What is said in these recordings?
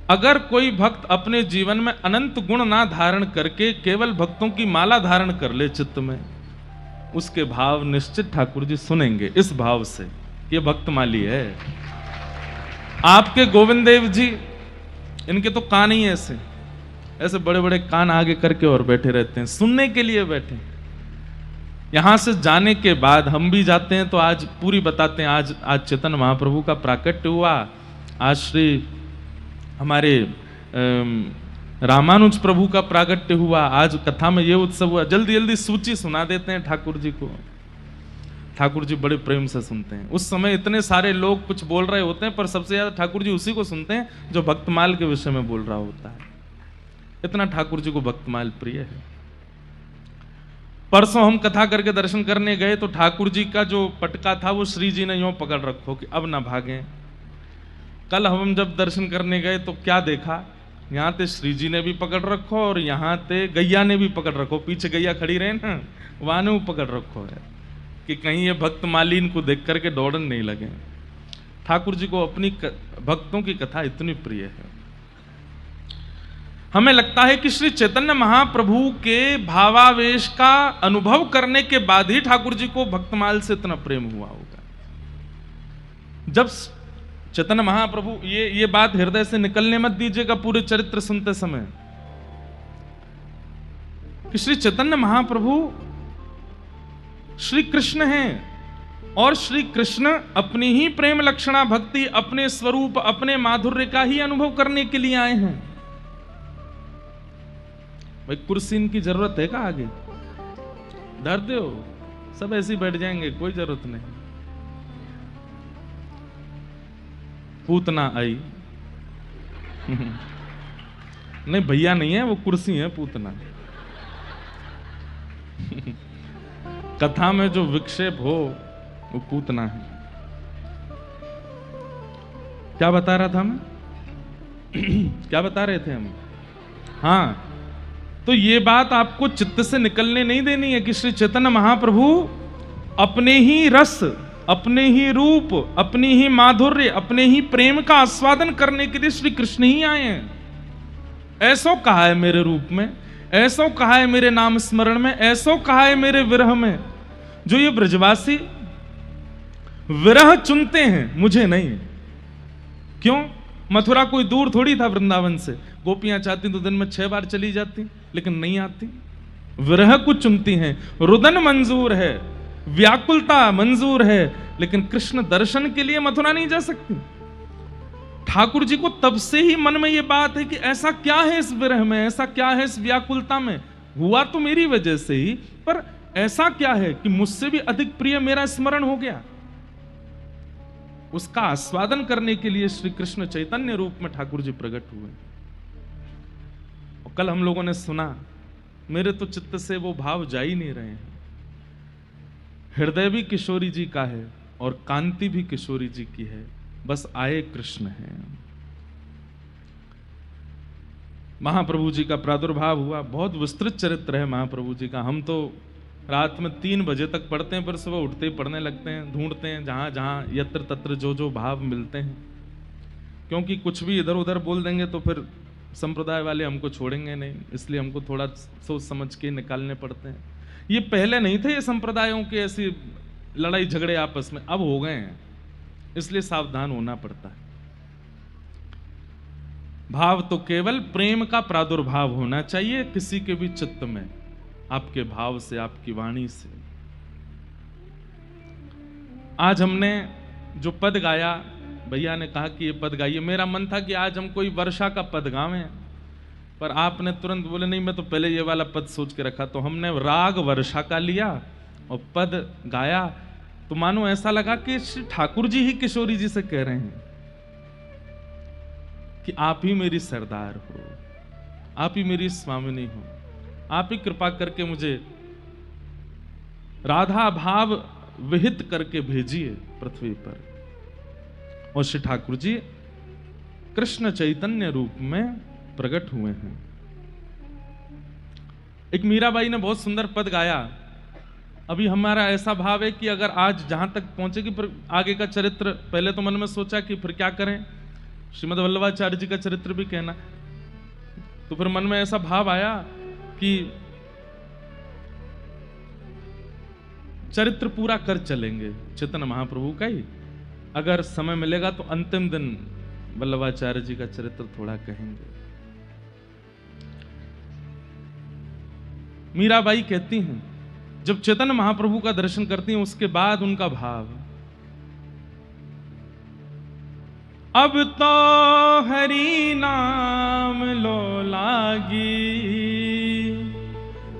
अगर कोई भक्त अपने जीवन में अनंत गुण ना धारण करके केवल भक्तों की माला धारण कर ले चित्त में, उसके भाव निश्चित ठाकुर जी सुनेंगे इस भाव से, ये भक्तमाली है। आपके गोविंद देव जी, इनके तो कान ही ऐसे ऐसे बड़े बड़े कान आगे करके और बैठे रहते हैं, सुनने के लिए बैठे। यहां से जाने के बाद हम भी जाते हैं तो आज पूरी बताते हैं। आज चैतन्य महाप्रभु का प्राकट्य हुआ, आज श्री हमारे रामानुज प्रभु का प्राकट्य हुआ, आज कथा में ये उत्सव हुआ। जल्दी जल्दी सूची सुना देते हैं ठाकुर जी को। ठाकुर जी बड़े प्रेम से सुनते हैं। उस समय इतने सारे लोग कुछ बोल रहे होते हैं, पर सबसे ज्यादा ठाकुर जी उसी को सुनते हैं जो भक्तमाल के विषय में बोल रहा होता है। इतना ठाकुर जी को भक्तमाल प्रिय है। परसों हम कथा करके दर्शन करने गए तो ठाकुर जी का जो पटका था वो श्री जी ने यूं पकड़ रखो कि अब ना भागें। कल हम जब दर्शन करने गए तो क्या देखा, यहाँ ते श्री जी ने भी पकड़ रखो और यहाँ ते गैया ने भी पकड़ रखो। पीछे गैया खड़ी रहे ना, वहां ने पकड़ रखो है कि कहीं ये भक्तमाली इनको देख करके दौड़न नहीं लगे। ठाकुर जी को अपनी भक्तों की कथा इतनी प्रिय है। हमें लगता है कि श्री चैतन्य महाप्रभु के भावावेश का अनुभव करने के बाद ही ठाकुर जी को भक्तमाल से इतना प्रेम हुआ होगा। जब चैतन्य महाप्रभु, ये बात हृदय से निकलने मत दीजिएगा पूरे चरित्र सुनते समय, कि श्री चैतन्य महाप्रभु श्री कृष्ण हैं और श्री कृष्ण अपनी ही प्रेम लक्षणा भक्ति, अपने स्वरूप, अपने माधुर्य का ही अनुभव करने के लिए आए हैं। भाई कुर्सी इनकी जरूरत है का? आगे धर दो, सब ऐसे ही बैठ जाएंगे, कोई जरूरत नहीं। पूतना आई नहीं भैया नहीं है, वो कुर्सी है पूतना। कथा में जो विक्षेप हो वो पूतना है। क्या बता रहा था मैं? क्या बता रहे थे हम? हाँ, तो ये बात आपको चित्त से निकलने नहीं देनी है कि श्री चैतन्य महाप्रभु अपने ही रस, अपने ही रूप, अपनी ही माधुर्य, अपने ही प्रेम का आस्वादन करने के लिए श्री कृष्ण ही आए हैं। ऐसो कहा है मेरे रूप में, ऐसो कहा है मेरे नाम स्मरण में, ऐसो कहा है मेरे विरह में। जो ये ब्रजवासी विरह चुनते हैं, मुझे नहीं। क्यों? मथुरा कोई दूर थोड़ी था वृंदावन से। गोपियां चाहती तो दिन में 6 बार चली जाती, लेकिन नहीं आती। विरह को चुनती हैं। रुदन मंजूर है, व्याकुलता मंजूर है, लेकिन कृष्ण दर्शन के लिए मथुरा नहीं जा सकती। ठाकुर जी को तब से ही मन में यह बात है कि ऐसा क्या है इस विरह में, ऐसा क्या है इस व्याकुलता में। हुआ तो मेरी वजह से ही, पर ऐसा क्या है कि मुझसे भी अधिक प्रिय मेरा स्मरण हो गया। उसका आस्वादन करने के लिए श्री कृष्ण चैतन्य रूप में ठाकुर जी प्रकट हुए। और कल हम लोगों ने सुना, मेरे तो चित्त से वो भाव जा ही नहीं रहे हैं। हृदय भी किशोरी जी का है और कांति भी किशोरी जी की है, बस आए कृष्ण हैं। महाप्रभु जी का प्रादुर्भाव हुआ, बहुत विस्तृत चरित्र है महाप्रभु जी का। हम तो रात में 3 बजे तक पढ़ते हैं, पर सुबह उठते ही पढ़ने लगते हैं, ढूंढते हैं जहां जहां यत्र तत्र जो जो भाव मिलते हैं। क्योंकि कुछ भी इधर उधर बोल देंगे तो फिर संप्रदाय वाले हमको छोड़ेंगे नहीं, इसलिए हमको थोड़ा सोच समझ के निकालने पड़ते हैं। ये पहले नहीं थे ये संप्रदायों के ऐसी लड़ाई झगड़े आपस में, अब हो गए हैं, इसलिए सावधान होना पड़ता है। भाव तो केवल प्रेम का प्रादुर्भाव होना चाहिए किसी के भी चित्त में, आपके भाव से, आपकी वाणी से। आज हमने जो पद गाया, भैया ने कहा कि ये पद गाइए। मेरा मन था कि आज हम कोई वर्षा का पद गावें, पर आपने तुरंत बोले नहीं, मैं तो पहले ये वाला पद सोच के रखा। तो हमने राग वर्षा का लिया और पद गाया। तो मानो ऐसा लगा कि श्री ठाकुर जी ही किशोरी जी से कह रहे हैं कि आप ही मेरी सरदार हो, आप ही मेरी स्वामिनी हो, आप ही कृपा करके मुझे राधा भाव विहित करके भेजिए पृथ्वी पर। और श्री ठाकुर जी कृष्ण चैतन्य रूप में प्रकट हुए हैं। एक मीराबाई ने बहुत सुंदर पद गाया। अभी हमारा ऐसा भाव है कि अगर आज जहां तक पहुंचेगी, फिर आगे का चरित्र, पहले तो मन में सोचा कि फिर क्या करें, श्रीमद् वल्लभाचार्य जी का चरित्र भी कहना। तो फिर मन में ऐसा भाव आया कि चरित्र पूरा कर चलेंगे चैतन्य महाप्रभु का ही, अगर समय मिलेगा तो अंतिम दिन वल्लभाचार्य जी का चरित्र थोड़ा कहेंगे। मीराबाई कहती हैं जब चैतन्य महाप्रभु का दर्शन करती हैं उसके बाद उनका भाव, अब तो हरि नाम लो लागी,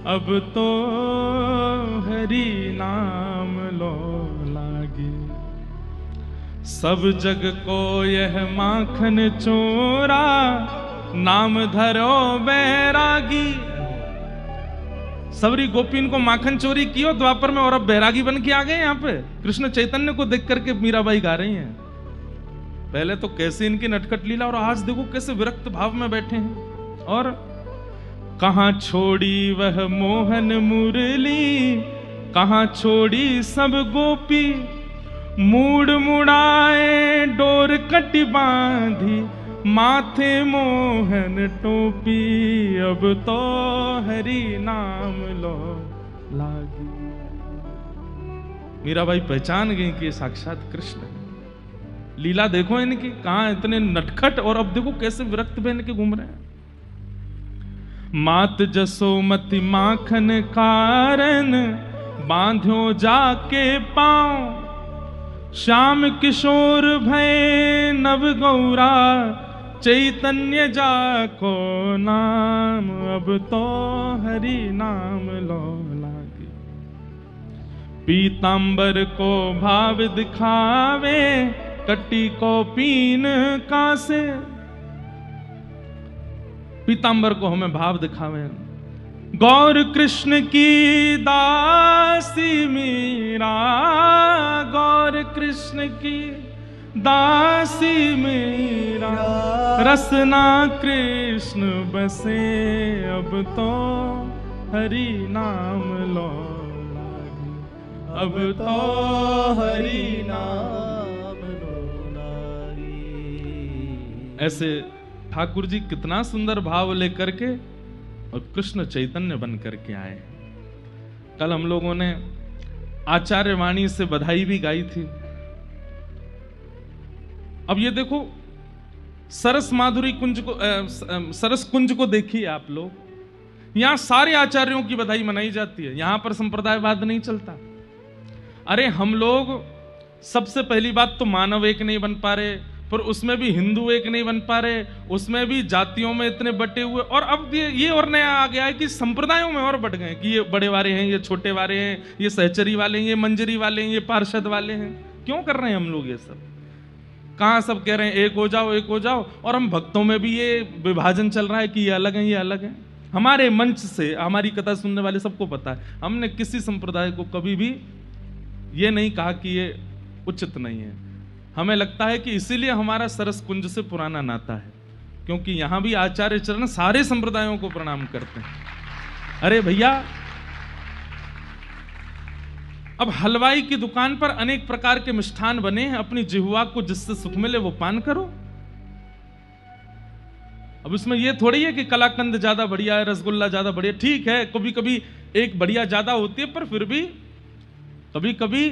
अब तो हरि नाम लो लागी, सब जग को यह माखन चोरा, नाम धरो बैरागी। सबरी गोपीन को माखन चोरी कियो द्वापर में और अब बैरागी बन के आ गए यहाँ पे। कृष्ण चैतन्य को देख करके मीराबाई गा रही हैं। पहले तो कैसे इनकी नटखट लीला, और आज देखो कैसे विरक्त भाव में बैठे हैं। और कहां छोड़ी वह मोहन मुरली, कहां छोड़ी सब गोपी, मूड मुड़ाए डोर कटी बांधी, माथे मोहन टोपी, अब तो हरि नाम लो लागी। मीराबाई पहचान गई कि साक्षात कृष्ण है। लीला देखो इनकी, कहां इतने नटखट, और अब देखो कैसे विरक्त बहन के घूम रहे हैं। मात जसोमती माखन कारण, बांध्यो जाके पांव, श्याम किशोर भय नव गौरा, चैतन्य जाको नाम, अब तो हरि नाम लो लागे। पीतांबर को भाव दिखावे, कट्टी को पीन कासे। पीतांबर को हमें भाव दिखावे। गौर कृष्ण की दासी मीरा, गौर कृष्ण की दासी मीरा, रसना कृष्ण बसे, अब तो हरि नाम लो लागे, अब तो हरि नाम लो लागे। ऐसे ठाकुर जी कितना सुंदर भाव लेकर के और कृष्ण चैतन्य बन करके आए। कल हम लोगों ने आचार्य वाणी से बधाई भी गाई थी। अब ये देखो सरस माधुरी कुंज को, सरस कुंज को देखिए आप लोग, यहां सारे आचार्यों की बधाई मनाई जाती है। यहां पर संप्रदायवाद नहीं चलता। अरे हम लोग सबसे पहली बात तो मानव एक नहीं बन पा रहे, पर उसमें भी हिंदू एक नहीं बन पा रहे, उसमें भी जातियों में इतने बटे हुए, और अब ये और नया आ गया है कि संप्रदायों में और बढ़ गए कि ये बड़े वाले हैं, ये छोटे वाले हैं, ये सहचरी वाले हैं, ये मंजरी वाले हैं, ये पार्षद वाले हैं। क्यों कर रहे हैं हम लोग ये सब? कहाँ सब कह रहे हैं एक हो जाओ, एक हो जाओ, और हम भक्तों में भी ये विभाजन चल रहा है कि ये अलग है, ये अलग है। हमारे मंच से हमारी कथा सुनने वाले सबको पता है, हमने किसी संप्रदाय को कभी भी ये नहीं कहा कि ये उचित नहीं है। हमें लगता है कि इसीलिए हमारा सरस कुंज से पुराना नाता है, क्योंकि यहां भी आचार्य चरण सारे संप्रदायों को प्रणाम करते हैं। अरे भैया, अब हलवाई की दुकान पर अनेक प्रकार के मिष्ठान बने हैं, अपनी जिह्वा को जिससे सुख मिले वो पान करो। अब इसमें ये थोड़ी है कि कलाकंद ज्यादा बढ़िया है, रसगुल्ला ज्यादा बढ़िया। ठीक है, कभी कभी एक बढ़िया ज्यादा होती है, पर फिर भी कभी कभी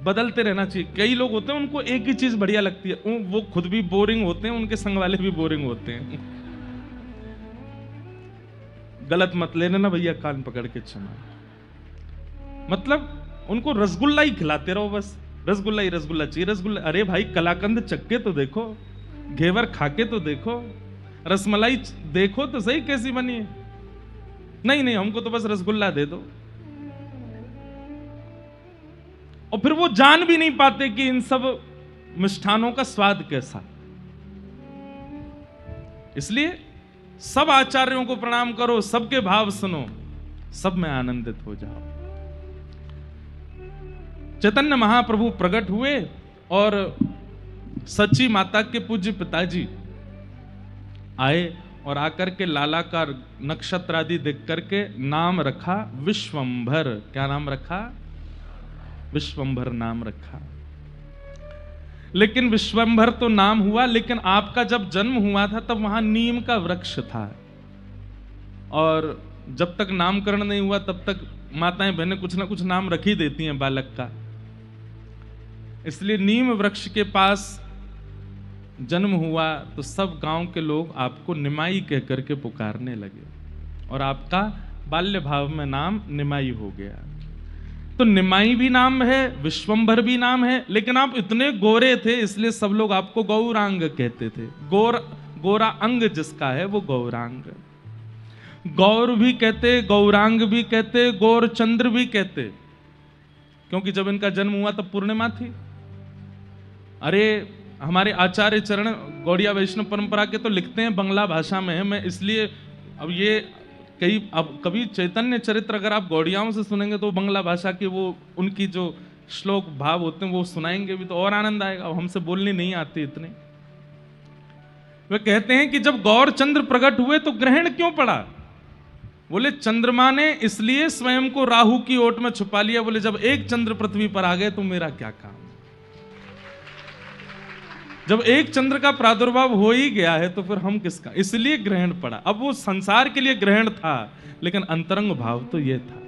बदलते रहना चाहिए। कई लोग होते हैं उनको एक ही चीज बढ़िया लगती है, वो खुद भी बोरिंग होते हैं, उनके संग वाले भी बोरिंग होते हैं। गलत मत लेना ना भैया, कान पकड़ के क्षमा। मतलब उनको रसगुल्ला ही खिलाते रहो, बस रसगुल्ला ही रसगुल्ला चाहिए, रसगुल्ला। अरे भाई, कलाकंद चक्के तो देखो, घेवर खाके तो देखो, रसमलाई देखो तो सही कैसी बनी है। नहीं नहीं, हमको तो बस रसगुल्ला दे दो। और फिर वो जान भी नहीं पाते कि इन सब मिष्ठानों का स्वाद कैसा। इसलिए सब आचार्यों को प्रणाम करो, सबके भाव सुनो, सब में आनंदित हो जाओ। चैतन्य महाप्रभु प्रकट हुए और सच्ची माता के पूज्य पिताजी आए और आकर के लाला का नक्षत्र आदि देख करके नाम रखा विश्वंभर। क्या नाम रखा? विश्वंभर नाम रखा। लेकिन विश्वंभर तो नाम हुआ, लेकिन आपका जब जन्म हुआ था तब वहां नीम का वृक्ष था, और जब तक नामकरण नहीं हुआ तब तक माताएं बहनें कुछ ना कुछ नाम रख ही देती हैं बालक का। इसलिए नीम वृक्ष के पास जन्म हुआ तो सब गांव के लोग आपको निमाई कह करके पुकारने लगे, और आपका बाल्य भाव में नाम निमाई हो गया। तो निमाई भी नाम है, विश्वंभर भी नाम है, लेकिन आप इतने गोरे थे इसलिए सब लोग आपको गौरांग कहते थे। गोरा अंग जिसका है वो गौरांग। गौर भी कहते, गौरांग भी कहते, गौरचंद्र भी कहते, क्योंकि जब इनका जन्म हुआ तब पूर्णिमा थी। अरे हमारे आचार्य चरण गौड़िया वैष्णव परंपरा के तो लिखते हैं, बंगला भाषा में है, मैं इसलिए अब ये कभी चैतन्य चरित्र अगर आप गौड़ियाओं से सुनेंगे तो बंगला भाषा के वो उनकी जो श्लोक भाव होते हैं वो सुनाएंगे भी तो और आनंद आएगा। हमसे बोलनी नहीं आती इतने। वे कहते हैं कि जब गौरचंद्र प्रकट हुए तो ग्रहण क्यों पड़ा? बोले चंद्रमा ने इसलिए स्वयं को राहु की ओट में छुपा लिया। बोले जब एक चंद्र पृथ्वी पर आ गए तो मेरा क्या काम? जब एक चंद्र का प्रादुर्भाव हो ही गया है तो फिर हम किसका? इसलिए ग्रहण पड़ा। अब वो संसार के लिए ग्रहण था, लेकिन अंतरंग भाव तो ये था।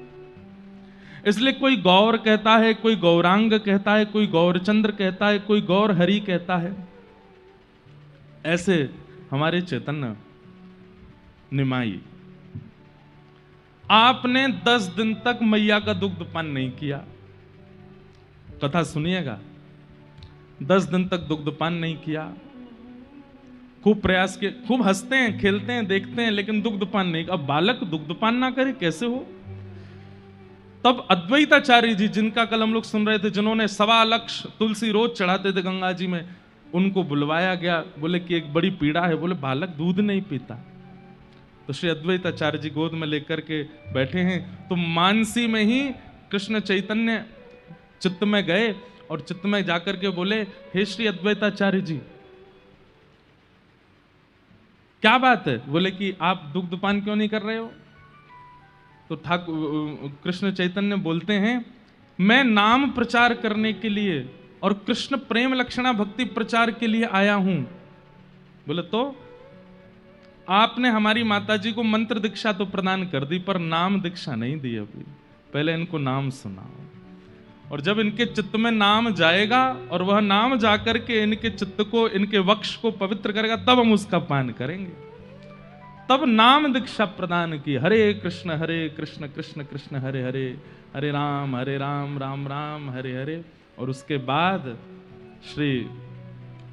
इसलिए कोई गौर कहता है, कोई गौरांग कहता है, कोई गौरचंद्र कहता है, कोई गौर हरि कहता है। ऐसे हमारे चैतन्य निमाई, आपने 10 दिन तक मैया का दुग्धपान नहीं किया। कथा सुनिएगा, 10 दिन तक दुग्धपान नहीं किया। खूब प्रयास किए, खूब हंसते हैं, खेलते हैं, देखते हैं, लेकिन दुग्धपान नहीं। अब बालक दुग्धपान ना करे कैसे हो? तब अद्वैताचार्य जी, जिनका कल हम लोग सुन रहे थे, जिन्होंने 1.25 लाख तुलसी रोज चढ़ाते थे गंगा जी में, उनको बुलवाया गया। बोले कि एक बड़ी पीड़ा है। बोले बालक दूध नहीं पीता। तो श्री अद्वैताचार्य जी गोद में लेकर के बैठे हैं, तो मानसी में ही कृष्ण चैतन्य चित्त में गए और चित्त में जाकर के बोले, हे श्री अद्वैताचार्य जी क्या बात है? बोले कि आप दुग्धपान क्यों नहीं कर रहे हो? तो ठाकुर कृष्ण चैतन्य बोलते हैं, मैं नाम प्रचार करने के लिए और कृष्ण प्रेम लक्षणा भक्ति प्रचार के लिए आया हूं। बोले तो आपने हमारी माताजी को मंत्र दीक्षा तो प्रदान कर दी, पर नाम दीक्षा नहीं दी अभी। पहले इनको नाम सुनाओ, और जब इनके चित्त में नाम जाएगा और वह नाम जाकर के इनके चित्त को, इनके वक्ष को पवित्र करेगा, तब हम उसका पान करेंगे। तब नाम दीक्षा प्रदान की, हरे कृष्ण कृष्ण कृष्ण हरे हरे, हरे राम राम राम हरे हरे। और उसके बाद श्री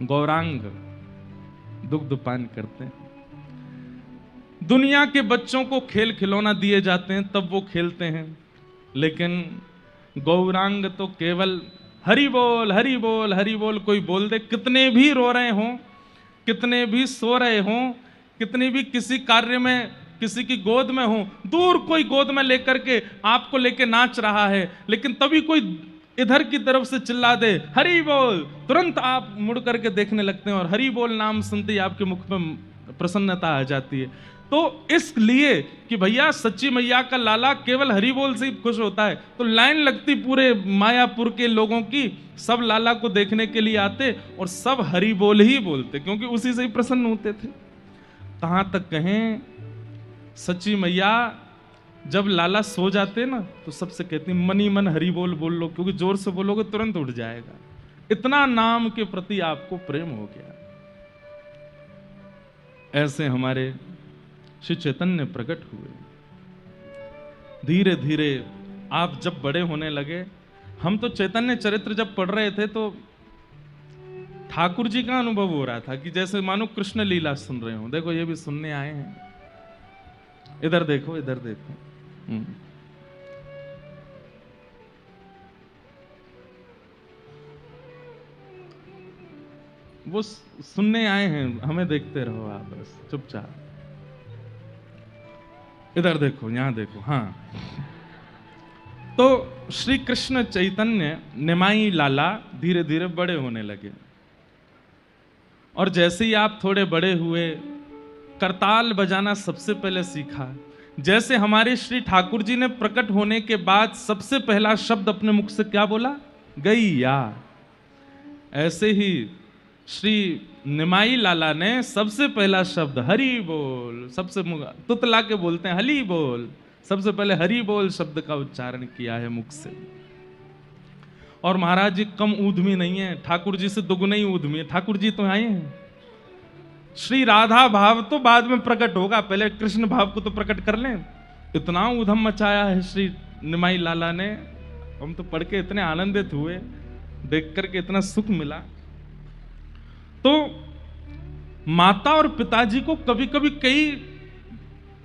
गौरांग दुग्धपान करते हैं। दुनिया के बच्चों को खेल खिलौना दिए जाते हैं तब वो खेलते हैं, लेकिन गौरांग तो केवल हरि बोल हरि बोल हरि बोल। कोई बोल दे, कितने भी रो रहे हों, कितने भी सो रहे हों, कितने भी किसी कार्य में किसी की गोद में हो, दूर कोई गोद में लेकर के आपको लेके नाच रहा है, लेकिन तभी कोई इधर की तरफ से चिल्ला दे हरि बोल, तुरंत आप मुड़ करके देखने लगते हैं और हरि बोल नाम सुनते ही आपके मुख में प्रसन्नता आ जाती है। तो इसलिए कि भैया सच्ची मैया का लाला केवल हरि बोल से ही खुश होता है, तो लाइन लगती पूरे मायापुर के लोगों की, सब लाला को देखने के लिए आते और सब हरि बोल ही बोलते, क्योंकि उसी से ही प्रसन्न होते थे। कहां तक कहें, सच्ची मैया जब लाला सो जाते ना तो सबसे कहती मन ही मन हरि बोल लो, क्योंकि जोर से बोलोगे तुरंत उठ जाएगा। इतना नाम के प्रति आपको प्रेम हो गया। ऐसे हमारे श्री चैतन्य प्रकट हुए। धीरे धीरे आप जब बड़े होने लगे, हम तो चैतन्य चरित्र जब पढ़ रहे थे तो ठाकुर जी का अनुभव हो रहा था कि जैसे मानो कृष्ण लीला सुन रहे हो। देखो ये भी सुनने आए हैं, इधर देखो इधर देखो। वो सुनने आए हैं, हमें देखते रहो आप बस चुपचाप। इधर देखो, यहां देखो। हाँ, तो श्री कृष्ण चैतन्य निमाई लाला धीरे धीरे बड़े होने लगे, और जैसे ही आप थोड़े बड़े हुए, करताल बजाना सबसे पहले सीखा। जैसे हमारे श्री ठाकुर जी ने प्रकट होने के बाद सबसे पहला शब्द अपने मुख से क्या बोला? गैया। ऐसे ही श्री निमाई लाला ने सबसे पहला शब्द हरि बोल, सबसे तुतला के बोलते हैं हली बोल, सबसे पहले हरि बोल शब्द का उच्चारण किया है मुख से। और महाराज जी कम ऊधमी नहीं है, ठाकुर जी से दुगुना ही ऊधमी है। ठाकुर जी तो आए हैं, श्री राधा भाव तो बाद में प्रकट होगा, पहले कृष्ण भाव को तो प्रकट कर लें। इतना ऊधम मचाया है श्री निमाई लाला ने, हम तो पढ़ के इतने आनंदित हुए, देख करके इतना सुख मिला। तो माता और पिताजी को कभी कभी कई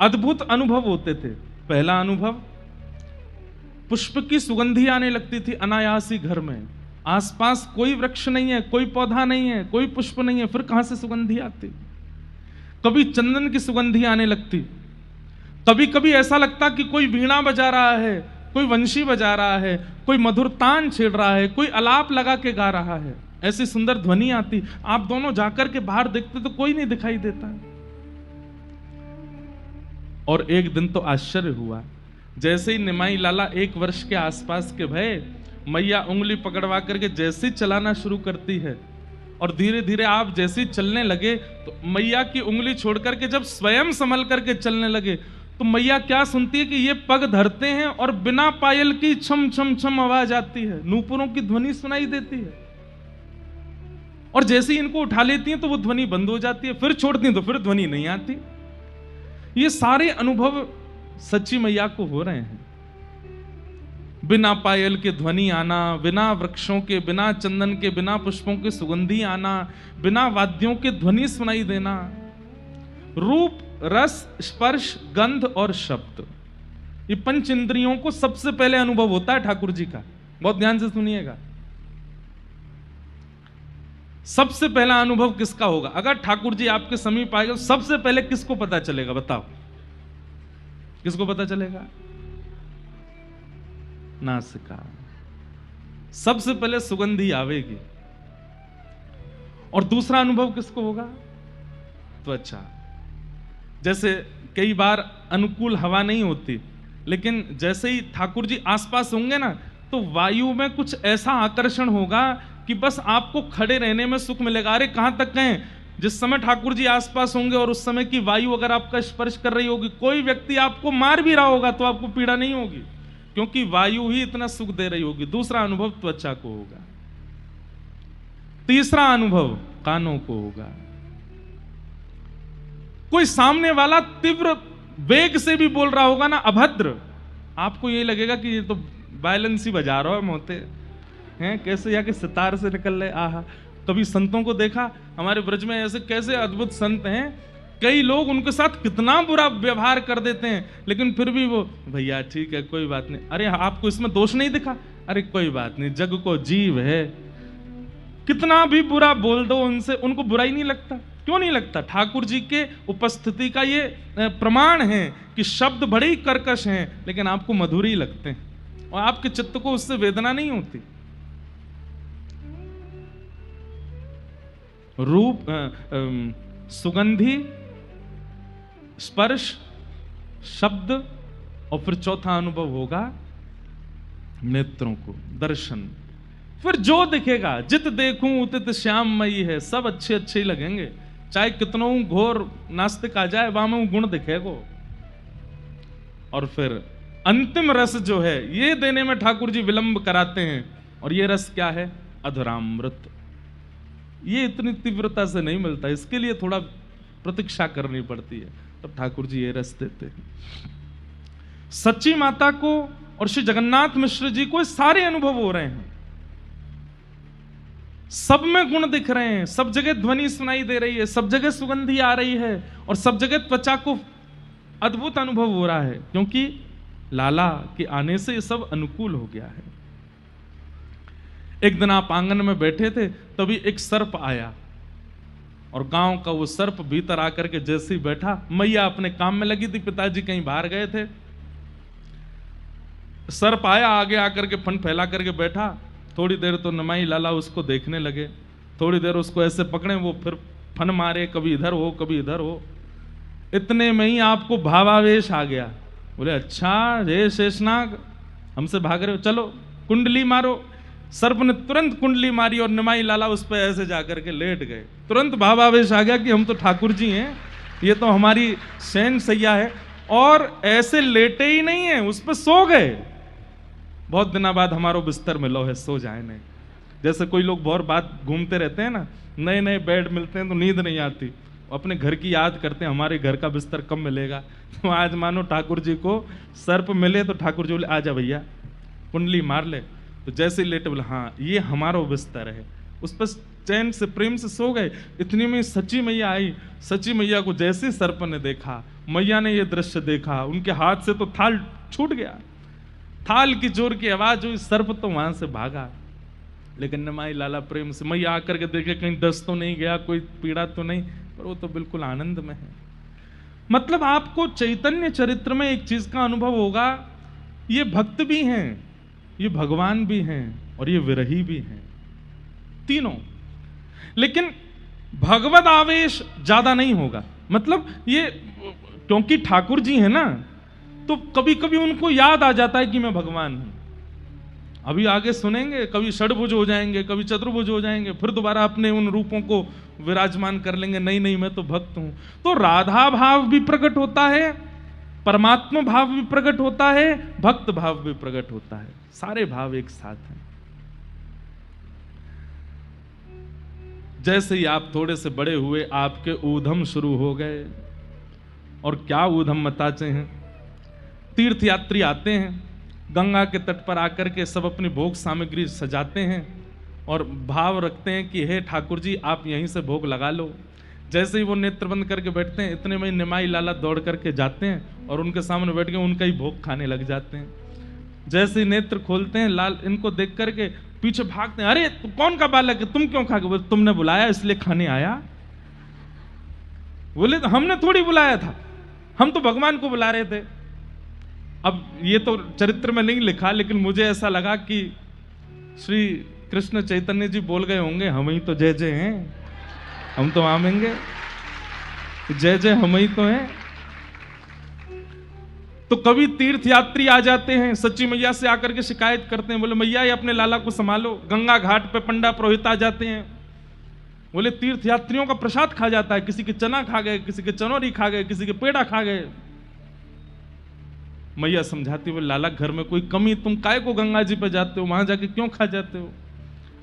अद्भुत अनुभव होते थे। पहला अनुभव, पुष्प की सुगंधी आने लगती थी अनायास ही घर में, आसपास कोई वृक्ष नहीं है, कोई पौधा नहीं है, कोई पुष्प नहीं है, फिर कहां से सुगंधी आती। कभी चंदन की सुगंधी आने लगती, कभी कभी ऐसा लगता कि कोई वीणा बजा रहा है, कोई वंशी बजा रहा है, कोई मधुर तान छेड़ रहा है, कोई आलाप लगा के गा रहा है, ऐसी सुंदर ध्वनि आती। आप दोनों जाकर के बाहर देखते तो कोई नहीं दिखाई देता। और एक दिन तो आश्चर्य हुआ, जैसे ही निमाई लाला 1 वर्ष के आसपास के भय, मैया उंगली पकड़वा करके जैसे ही चलाना शुरू करती है और धीरे धीरे आप जैसे ही चलने लगे तो मैया की उंगली छोड़ करके जब स्वयं संभल करके चलने लगे तो मैया क्या सुनती है कि ये पग धरते हैं और बिना पायल की छम छम छम आवाज आती है, नूपुरों की ध्वनि सुनाई देती है। और जैसे ही इनको उठा लेती हैं तो वो ध्वनि बंद हो जाती है, फिर छोड़ती हैं तो फिर ध्वनि नहीं आती। ये सारे अनुभव सच्ची मैया को हो रहे हैं। बिना पायल के ध्वनि आना, बिना वृक्षों के, बिना चंदन के, बिना पुष्पों के सुगंधी आना, बिना वाद्यों के ध्वनि सुनाई देना। रूप, रस, स्पर्श, गंध और शब्द, ये 5 इंद्रियों को सबसे पहले अनुभव होता है ठाकुर जी का। बहुत ध्यान से सुनिएगा, सबसे पहला अनुभव किसका होगा? अगर ठाकुर जी आपके समीप आएगा सबसे पहले किसको पता चलेगा? बताओ, किसको पता चलेगा? नासिका, सबसे पहले सुगंधी आवेगी। और दूसरा अनुभव किसको होगा? त्वचा। जैसे कई बार अनुकूल हवा नहीं होती, लेकिन जैसे ही ठाकुर जी आसपास होंगे ना तो वायु में कुछ ऐसा आकर्षण होगा कि बस आपको खड़े रहने में सुख मिलेगा। अरे कहां तक गए? जिस समय ठाकुर जी आसपास होंगे और उस समय की वायु अगर आपका स्पर्श कर रही होगी, कोई व्यक्ति आपको मार भी रहा होगा तो आपको पीड़ा नहीं होगी, क्योंकि वायु ही इतना सुख दे रही होगी। दूसरा अनुभव त्वचा को होगा। तीसरा अनुभव कानों को होगा। कोई सामने वाला तीव्र वेग से भी बोल रहा होगा ना, अभद्र, आपको यही लगेगा कि ये तो वायलेंस ही बजा रहा है, मोते हैं कैसे या कि सितार से निकल रहे। आहा, कभी संतों को देखा हमारे ब्रज में, ऐसे कैसे अद्भुत संत हैं, कई लोग उनके साथ कितना बुरा व्यवहार कर देते हैं, लेकिन फिर भी वो भैया ठीक है कोई बात नहीं, अरे आपको इसमें दोष नहीं दिखा, अरे कोई बात नहीं, जग को जीव है। कितना भी बुरा बोल दो उनसे, उनको बुरा ही नहीं लगता। क्यों नहीं लगता? ठाकुर जी के उपस्थिति का ये प्रमाण है कि शब्द बड़े ही कर्कश हैं लेकिन आपको मधुर ही लगते हैं और आपके चित्त को उससे वेदना नहीं होती। रूप, सुगंधी, स्पर्श, शब्द, और फिर चौथा अनुभव होगा नेत्रों को, दर्शन। फिर जो दिखेगा, जित देखूं उतित श्याममयी है, सब अच्छे अच्छे ही लगेंगे, चाहे कितनों घोर नास्तिक आ जाए वहां में गुण दिखेगा। और फिर अंतिम रस जो है ये देने में ठाकुर जी विलंब कराते हैं, और ये रस क्या है? अधरामृत। ये इतनी तीव्रता से नहीं मिलता, इसके लिए थोड़ा प्रतीक्षा करनी पड़ती है, तब ठाकुर जी ये रस देते हैं। सच्ची माता को और श्री जगन्नाथ मिश्र जी को सारे अनुभव हो रहे हैं, सब में गुण दिख रहे हैं, सब जगह ध्वनि सुनाई दे रही है, सब जगह सुगंधी आ रही है, और सब जगह त्वचा को अद्भुत अनुभव हो रहा है, क्योंकि लाला के आने से ये सब अनुकूल हो गया है। एक दिन आप आंगन में बैठे थे, तभी एक सर्प आया, और गांव का वो सर्प भीतर आकर के जैसे ही बैठा, मैया अपने काम में लगी थी, पिताजी कहीं बाहर गए थे, सर्प आया, आगे आकर के फन फैला करके बैठा। थोड़ी देर तो निमाई लाला उसको देखने लगे, थोड़ी देर उसको ऐसे पकड़े, वो फिर फन मारे, कभी इधर हो कभी इधर हो। इतने में ही आपको भावावेश आ गया, बोले अच्छा हे शेषनाग हमसे भाग रहे हो, चलो कुंडली मारो। सर्प ने तुरंत कुंडली मारी और निमाई लाला उस पर ऐसे जाकर के लेट गए। तुरंत भावावेश आ गया कि हम तो ठाकुर जी हैं, ये तो हमारी शयन सैया है, और ऐसे लेटे ही नहीं है, उस पर सो गए। बहुत दिनों बाद हमारो बिस्तर मिलो है, सो जाए नहीं। जैसे कोई लोग बहुत बात घूमते रहते हैं ना, नए नए बेड मिलते हैं तो नींद नहीं आती, अपने घर की याद करते हैं हमारे घर का बिस्तर कब मिलेगा। तो आज मानो ठाकुर जी को सर्प मिले तो ठाकुर जी बोले आजा भैया कुंडली मार ले। तो जैसे ही लेटे बोले हाँ ये हमारा बिस्तर है, उस पर चैन से प्रेम से सो गए। इतनी में सची मैया आई। सची मैया को जैसे सर्प ने देखा, मैया ने ये दृश्य देखा, उनके हाथ से तो थाल छूट गया। थाल की जोर की आवाज हुई, सर्प तो वहां से भागा। लेकिन निमाई लाला प्रेम से मैया आकर के देखे कहीं दस्त तो नहीं गया, कोई पीड़ा तो नहीं, पर वो तो बिल्कुल आनंद में है। मतलब आपको चैतन्य चरित्र में एक चीज का अनुभव होगा, ये भक्त भी हैं, ये भगवान भी हैं और ये विरही भी हैं, तीनों। लेकिन भगवद आवेश ज्यादा नहीं होगा। मतलब ये क्योंकि ठाकुर जी हैं ना, तो कभी कभी उनको याद आ जाता है कि मैं भगवान हूं। अभी आगे सुनेंगे, कभी षडभुज हो जाएंगे, कभी चतुर्भुज हो जाएंगे, फिर दोबारा अपने उन रूपों को विराजमान कर लेंगे, नहीं नहीं मैं तो भक्त हूं। तो राधा भाव भी प्रकट होता है, परमात्मा भाव भी प्रकट होता है, भक्त भाव भी प्रकट होता है, सारे भाव एक साथ हैं। जैसे ही आप थोड़े से बड़े हुए, आपके ऊधम शुरू हो गए। और क्या ऊधम मताचे हैं। तीर्थ यात्री आते हैं, गंगा के तट पर आकर के सब अपनी भोग सामग्री सजाते हैं और भाव रखते हैं कि हे ठाकुर जी आप यहीं से भोग लगा लो। जैसे ही वो नेत्र बंद करके बैठते हैं, इतने में निमाई लाला दौड़ करके जाते हैं और उनके सामने बैठ के उनका ही भोग खाने लग जाते हैं। जैसे ही नेत्र खोलते हैं, लाल इनको देख करके पीछे भागते हैं, अरे तू कौन का बालक है, तुम क्यों खा गए? तुमने बुलाया इसलिए खाने आया। बोले तो हमने थोड़ी बुलाया था, हम तो भगवान को बुला रहे थे। अब ये तो चरित्र में नहीं लिखा, लेकिन मुझे ऐसा लगा कि श्री कृष्ण चैतन्य जी बोल गए होंगे हम ही तो जय जय हैं, हम तो आमेंगे, जय जय हम ही तो हैं। तो कभी तीर्थ यात्री आ जाते हैं, सच्ची मैया से आकर के शिकायत करते हैं, बोले मैया ये अपने लाला को संभालो। गंगा घाट पे पंडा पुरोहित आ जाते हैं, बोले तीर्थ यात्रियों का प्रसाद खा जाता है, किसी के चना खा गए, किसी के चनौरी खा गए, किसी के पेड़ा खा गए। मैया समझाती, बोले लाला घर में कोई कमी, तुम काय को गंगा जी पे जाते हो, वहां जाके क्यों खा जाते हो?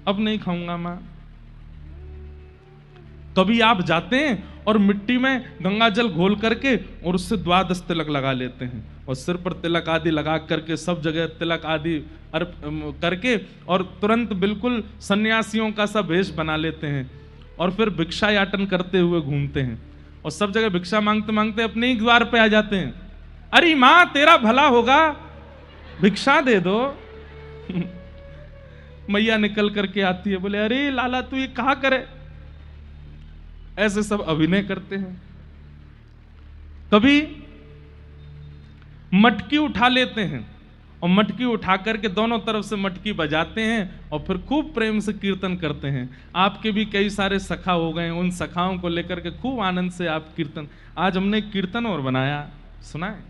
अब नहीं खाऊंगा मां। कभी आप जाते हैं और मिट्टी में गंगा जल घोल करके और उससे 12 तिलक लगा लेते हैं और सिर पर तिलक आदि लगा करके सब जगह तिलक आदि करके और तुरंत बिल्कुल सन्यासियों का सा भेष बना लेते हैं और फिर भिक्षा याटन करते हुए घूमते हैं और सब जगह भिक्षा मांगते मांगते अपने ही द्वार पे आ जाते हैं। अरे मां तेरा भला होगा, भिक्षा दे दो। मैया निकल करके आती है, बोले अरे लाला तू ये कहा करे। ऐसे सब अभिनय करते हैं। कभी मटकी उठा लेते हैं और मटकी उठा करके दोनों तरफ से मटकी बजाते हैं और फिर खूब प्रेम से कीर्तन करते हैं। आपके भी कई सारे सखा हो गए, उन सखाओं को लेकर के खूब आनंद से आप कीर्तन। आज हमने कीर्तन और बनाया, सुना है,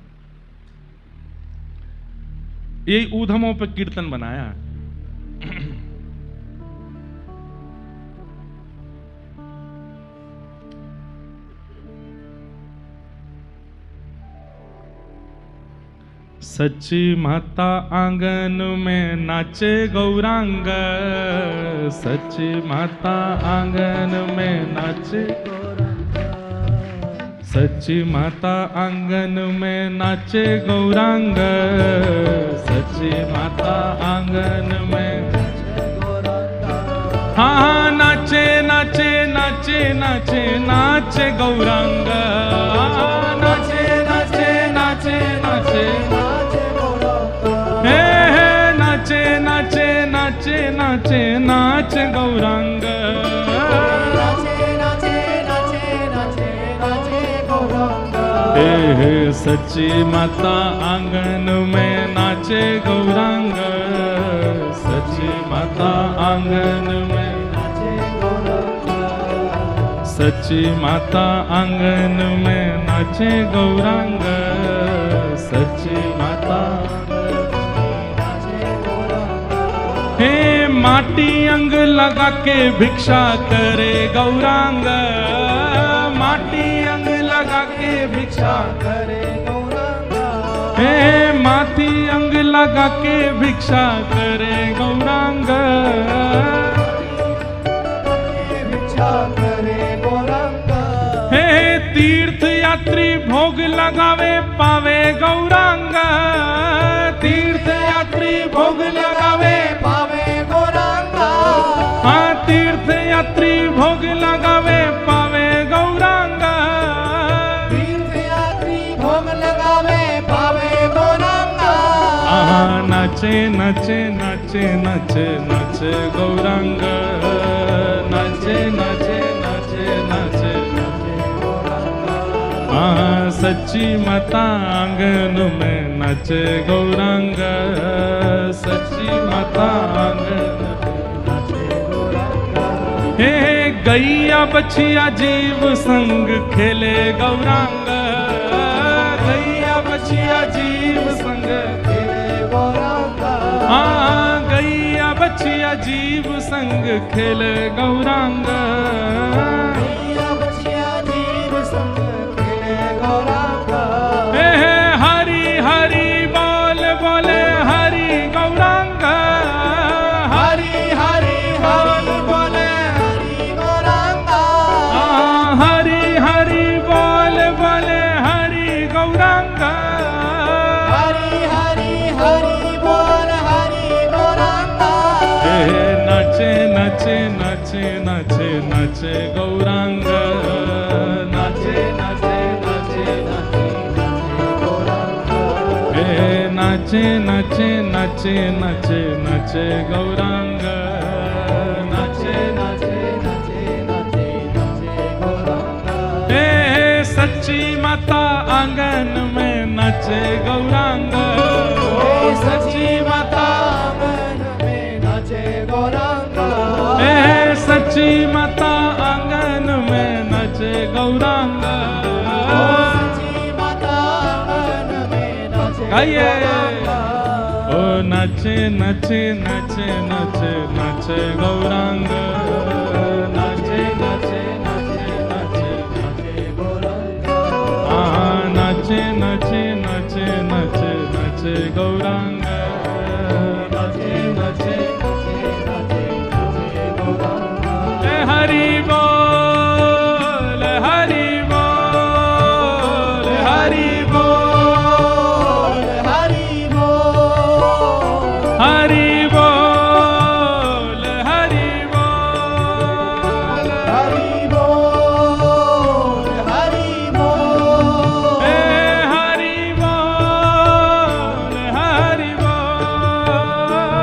यही ऊधमों पे कीर्तन बनाया। सच्ची माता आंगन में नाचे गौरांग, सच्ची माता आंगन में नाचे गौरांग, सच्ची माता आंगन में नाचे गौरांग, सच्ची माता आंगन में हाँ हाँ नाचे नाचे नाचे नाचे नाचे गौरांग, नाचे नाचे नाचे नाचे नाचे नाचे नाचे नाचे नाच गौरांग, हे सच्ची माता आंगन में नाचे गौरांग, सच्ची माता आंगन में नाचे गौरांग, सच्ची माता आंगन में नाचे गौरांग, सच्ची माता हे माटी अंग लगा के भिक्षा करे गौरांग, माटी अंग लगा के भिक्षा करे गौरांग, हे माटी अंग लगा के भिक्षा करे गौरांग, भिक्षा करे गौरांग, हे तीर्थ यात्री भोग लगावे पावे गौरांग, तीर्थ यात्री भोग लगावे पावे गौरांग, हाँ तीर्थ यात्री भोग लगावे पावे गौरांग, तीर्थ यात्री भोग लगावे पावे गौरांग, नाचे नाचे नाचे नाचे नाचे गौरांग, नाचे नाचे नाचे नाचे नाचे गौरांग, सच्ची माता आंगन में नाचे गौरांग, सच्ची माता आंगन में नाचे गौरांग, हे गैया बछिया जीव संग खेले गौरांग, गैया बछिया जीव संग खेले गौरांग, हाँ गैया बछिया जीव संग खेले गौरांग, गैया बछिया जीव संग खेले गौरांग, हे हरि हरि बोल बोले हरि गौरांग, हरि हरि हरि बोले हरि गौरांग, हाँ हरि हरि बोल बोले हरि गौरांग, हरि हरि हरि बोल हरि गौरांग, नाचे नाचे नाचे नाचे नाचे गौरांग, नाचे नाचे नाचे नाचे नाचे गौरांग, हे नाचे नाचे नाचे नाचे नाचे गौरांग, नाचे नाचे नाचे नाचे नाचे गौरांग, हे सच्ची माता आंगन में नाचे गौरांग, हे सच्ची माता आंगन में नाचे गौरांग, हे सच्ची माता आंगन में नाचे गौरांग, सच्ची माता आंगन में नाचे गाइए गौरांग, ओ नाचे नाचे नाचे नाचे नाचे गौरांग, नाचे नाचे नाचे नाचे नाचे गौरांग, नाचे नाचे नाचे नाचे नाचे गौरांग, नाचे नाचे नाचे नाचे नाचे गौरांग, हरि बोल हरि बोल हरि बोल हरि बोल, हरि बोल हरि बोल हरि बोल, हरि बोल, हे हरि बोल हरि बोल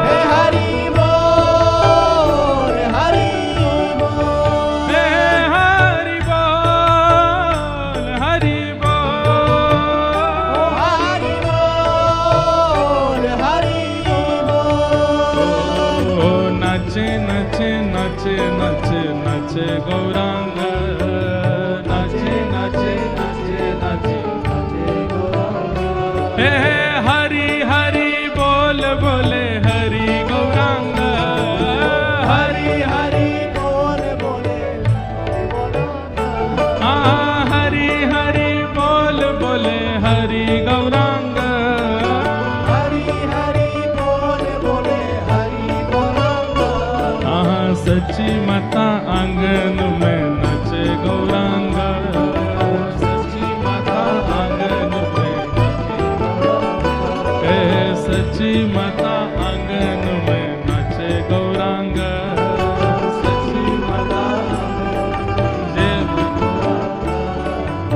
हे हरि बोल, हरि बोल, हे हरि बोल हरि बोल हरि बोल, हरि बोल, ओ नाचे नाचे नाचे नाचे नाचे गौरांग, नाचे नाचे नाचे नाचे नाचे गौरांग, हे हरि हरि बोल बोले हरि गौरांग, हरि हरि बोल बोले गौरांग, हाँ हरि हरि बोल बोले हरि गौरांग, हरि हरि बोल बोले हरि गौरांग, हाँ सच्ची माता आंगन में नाचे गौरांग, सच्ची माता आंगन में नाचे गौरांग, हे सच्ची माता आंगन में नाचे गौरांग, सच्ची माता जय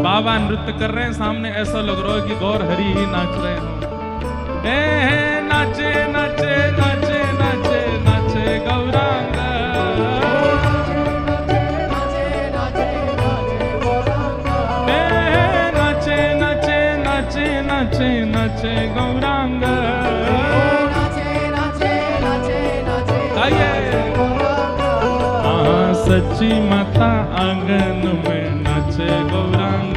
बाबा नृत्य कर रहे हैं सामने, ऐसा लग रहा है कि गौर हरि ही नाच रहे हो, नाचे नाचे नाचे नाचे नाचे गौरांग, नाचे नाचे नाचे गौरांग, नाचे नाचे नाचे नाचे नाचे गौरांग, नाचे नाचे नाचे नाचे गाइए गौरांग, सच्ची माता आंगन में नाचे गौरांग,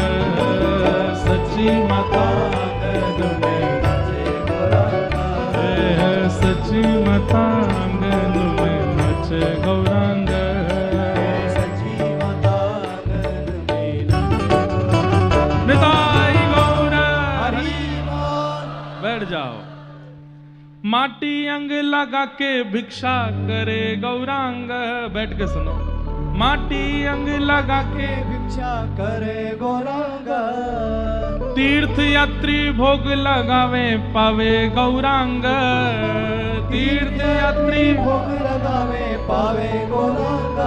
सच्ची माता आंगन में नाचे गौरांग, सच्ची माता आंगन में माटी अंग लगा के भिक्षा करे गौरांग। बैठ के सुनो। माटी अंग लगा के भिक्षा करे गौरांग। तीर्थ यात्री भोग लगावे पावे गौरांग। तीर्थ यात्री भोग लगावे पावे गौरांग।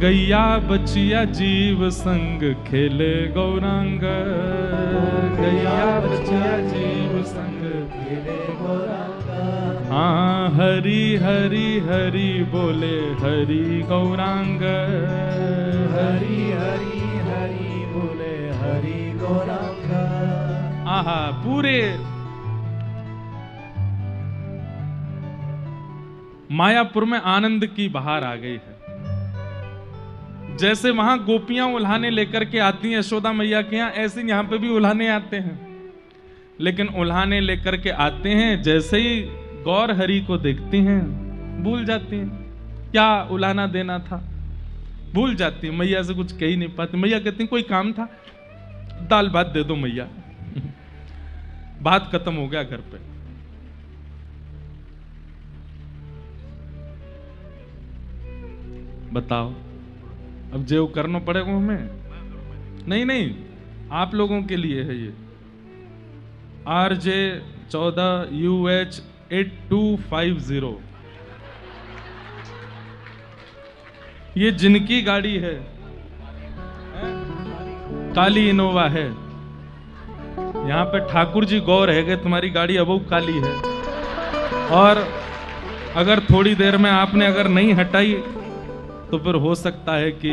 गैया बचिया जीव संग खेले गौरांग। गैया बचिया जीव संग खेले गौरांग। हाँ हरि हरि हरि बोले हरि गौरांग। हरि हरि हरि बोले हरि गौरांग। आहा पूरे मायापुर में आनंद की बहार आ गई है। जैसे वहां गोपियां उल्हाने लेकर के आती हैं यशोदा मैया के यहाँ, ऐसे यहाँ पे भी उल्हाने आते हैं। लेकिन उल्हाने लेकर के आते हैं, जैसे ही गौर हरि को देखती हैं भूल जाती हैं क्या उल्हाना देना था, भूल जाती है। मैया से कुछ कह ही नहीं पाती। मैया कहती कोई काम था, दाल भात दे दो मैया। बात खत्म हो गया घर पे। बताओ अब जो करना पड़ेगा हमें। नहीं नहीं आप लोगों के लिए है ये। RJ14UH8250 ये जिनकी गाड़ी है, काली इनोवा है। यहां पे ठाकुर जी गौर है कि तुम्हारी गाड़ी अब काली है, और अगर थोड़ी देर में आपने अगर नहीं हटाई तो फिर हो सकता है कि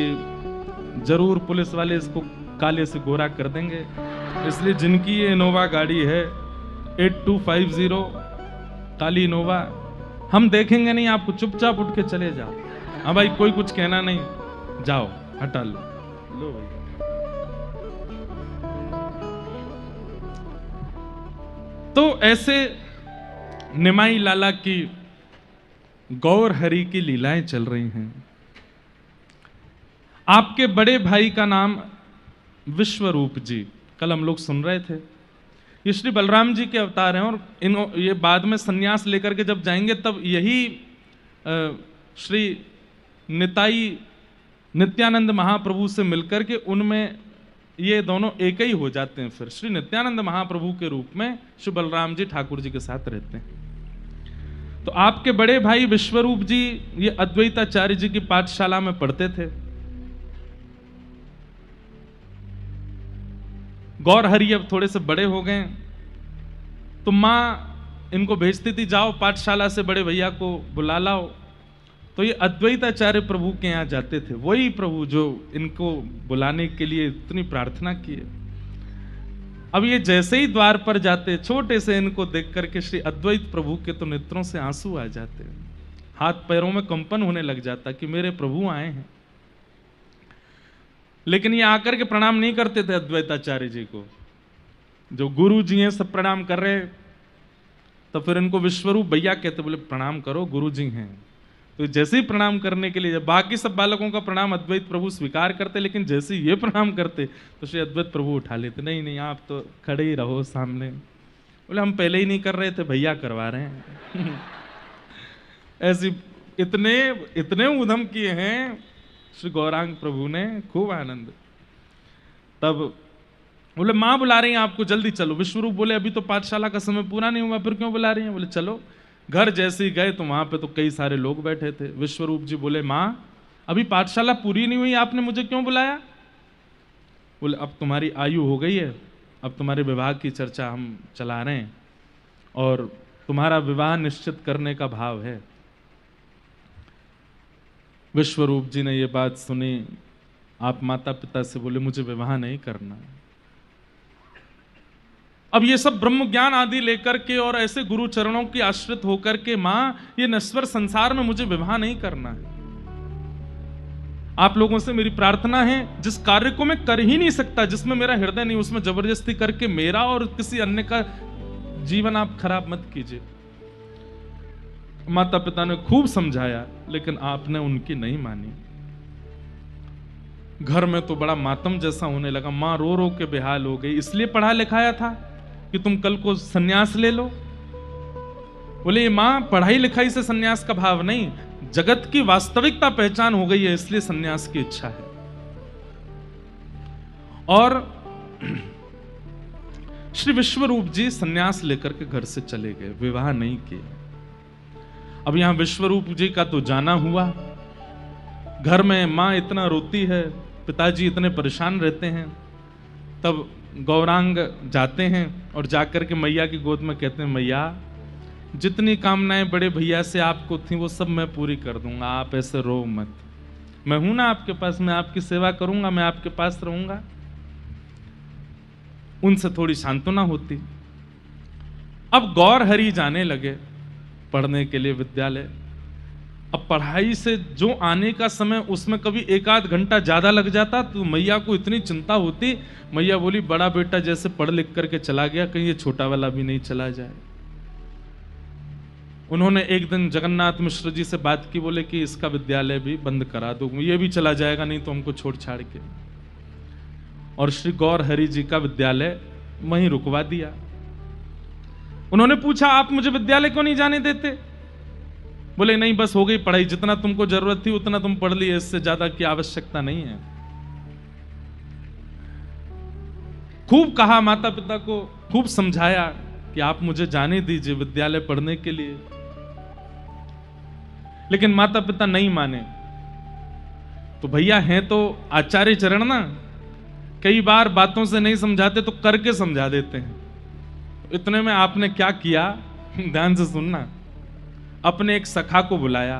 जरूर पुलिस वाले इसको काले से गोरा कर देंगे। इसलिए जिनकी ये इनोवा गाड़ी है 8250 काली इनोवा, हम देखेंगे नहीं आपको, चुपचाप उठ के चले जाओ। हाँ भाई कोई कुछ कहना नहीं, जाओ हटा लो। लो भाई तो ऐसे निमाई लाला की गौर हरि की लीलाएं चल रही हैं। आपके बड़े भाई का नाम विश्वरूप जी, कल हम लोग सुन रहे थे। ये श्री बलराम जी के अवतार हैं, और ये बाद में सन्यास लेकर के जब जाएंगे तब यही श्री नित्यानंद महाप्रभु से मिलकर के उनमें ये दोनों एक ही हो जाते हैं। फिर श्री नित्यानंद महाप्रभु के रूप में श्री बलराम जी ठाकुर जी के साथ रहते हैं। तो आपके बड़े भाई विश्वरूप जी ये अद्वैताचार्य जी की पाठशाला में पढ़ते थे। गौर हरि अब थोड़े से बड़े हो गए तो माँ इनको भेजती थी, जाओ पाठशाला से बड़े भैया को बुला लाओ। तो ये अद्वैताचार्य प्रभु के यहाँ जाते थे, वही प्रभु जो इनको बुलाने के लिए इतनी प्रार्थना किए। अब ये जैसे ही द्वार पर जाते, छोटे से इनको देख करके श्री अद्वैत प्रभु के तो नेत्रों से आंसू आ जाते, हाथ पैरों में कंपन होने लग जाता कि मेरे प्रभु आए हैं। लेकिन ये आकर के प्रणाम नहीं करते थे अद्वैताचार्य जी को। जो गुरु जी हैं सब प्रणाम कर रहे, तो फिर इनको विश्वरूप भैया कहते, बोले प्रणाम करो गुरु जी हैं। तो जैसे ही प्रणाम करने के लिए, बाकी सब बालकों का प्रणाम अद्वैत प्रभु स्वीकार करते, लेकिन जैसे ही ये प्रणाम करते तो श्री अद्वैत प्रभु उठा लेते, नहीं नहीं आप तो खड़े ही रहो सामने। बोले हम पहले ही नहीं कर रहे थे, भैया करवा रहे हैं। ऐसी इतने उधम किए हैं श्री गौरांग प्रभु ने, खूब आनंद। तब बोले माँ बुला रही हैं आपको, जल्दी चलो। विश्वरूप बोले अभी तो पाठशाला का समय पूरा नहीं हुआ, फिर क्यों बुला रही हैं? बोले चलो। घर जैसे ही गए तो वहां पे तो कई सारे लोग बैठे थे। विश्वरूप जी बोले माँ अभी पाठशाला पूरी नहीं हुई, आपने मुझे क्यों बुलाया? बोले अब तुम्हारी आयु हो गई है, अब तुम्हारे विवाह की चर्चा हम चला रहे हैं और तुम्हारा विवाह निश्चित करने का भाव है। विश्वरूप जी ने ये बात सुनी, आप माता पिता से बोले मुझे विवाह नहीं करना। अब ये सब ब्रह्म ज्ञान आदि लेकर के और ऐसे गुरु चरणों की आश्रित होकर के, मां ये नश्वर संसार में मुझे विवाह नहीं करना है। आप लोगों से मेरी प्रार्थना है, जिस कार्य को मैं कर ही नहीं सकता, जिसमें मेरा हृदय नहीं, उसमें जबरदस्ती करके मेरा और किसी अन्य का जीवन आप खराब मत कीजिए। माता पिता ने खूब समझाया, लेकिन आपने उनकी नहीं मानी। घर में तो बड़ा मातम जैसा होने लगा। मां रो रो के बेहाल हो गई। इसलिए पढ़ा लिखाया था कि तुम कल को सन्यास ले लो। बोले ये मां पढ़ाई लिखाई से सन्यास का भाव नहीं, जगत की वास्तविकता पहचान हो गई है इसलिए सन्यास की इच्छा है। और श्री विश्वरूप जी सन्यास लेकर के घर से चले गए, विवाह नहीं किए। अब यहां विश्वरूप जी का तो जाना हुआ, घर में मां इतना रोती है, पिताजी इतने परेशान रहते हैं। तब गौरांग जाते हैं और जाकर के मैया की गोद में कहते हैं, मैया जितनी कामनाएं बड़े भैया से आपको थी वो सब मैं पूरी कर दूंगा, आप ऐसे रो मत, मैं हूं ना आपके पास, मैं आपकी सेवा करूंगा, मैं आपके पास रहूंगा। उनसे थोड़ी सांत्वना होती। अब गौर हरि जाने लगे पढ़ने के लिए विद्यालय। अब पढ़ाई से जो आने का समय उसमें कभी एक आध घंटा ज्यादा लग जाता तो मैया को इतनी चिंता होती। मैया बोली बड़ा बेटा जैसे पढ़ लिख करके चला गया, कहीं ये छोटा वाला भी नहीं चला जाए। उन्होंने एक दिन जगन्नाथ मिश्र जी से बात की, बोले कि इसका विद्यालय भी बंद करा दो, ये भी चला जाएगा नहीं तो हमको छोड़ छाड़ के। और श्री गौर हरि जी का विद्यालय वहीं रुकवा दिया। उन्होंने पूछा आप मुझे विद्यालय क्यों नहीं जाने देते? बोले नहीं बस हो गई पढ़ाई, जितना तुमको जरूरत थी उतना तुम पढ़ लिए, इससे ज्यादा की आवश्यकता नहीं है। खूब कहा माता पिता को, खूब समझाया कि आप मुझे जाने दीजिए विद्यालय पढ़ने के लिए, लेकिन माता पिता नहीं माने। तो भैया हैं तो आचार्य चरण ना, कई बार बातों से नहीं समझाते तो करके समझा देते हैं। इतने में आपने क्या किया, ध्यान से सुनना। अपने एक सखा को बुलाया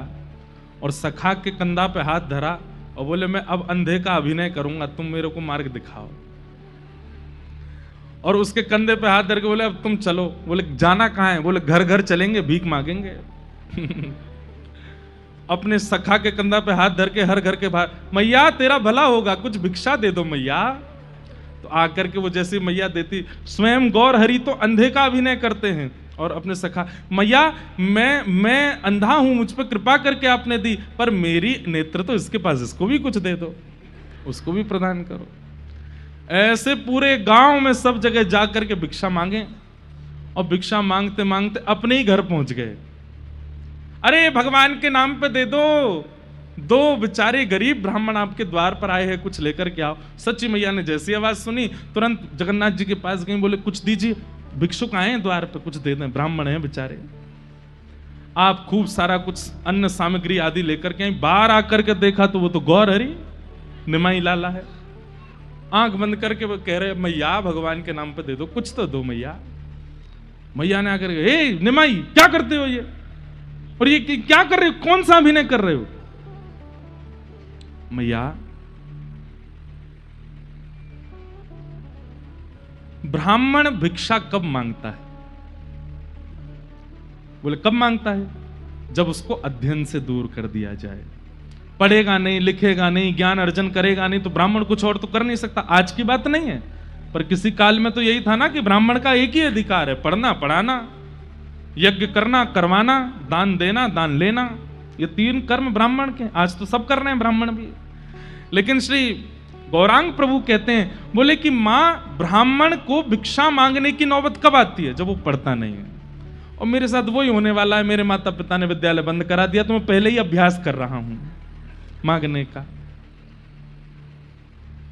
और सखा के कंधा पे हाथ धरा और बोले मैं अब अंधे का अभिनय करूंगा, तुम मेरे को मार्ग दिखाओ। और उसके कंधे पे हाथ धर के बोले अब तुम चलो। बोले जाना कहां है? बोले घर घर चलेंगे, भीख मांगेंगे। अपने सखा के कंधा पे हाथ धर के हर घर के बाहर, मैया तेरा भला होगा, कुछ भिक्षा दे दो मैया। तो आकर के वो जैसी मैया देती, स्वयं गौर हरि तो अंधे का अभिनय करते हैं और अपने सखा, मैया मैं अंधा हूं, मुझ पर कृपा करके आपने दी, पर मेरी नेत्र तो इसके पास, इसको भी कुछ दे दो, उसको भी प्रदान करो। ऐसे पूरे गांव में सब जगह जाकर के भिक्षा मांगे और भिक्षा मांगते मांगते अपने ही घर पहुंच गए। अरे भगवान के नाम पे दे दो बेचारे गरीब ब्राह्मण आपके द्वार पर आए हैं, कुछ लेकर के आओ। सच्ची मैया ने जैसी आवाज सुनी तुरंत जगन्नाथ जी के पास गई, बोले कुछ दीजिए, भिक्षुक आए हैं द्वार पे, कुछ दे दें, ब्राह्मण हैं बेचारे। आप खूब सारा कुछ अन्न सामग्री आदि लेकर के बाहर आकर के देखा तो वो तो गौर हरि निमाई लाला है। आंख बंद करके वो कह रहे मैया भगवान के नाम पे दे दो, कुछ तो दो मैया। मैया ने आकर के, ए निमाई क्या करते हो ये, और ये क्या कर रहे हो, कौन सा अभिनय कर रहे हो? मैया ब्राह्मण भिक्षा कब मांगता है? बोले कब मांगता है? जब उसको अध्ययन से दूर कर दिया जाए। पढ़ेगा नहीं, लिखेगा नहीं, ज्ञान अर्जन करेगा नहीं तो ब्राह्मण कुछ और तो कर नहीं सकता। आज की बात नहीं है, पर किसी काल में तो यही था ना कि ब्राह्मण का एक ही अधिकार है, पढ़ना, पढ़ाना, यज्ञ करना, करवाना, दान देना, दान लेना, ये 3 कर्म ब्राह्मण के। आज तो सब कर रहे हैं ब्राह्मण भी। लेकिन श्री गौरांग प्रभु कहते हैं, बोले कि मां ब्राह्मण को भिक्षा मांगने की नौबत कब आती है? जब वो पढ़ता नहीं है। और मेरे साथ वही होने वाला है। मेरे माता पिता ने विद्यालय बंद करा दिया तो मैं पहले ही अभ्यास कर रहा हूं मांगने का।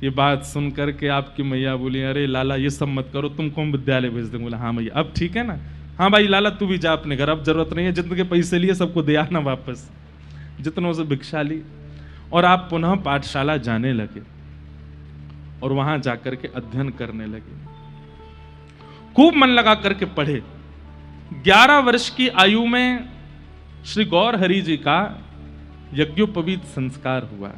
ये बात सुन करके आपकी मैया बोली, अरे लाला ये सब मत करो, तुमको हम विद्यालय भेज देंगे। बोला हाँ मैया अब ठीक है ना, हाँ भाई लाला तू भी जा अपने घर, अब जरूरत नहीं है, जितने के पैसे लिए सबको दे आना वापस, जितनों से भिक्षा ली। और आप पुनः पाठशाला जाने लगे और वहां जाकर के अध्ययन करने लगे। खूब मन लगा करके पढ़े। 11 वर्ष की आयु में श्री गौर हरि जी का यज्ञोपवीत संस्कार हुआ।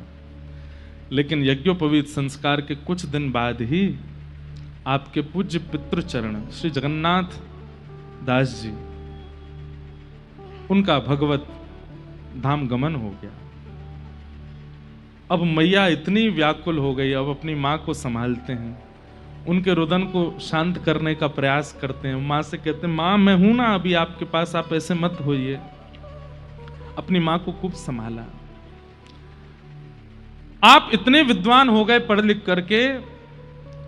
लेकिन यज्ञोपवीत संस्कार के कुछ दिन बाद ही आपके पूज्य पितृचरण श्री जगन्नाथ दास जी, उनका भगवत धाम गमन हो गया। अब मैया इतनी व्याकुल हो गई, अब अपनी मां को संभालते हैं, उनके रुदन को शांत करने का प्रयास करते हैं। मां से कहते हैं मां मैं हूं ना अभी आपके पास, आप ऐसे मत होइए। अपनी मां को खूब संभाला। आप इतने विद्वान हो गए पढ़ लिख करके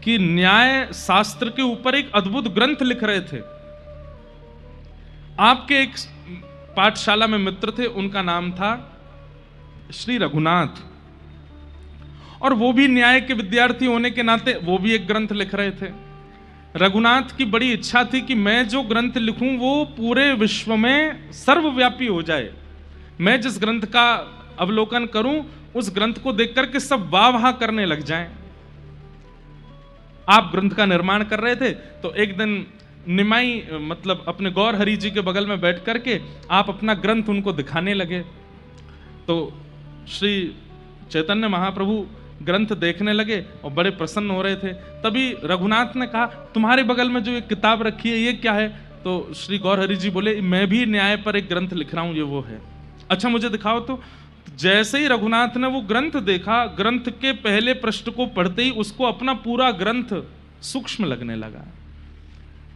कि न्याय शास्त्र के ऊपर एक अद्भुत ग्रंथ लिख रहे थे। आपके एक पाठशाला में मित्र थे, उनका नाम था श्री रघुनाथ, और वो भी न्याय के विद्यार्थी होने के नाते वो भी एक ग्रंथ लिख रहे थे। रघुनाथ की बड़ी इच्छा थी कि मैं जो ग्रंथ लिखूं वो पूरे विश्व में सर्वव्यापी हो जाए। मैं जिस ग्रंथ का अवलोकन करूं उस ग्रंथ को देख करके सब वाह वाह करने लग जाएं। आप ग्रंथ का निर्माण कर रहे थे तो एक दिन निमाई मतलब अपने गौर हरि जी के बगल में बैठ करके आप अपना ग्रंथ उनको दिखाने लगे। तो श्री चैतन्य महाप्रभु ग्रंथ देखने लगे और बड़े प्रसन्न हो रहे थे। तभी रघुनाथ ने कहा, तुम्हारे बगल में जो एक किताब रखी है ये क्या है? तो श्री गौर हरि जी बोले, मैं भी न्याय पर एक ग्रंथ लिख रहा हूं, ये वो है। अच्छा मुझे दिखाओ। तो जैसे ही रघुनाथ ने वो ग्रंथ देखा, ग्रंथ के पहले पृष्ठ को पढ़ते ही उसको अपना पूरा ग्रंथ सूक्ष्म लगने लगा,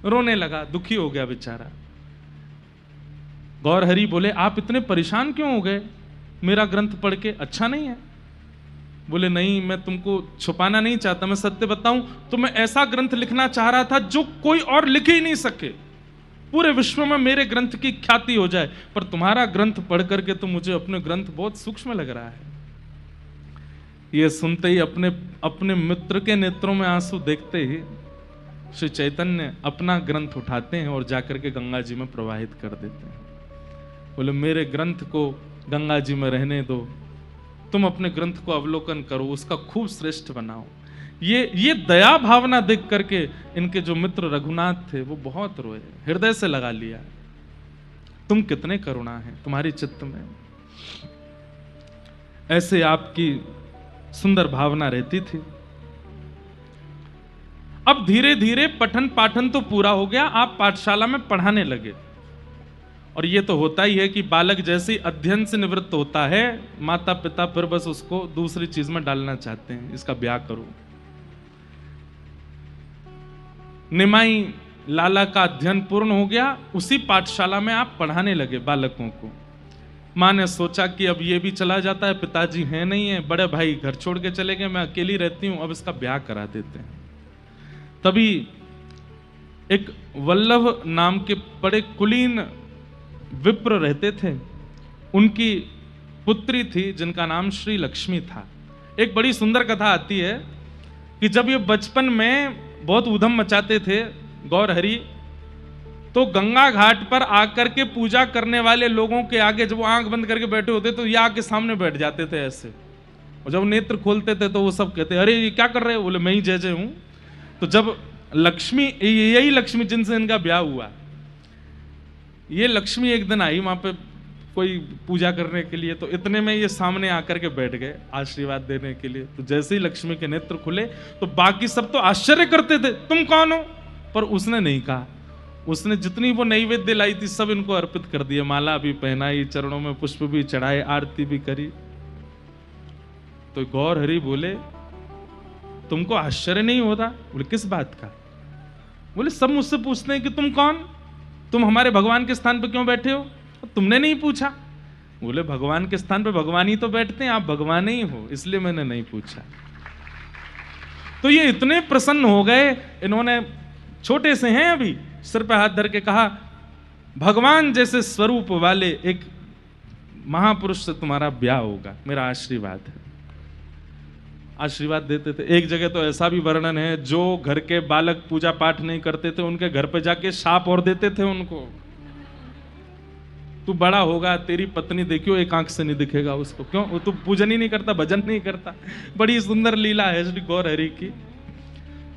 रोने लगा, दुखी हो गया बेचारा। गौर हरि बोले, आप इतने परेशान क्यों हो गए? मेरा ग्रंथ पढ़ के अच्छा नहीं है? बोले, नहीं, मैं तुमको छुपाना नहीं चाहता, मैं सत्य बताऊं तो मैं ऐसा ग्रंथ लिखना चाह रहा था जो कोई और लिख ही नहीं सके, पूरे विश्व में मेरे ग्रंथ की ख्याति हो जाए, पर तुम्हारा ग्रंथ पढ़ करके तो मुझे अपने ग्रंथ बहुत सूक्ष्म लग रहा है। ये सुनते ही अपने मित्र के नेत्रों में आंसू देखते ही श्री चैतन्य अपना ग्रंथ उठाते हैं और जाकर के गंगा जी में प्रवाहित कर देते हैं। बोले, मेरे ग्रंथ को गंगा जी में रहने दो, तुम अपने ग्रंथ को अवलोकन करो, उसका खूब श्रेष्ठ बनाओ। ये दया भावना देख करके इनके जो मित्र रघुनाथ थे वो बहुत रोए, हृदय से लगा लिया। तुम कितने करुणा है तुम्हारी चित्त में, ऐसे आपकी सुंदर भावना रहती थी। अब धीरे धीरे पठन पाठन तो पूरा हो गया, आप पाठशाला में पढ़ाने लगे। और ये तो होता ही है कि बालक जैसे ही अध्ययन से निवृत्त होता है, माता पिता फिर बस उसको दूसरी चीज में डालना चाहते हैं, इसका ब्याह करो। निमाई लाला का अध्ययन पूर्ण हो गया, उसी पाठशाला में आप पढ़ाने लगे बालकों को। माँ ने सोचा कि अब ये भी चला जाता है, पिताजी हैं नहीं है, बड़े भाई घर छोड़ के चले गए, मैं अकेली रहती हूं, अब इसका ब्याह करा देते हैं। तभी एक वल्लभ नाम के बड़े कुलीन विप्र रहते थे, उनकी पुत्री थी जिनका नाम श्री लक्ष्मी था। एक बड़ी सुंदर कथा आती है कि जब ये बचपन में बहुत उधम मचाते थे गौर हरि, तो गंगा घाट पर आकर के पूजा करने वाले लोगों के आगे जब वो आंख बंद करके बैठे होते तो ये आके सामने बैठ जाते थे ऐसे, और जब नेत्र खोलते थे तो वो सब कहते, अरे ये क्या कर रहे हो? बोले, मैं ही जय जय हूं। तो जब लक्ष्मी, यही लक्ष्मी जिनसे इनका ब्याह हुआ, ये लक्ष्मी एक दिन आई वहां पे कोई पूजा करने के लिए, तो इतने में ये सामने आकर के बैठ गए आशीर्वाद देने के लिए। तो जैसे ही लक्ष्मी के नेत्र खुले तो बाकी सब तो आश्चर्य करते थे, तुम कौन हो? पर उसने नहीं कहा, उसने जितनी वो नैवेद्य लाई थी सब इनको अर्पित कर दिए, माला भी पहनाई, चरणों में पुष्प भी चढ़ाए, आरती भी करी। तो गौर हरि बोले, तुमको आश्चर्य नहीं होता? बोले, किस बात का? बोले, सब मुझसे पूछते हैं कि तुम कौन, तुम हमारे भगवान के स्थान पर क्यों बैठे हो? तुमने नहीं पूछा। बोले, भगवान के स्थान पर भगवान ही तो बैठते हैं, आप भगवान ही हो, इसलिए मैंने नहीं पूछा। तो ये इतने प्रसन्न हो गए, इन्होंने छोटे से हैं अभी, सिर पे हाथ धर के कहा, भगवान जैसे स्वरूप वाले एक महापुरुष से तुम्हारा ब्याह होगा, मेरा आशीर्वाद है। आशीर्वाद देते थे। एक जगह तो ऐसा भी वर्णन है, जो घर के बालक पूजा पाठ नहीं करते थे उनके घर पे जाके शाप और देते थे उनको, तू बड़ा होगा तेरी पत्नी देखियो एक आंख से नहीं दिखेगा उसको। क्यों? वो तू पूजन ही नहीं करता, भजन नहीं करता। बड़ी सुंदर लीला है श्री गौर हरि की।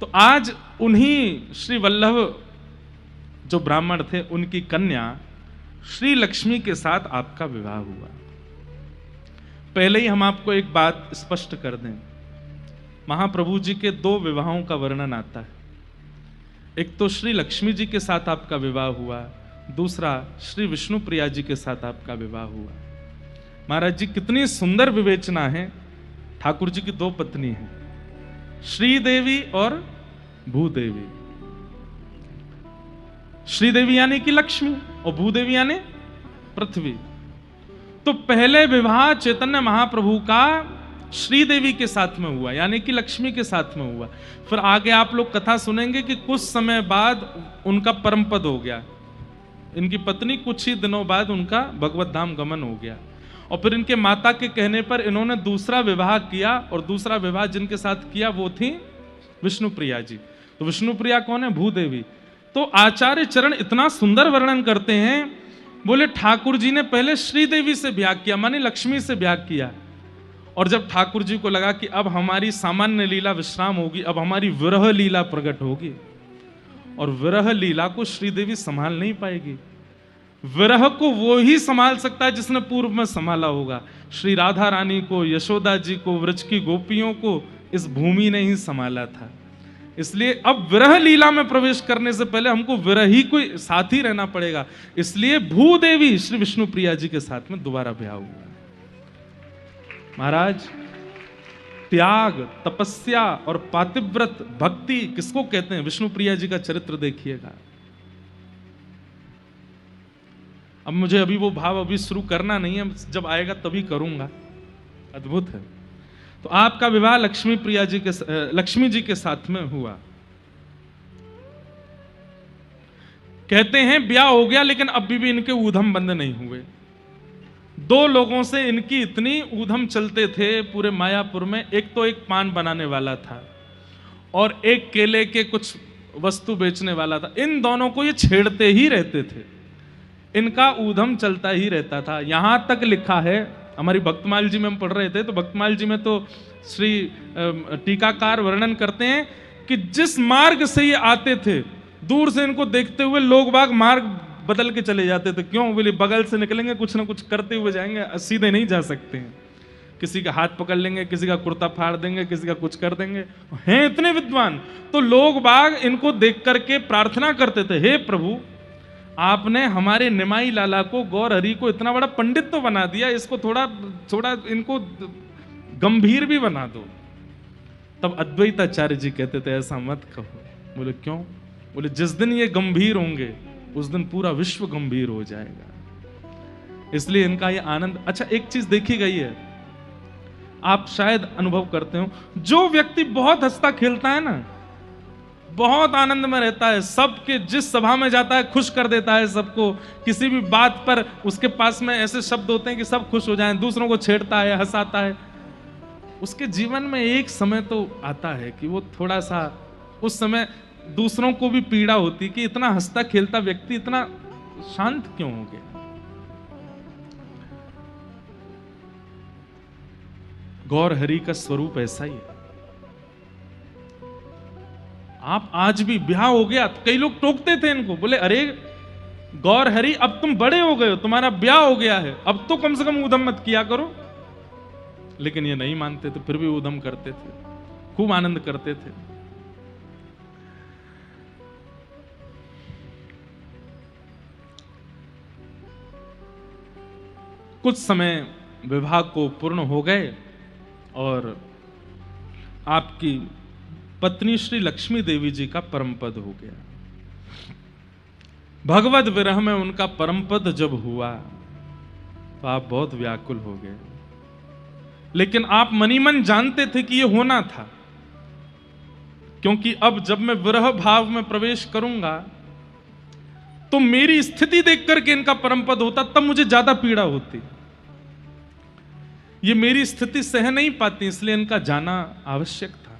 तो आज उन्हीं श्री वल्लभ जो ब्राह्मण थे, उनकी कन्या श्री लक्ष्मी के साथ आपका विवाह हुआ। पहले ही हम आपको एक बात स्पष्ट कर दें, महाप्रभु जी के दो विवाहों का वर्णन आता है। एक तो श्री लक्ष्मी जी के साथ आपका विवाह हुआ, दूसरा श्री विष्णु प्रिया जी के साथ आपका विवाह हुआ। महाराज जी कितनी सुंदर विवेचना है। ठाकुर जी की दो पत्नी हैं, श्रीदेवी और भूदेवी। श्रीदेवी यानी कि लक्ष्मी और भूदेवी यानी पृथ्वी। तो पहले विवाह चैतन्य महाप्रभु का श्रीदेवी के साथ में हुआ, यानी कि लक्ष्मी के साथ में हुआ। फिर आगे आप लोग कथा सुनेंगे कि कुछ समय बाद उनका परम पद हो गया, इनकी पत्नी कुछ ही दिनों बाद उनका भगवत धाम गमन हो गया, और फिर इनके माता के कहने पर इन्होंने दूसरा विवाह किया, और दूसरा विवाह जिनके साथ किया वो थी विष्णुप्रिया जी। तो विष्णुप्रिया कौन है? भूदेवी। तो आचार्य चरण इतना सुंदर वर्णन करते हैं, बोले ठाकुर जी ने पहले श्रीदेवी से ब्याह किया, मानी लक्ष्मी से ब्याह किया, और जब ठाकुर जी को लगा कि अब हमारी सामान्य लीला विश्राम होगी, अब हमारी विरह लीला प्रकट होगी, और विरह लीला को श्रीदेवी संभाल नहीं पाएगी। विरह को वो ही संभाल सकता है जिसने पूर्व में संभाला होगा। श्री राधा रानी को, यशोदा जी को, व्रज की गोपियों को इस भूमि ने ही संभाला था। इसलिए अब विरह लीला में प्रवेश करने से पहले हमको विरही को साथ ही रहना पड़ेगा। इसलिए भूदेवी श्री विष्णुप्रिया जी के साथ में दोबारा ब्याह हुआ। महाराज, त्याग, तपस्या और पातिव्रत भक्ति किसको कहते हैं? विष्णुप्रिया जी का चरित्र देखिएगा। अब मुझे अभी वो भाव अभी शुरू करना नहीं है, जब आएगा तभी करूंगा। अद्भुत है। तो आपका विवाह लक्ष्मी जी के साथ में हुआ। कहते हैं ब्याह हो गया, लेकिन अभी भी इनके ऊधम बंद नहीं हुए। दो लोगों से इनकी इतनी ऊधम चलते थे पूरे मायापुर में। एक तो एक पान बनाने वाला था और एक केले के कुछ वस्तु बेचने वाला था। इन दोनों को ये छेड़ते ही रहते थे, इनका ऊधम चलता ही रहता था। यहां तक लिखा है, हमारी भक्तमाल जी में हम पढ़ रहे थे, तो भक्तमाल जी में तो श्री टीकाकार वर्णन करते हैं कि जिस मार्ग से ये आते थे, दूर से इनको देखते हुए लोग बाग मार्ग बदल के चले जाते थे। क्यों? बोले बगल से निकलेंगे, कुछ ना कुछ करते हुए जाएंगे, सीधे नहीं जा सकते हैं। किसी का हाथ पकड़ लेंगे, किसी का कुर्ता फाड़ देंगे, किसी का कुछ कर देंगे। हैं इतने विद्वान, तो लोग बाग इनको देख करके प्रार्थना करते थे, हे प्रभु, आपने हमारे निमाई लाला को, गौर हरि को इतना बड़ा पंडित तो बना दिया, इसको थोड़ा थोड़ा इनको गंभीर भी बना दो। तब अद्वैताचार्य जी कहते थे ऐसा मत कहो। बोले क्यों? बोले जिस दिन ये गंभीर होंगे उस दिन पूरा विश्व गंभीर हो जाएगा। इसलिए इनका ये आनंद। अच्छा, एक चीज देखी गई है, आप शायद अनुभव करते हो, जो व्यक्ति बहुत हंसता खेलता है ना, बहुत आनंद में रहता है, सबके जिस सभा में जाता है खुश कर देता है सबको। किसी भी बात पर उसके पास में ऐसे शब्द होते हैं कि सब खुश हो जाएं, दूसरों को छेड़ता है, हंसाता है। उसके जीवन में एक समय तो आता है कि वो थोड़ा सा, उस समय दूसरों को भी पीड़ा होती कि इतना हंसता खेलता व्यक्ति इतना शांत क्यों हो गया। गौर हरि का स्वरूप ऐसा ही है। आप आज भी ब्याह हो गया तो कई लोग टोकते थे इनको, बोले अरे गौर हरि अब तुम बड़े हो गए हो, तुम्हारा ब्याह हो गया है, अब तो कम से कम ऊधम मत किया करो। लेकिन ये नहीं मानते थे, फिर भी ऊधम करते थे, खूब आनंद करते थे। कुछ समय विवाह को पूर्ण हो गए और आपकी पत्नी श्री लक्ष्मी देवी जी का परम पद हो गया। भगवत विरह में उनका परम पद जब हुआ तो आप बहुत व्याकुल हो गए, लेकिन आप मनी मन जानते थे कि यह होना था, क्योंकि अब जब मैं विरह भाव में प्रवेश करूंगा तो मेरी स्थिति देख करके इनका परम पद होता, तब मुझे ज्यादा पीड़ा होती। ये मेरी स्थिति सह नहीं पाती, इसलिए इनका जाना आवश्यक था।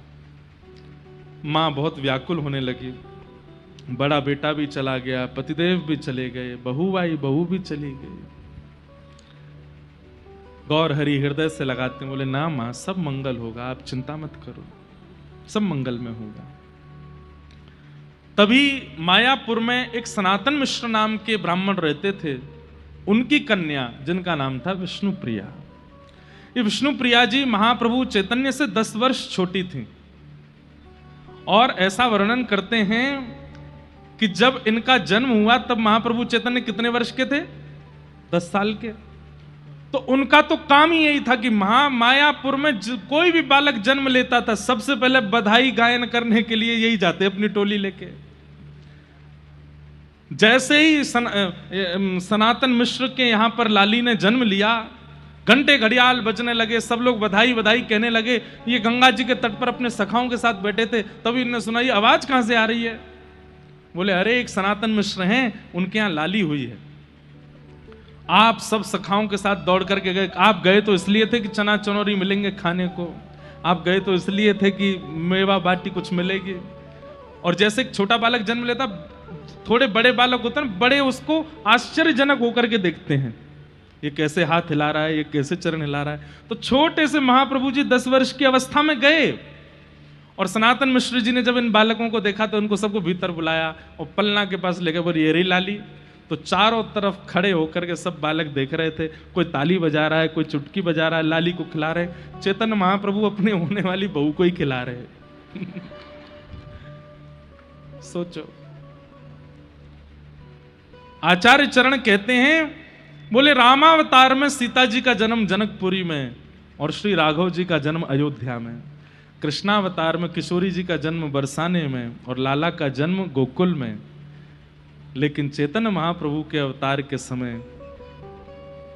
मां बहुत व्याकुल होने लगी, बड़ा बेटा भी चला गया, पतिदेव भी चले गए, बहू आई, बहू भी चली गई। गौर हरि हृदय से लगाते बोले ना मां, सब मंगल होगा, आप चिंता मत करो, सब मंगल में होगा। तभी मायापुर में एक सनातन मिश्र नाम के ब्राह्मण रहते थे, उनकी कन्या जिनका नाम था विष्णुप्रिया। ये विष्णुप्रिया जी महाप्रभु चैतन्य से 10 वर्ष छोटी थी, और ऐसा वर्णन करते हैं कि जब इनका जन्म हुआ तब महाप्रभु चैतन्य कितने वर्ष के थे? 10 साल के। तो उनका तो काम ही यही था कि मायापुर में कोई भी बालक जन्म लेता था, सबसे पहले बधाई गायन करने के लिए यही जाते अपनी टोली लेके। जैसे ही सनातन मिश्र के यहां पर लाली ने जन्म लिया, घंटे घड़ियाल बजने लगे, सब लोग बधाई बधाई कहने लगे। ये गंगा जी के तट पर अपने सखाओं के साथ बैठे थे, तभी इन्होंने सुना ये आवाज कहां से आ रही है। बोले अरे एक सनातन मिश्र हैं, उनके यहाँ लाली हुई है। आप सब सखाओं के साथ दौड़ करके गए। आप गए तो इसलिए थे कि चना चनौरी मिलेंगे खाने को, आप गए तो इसलिए थे कि मेवा बाटी कुछ मिलेगी। और जैसे एक छोटा बालक जन्म लेता, थोड़े बड़े बालक होते हैं, बड़े उसको आश्चर्यजनक होकर के देखते हैं, ये कैसे हाथ हिला रहा है, ये कैसे चरण हिला रहा है। तो छोटे से महाप्रभु जी 10 वर्ष की अवस्था में गए, और सनातन मिश्र जी ने जब इन बालकों को देखा तो उनको सबको भीतर बुलाया और पलना के पास लेकर बोले ये रही लाली। तो चारों तरफ खड़े होकर के सब बालक देख रहे थे, कोई ताली बजा रहा है, कोई चुटकी बजा रहा है, लाली को खिला रहे। चैतन्य महाप्रभु अपने होने वाली बहू को ही खिला रहे। सोचो। आचार्य चरण कहते हैं, बोले रामावतार में सीता जी का जन्म जनकपुरी में और श्री राघव जी का जन्म अयोध्या में, कृष्णावतार में किशोरी जी का जन्म बरसाने में और लाला का जन्म गोकुल में। लेकिन चैतन्य महाप्रभु के अवतार के समय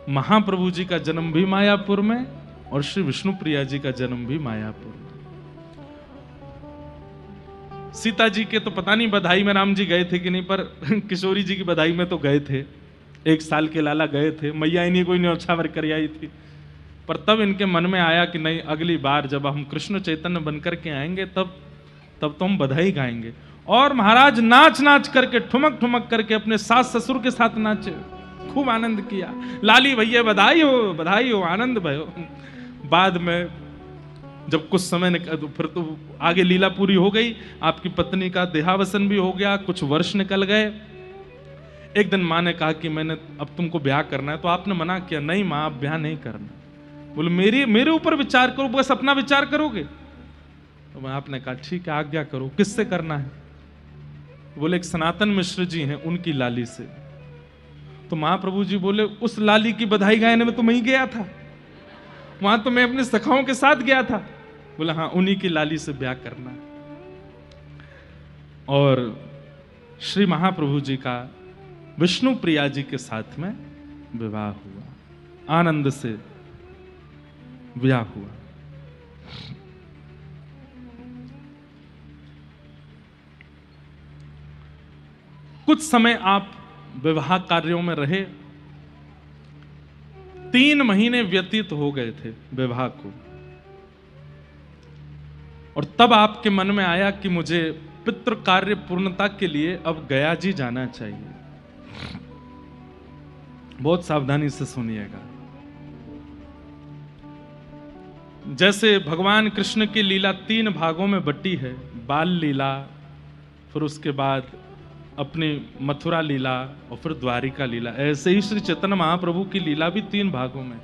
महाप्रभु जी का जन्म भी मायापुर में और श्री विष्णु प्रिया जी का जन्म भी मायापुर में। सीता जी के तो पता नहीं बधाई में राम जी गए थे कि नहीं, पर किशोरी जी की बधाई में तो गए थे। 1 साल के लाला गए थे, मैया इन्हीं कोई न्यौछावर कर आई थी। पर तब इनके मन में आया कि नहीं, अगली बार जब हम कृष्ण चैतन्य बनकर के आएंगे तब तो हम बधाई गाएंगे। और महाराज नाच नाच करके, ठुमक ठुमक करके अपने सास ससुर के साथ नाचे, खूब आनंद किया। लाली भैया बधाई हो, आनंद भयो। बाद में जब कुछ समय फिर तो आगे लीला पूरी हो गई, आपकी पत्नी का देहावसन भी हो गया, कुछ वर्ष निकल गए। एक दिन माँ ने कहा कि मैंने अब तुमको ब्याह करना है, तो आपने मना किया, नहीं माँ अब ब्याह नहीं करना। बोले मेरे ऊपर विचार करो, बस अपना विचार करोगे? तो आपने कहा ठीक है आज्ञा करो, किससे करना है? बोले एक सनातन मिश्र जी हैं, उनकी लाली से। तो महाप्रभु जी बोले उस लाली की बधाई गाने में तो मैं ही गया था, वहां तो मैं अपने सखाओं के साथ गया था। बोला हाँ उन्हीं की लाली से ब्याह करना है। और श्री महाप्रभु जी का विष्णु प्रिया जी के साथ में विवाह हुआ, आनंद से ब्याह हुआ। कुछ समय आप विवाह कार्यों में रहे, 3 महीने व्यतीत हो गए थे विवाह को, और तब आपके मन में आया कि मुझे पितृ कार्य पूर्णता के लिए अब गया जी जाना चाहिए। बहुत सावधानी से सुनिएगा। जैसे भगवान कृष्ण की लीला 3 भागों में बटी है, बाल लीला, फिर उसके बाद अपनी मथुरा लीला और फिर द्वारिका लीला, ऐसे ही श्री चैतन्य महाप्रभु की लीला भी 3 भागों में।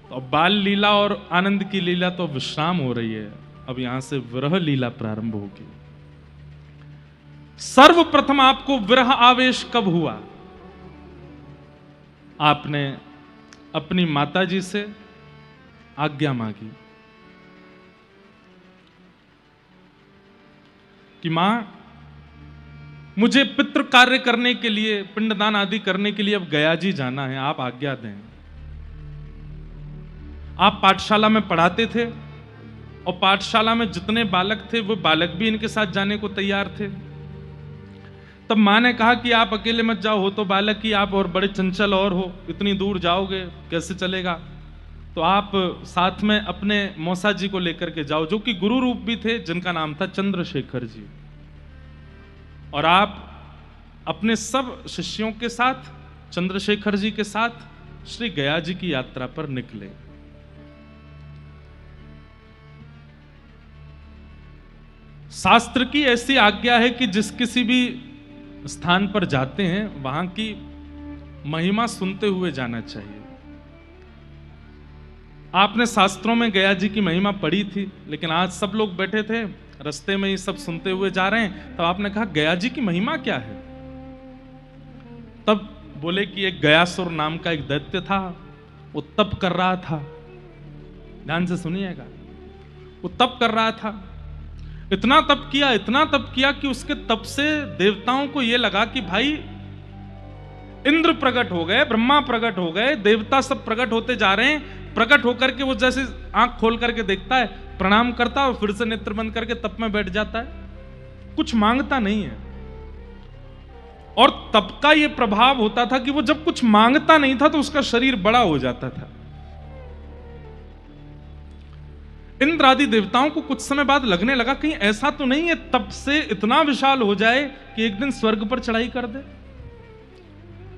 तो अब बाल लीला और आनंद की लीला तो विश्राम हो रही है, अब यहां से विरह लीला प्रारंभ होगी। सर्वप्रथम आपको विरह आवेश कब हुआ? आपने अपनी माताजी से आज्ञा मांगी कि मां मुझे पितृ कार्य करने के लिए, पिंडदान आदि करने के लिए अब गया जी जाना है, आप आज्ञा दें। आप पाठशाला में पढ़ाते थे और पाठशाला में जितने बालक थे वो बालक भी इनके साथ जाने को तैयार थे। तब मां ने कहा कि आप अकेले मत जाओ, हो तो बालक ही आप और बड़े चंचल और हो, इतनी दूर जाओगे कैसे चलेगा? तो आप साथ में अपने मौसा जी को लेकर के जाओ, जो कि गुरु रूप भी थे, जिनका नाम था चंद्रशेखर जी। और आप अपने सब शिष्यों के साथ, चंद्रशेखर जी के साथ श्री गया जी की यात्रा पर निकले। शास्त्र की ऐसी आज्ञा है कि जिस किसी भी स्थान पर जाते हैं वहां की महिमा सुनते हुए जाना चाहिए। आपने शास्त्रों में गया जी की महिमा पढ़ी थी, लेकिन आज सब लोग बैठे थे रास्ते में ही सब सुनते हुए जा रहे हैं, तब आपने कहा गया जी की महिमा क्या है? तब बोले कि एक गयासुर नाम का एक दैत्य था, वो तप कर रहा था। ध्यान से सुनिएगा, वो तप कर रहा था, इतना तप किया कि उसके तप से देवताओं को यह लगा कि भाई इंद्र प्रकट हो गए, ब्रह्मा प्रकट हो गए, देवता सब प्रकट होते जा रहे हैं। प्रकट होकर के वो जैसे आंख खोल करके देखता है, प्रणाम करता है और फिर से नेत्र बंद करके तप में बैठ जाता है, कुछ मांगता नहीं है। और तप का यह प्रभाव होता था कि वो जब कुछ मांगता नहीं था तो उसका शरीर बड़ा हो जाता था। इंद्र आदि देवताओं को कुछ समय बाद लगने लगा कहीं ऐसा तो नहीं है तप से इतना विशाल हो जाए कि एक दिन स्वर्ग पर चढ़ाई कर दे।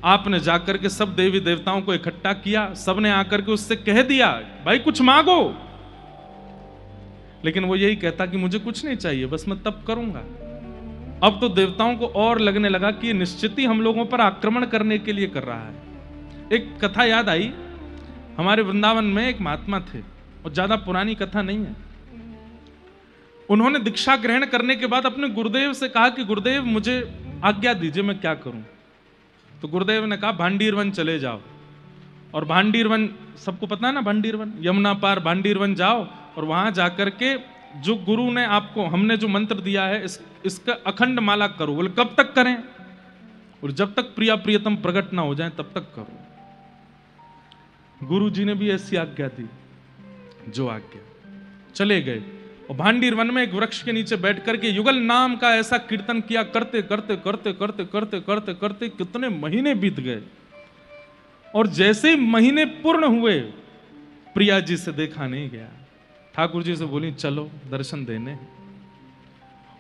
आपने जाकर के सब देवी देवताओं को इकट्ठा किया, सबने आकर के उससे कह दिया भाई कुछ मांगो, लेकिन वो यही कहता कि मुझे कुछ नहीं चाहिए, बस मैं तप करूंगा। अब तो देवताओं को और लगने लगा कि ये निश्चित ही हम लोगों पर आक्रमण करने के लिए कर रहा है। एक कथा याद आई, हमारे वृंदावन में एक महात्मा थे और ज्यादा पुरानी कथा नहीं है। उन्होंने दीक्षा ग्रहण करने के बाद अपने गुरुदेव से कहा कि गुरुदेव मुझे आज्ञा दीजिए, मैं क्या करूं। तो गुरुदेव ने कहा भांडीर वन चले जाओ। और भांडीर वन सबको पता है ना, भांडीर वन यमुना पार भांडीर वन जाओ और वहां जाकर के जो गुरु ने आपको हमने जो मंत्र दिया है इसका अखंड माला करो। बोले कब तक करें? और जब तक प्रिया प्रियतम प्रकट ना हो जाए तब तक करो। गुरु जी ने भी ऐसी आज्ञा दी, जो आज्ञा। चले गए और भांडीर वन में एक वृक्ष के नीचे बैठ करके युगल नाम का ऐसा कीर्तन किया, करते करते करते करते करते करते करते कितने महीने बीत गए। और जैसे ही महीने पूर्ण हुए प्रिया जी से देखा नहीं गया। ठाकुर जी से बोली चलो दर्शन देने।